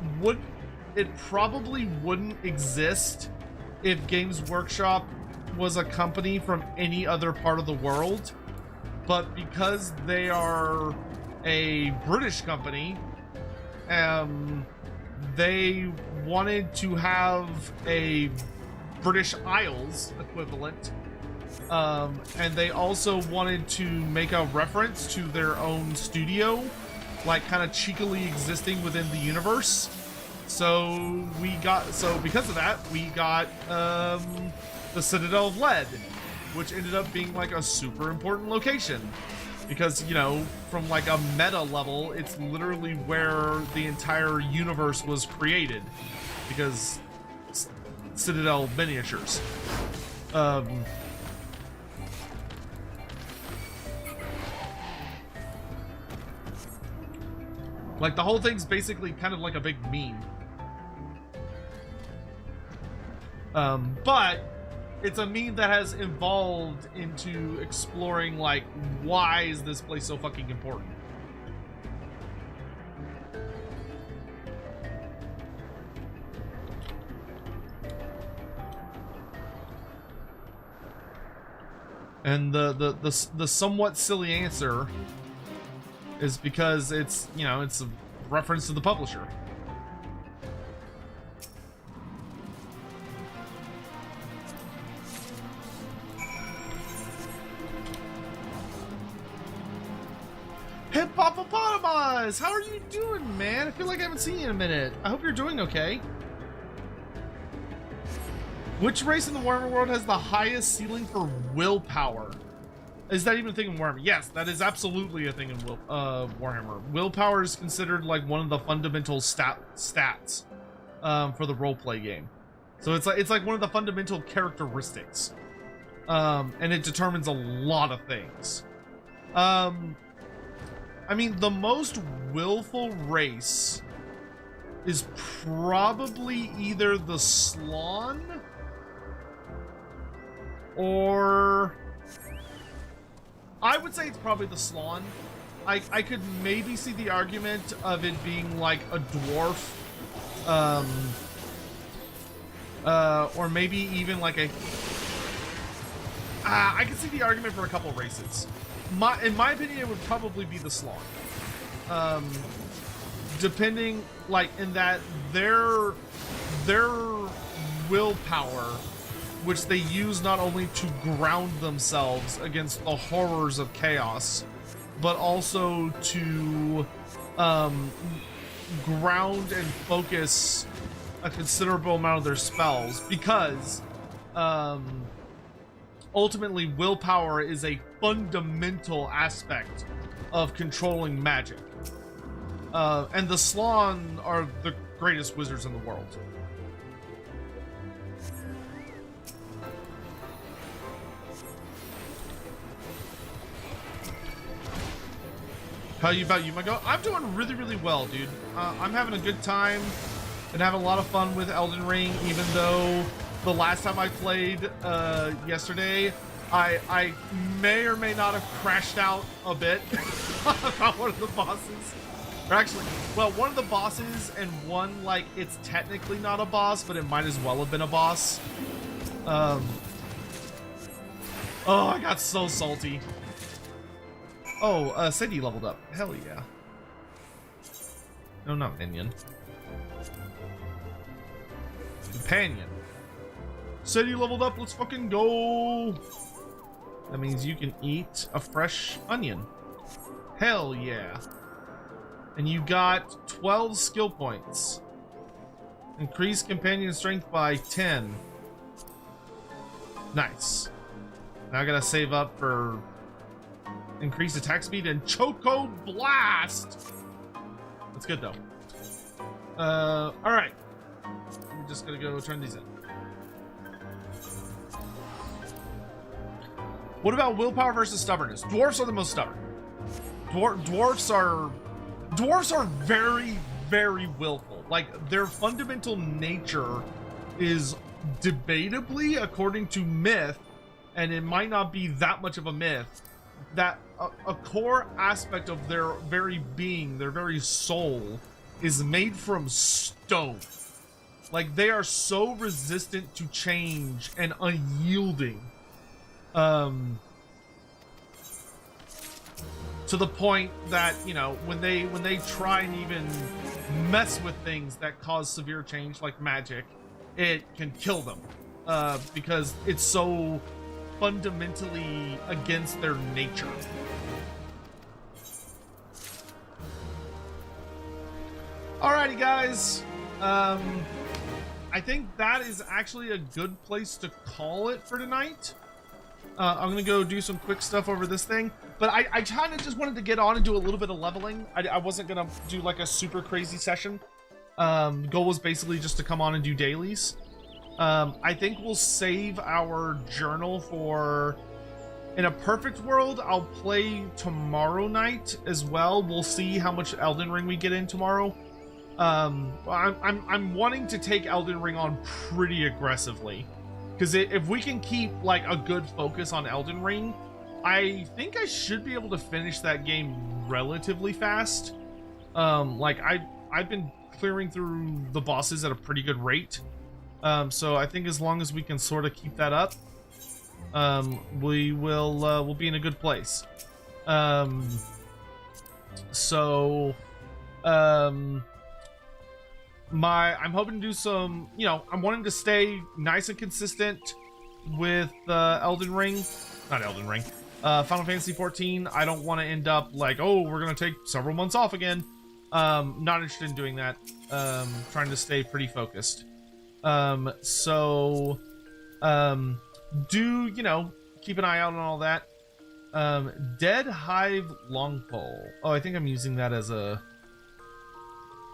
probably wouldn't exist if Games Workshop was a company from any other part of the world, but because they are a British company, they wanted to have a British Isles equivalent. And they also wanted to make a reference to their own studio, like kind of cheekily existing within the universe. So because of that, we got the Citadel of Lead, which ended up being like a super important location. Because, you know, from like a meta level, it's literally where the entire universe was created. Because Citadel miniatures. Like, the whole thing's basically kind of like a big meme. But it's a meme that has evolved into exploring, like, why is this place so fucking important? And the somewhat silly answer is because it's, you know, it's a reference to the publisher. Hippopotamus! How are you doing, man? I feel like I haven't seen you in a minute. I hope you're doing okay. Which race in the Warhammer world has the highest ceiling for willpower? Is that even a thing in Warhammer? Yes, that is absolutely a thing in Warhammer. Willpower is considered like one of the fundamental stats for the roleplay game. So it's like one of the fundamental characteristics, and it determines a lot of things. I mean, the most willful race is probably either the Slann or I would say it's probably the Slann. I could maybe see the argument of it being like a dwarf, or maybe even like a. I could see the argument for a couple races. In my opinion, it would probably be the Slog. Depending, like, in that their willpower, which they use not only to ground themselves against the horrors of chaos, but also to ground and focus a considerable amount of their spells, because ultimately willpower is a fundamental aspect of controlling magic. And the Slann are the greatest wizards in the world. How about you, my go? I'm doing really, really well, dude. I'm having a good time and having a lot of fun with Elden Ring, even though the last time I played yesterday, I may or may not have crashed out a bit about one of the bosses. Or actually, well, one of the bosses, and one, like, it's technically not a boss, but it might as well have been a boss. Oh, I got so salty. Oh, Sadie leveled up. Hell yeah. No, not minion. Companion. Sadie leveled up, let's fucking go! That means you can eat a fresh onion. Hell yeah. And you got 12 skill points. Increase companion strength by 10. Nice. Now I gotta save up for increased attack speed and Choco Blast! That's good though. Alright. I'm just gonna go turn these in. What about willpower versus stubbornness? Dwarfs are the most stubborn. Dwarfs are very, very willful. Like, their fundamental nature is debatably, according to myth, and it might not be that much of a myth, that a core aspect of their very being, their very soul, is made from stone. Like, they are so resistant to change and unyielding. To the point that, you know, when they try and even mess with things that cause severe change, like magic, it can kill them. Because it's so fundamentally against their nature. Alrighty, guys. I think that is actually a good place to call it for tonight. I'm gonna go do some quick stuff over this thing, but I kind of just wanted to get on and do a little bit of leveling. I wasn't gonna do like a super crazy session. The goal was basically just to come on and do dailies. I think we'll save our journal for, in a perfect world, I'll play tomorrow night as well. We'll see how much Elden Ring we get in tomorrow. I'm wanting to take Elden Ring on pretty aggressively, because if we can keep like a good focus on Elden Ring, I think I should be able to finish that game relatively fast. Like I've been clearing through the bosses at a pretty good rate. So I think as long as we can sort of keep that up, we'll be in a good place. I'm hoping to do some, you know, I'm wanting to stay nice and consistent with Elden Ring, not Elden Ring, Final Fantasy 14. I don't want to end up like, oh, we're gonna take several months off again. Not interested in doing that. Trying to stay pretty focused. Do, you know, keep an eye out on all that. Dead Hive Longpole. Oh, I think I'm using that as a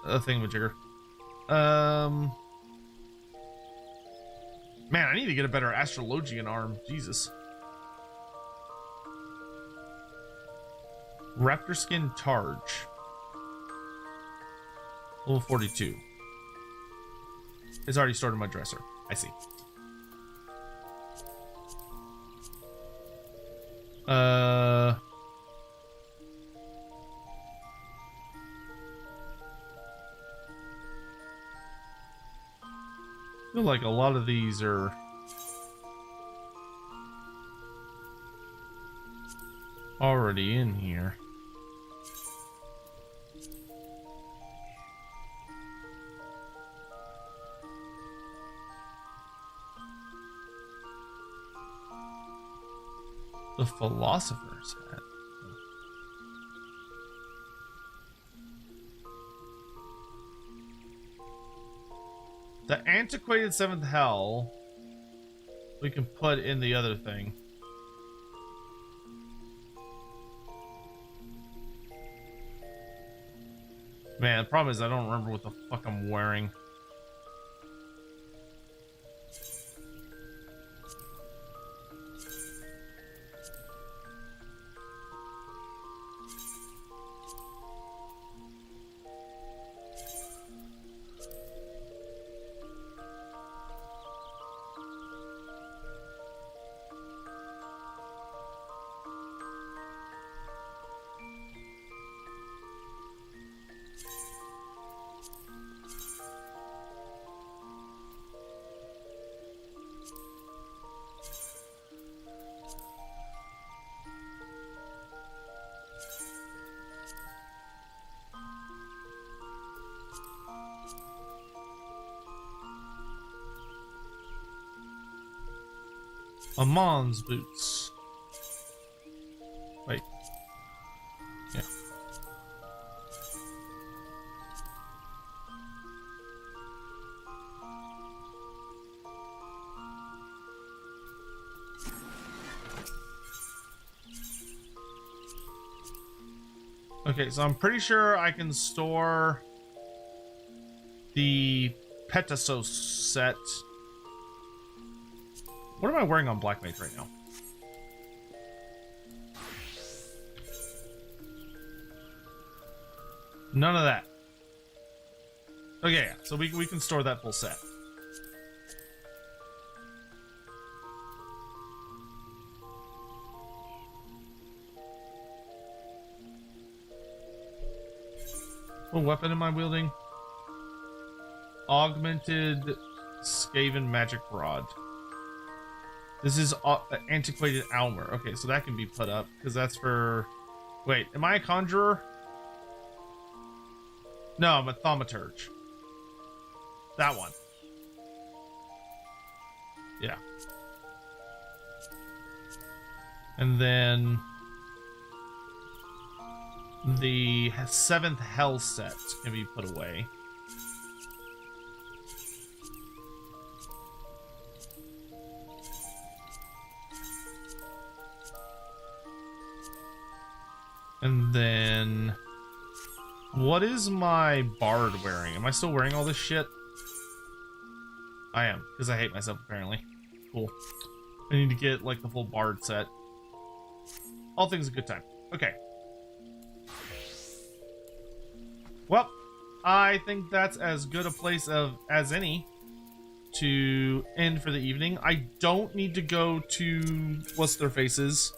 thingamajigger. Man, I need to get a better Astrologian arm. Jesus. Raptor Skin Targe. Level 42. It's already stored in my dresser. I see. I feel like a lot of these are already in here. The Philosopher's Hat. The antiquated seventh hell we can put in the other thing. Man, the problem is I don't remember what the fuck I'm wearing. Amon's boots. Wait. Yeah. Okay, so I'm pretty sure I can store the Petasos set. What am I wearing on Black Mage right now? None of that. Okay, yeah, so we can store that full set. What weapon am I wielding? Augmented Skaven Magic Rod. This is antiquated armor. Okay, so that can be put up because that's for. Wait, am I a conjurer? No, I'm a thaumaturge. That one. Yeah. And then the seventh hell set can be put away. And then, what is my bard wearing? Am I still wearing all this shit? I am, because I hate myself, apparently. Cool. I need to get, like, the full bard set. All things a good time. Okay. Well, I think that's as good a place as any to end for the evening. I don't need to go to what's-their-faces.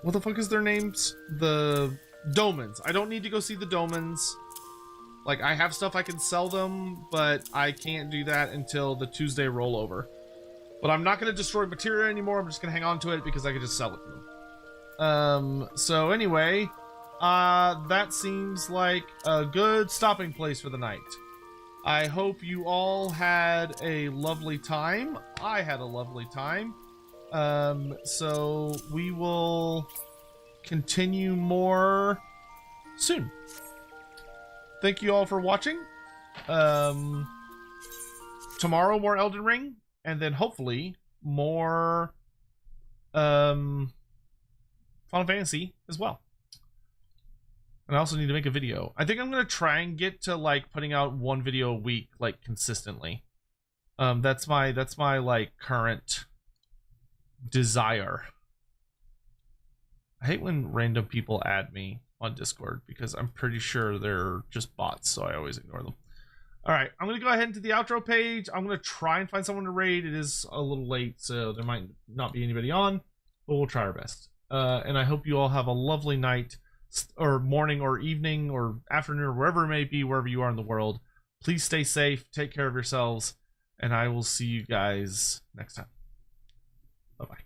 What the fuck is their names? The Domans. I don't need to go see the Domans. Like, I have stuff I can sell them, but I can't do that until the Tuesday rollover. But I'm not going to destroy material anymore. I'm just going to hang on to it because I can just sell it to them. So anyway, that seems like a good stopping place for the night. I hope you all had a lovely time. I had a lovely time. So we will continue more soon. Thank you all for watching. Tomorrow more Elden Ring, and then hopefully more Final Fantasy as well. And I also need to make a video. I think I'm gonna try and get to like putting out one video a week, like consistently. That's my like current desire. I hate when random people add me on Discord because I'm pretty sure they're just bots, so I always ignore them. All right, I'm gonna go ahead into the outro page. I'm gonna try and find someone to raid. It is a little late, so there might not be anybody on, but we'll try our best. And I hope you all have a lovely night. or morning or evening or afternoon or wherever it may be, wherever you are in the world. Please stay safe, take care of yourselves, and I will see you guys next time. Bye-bye.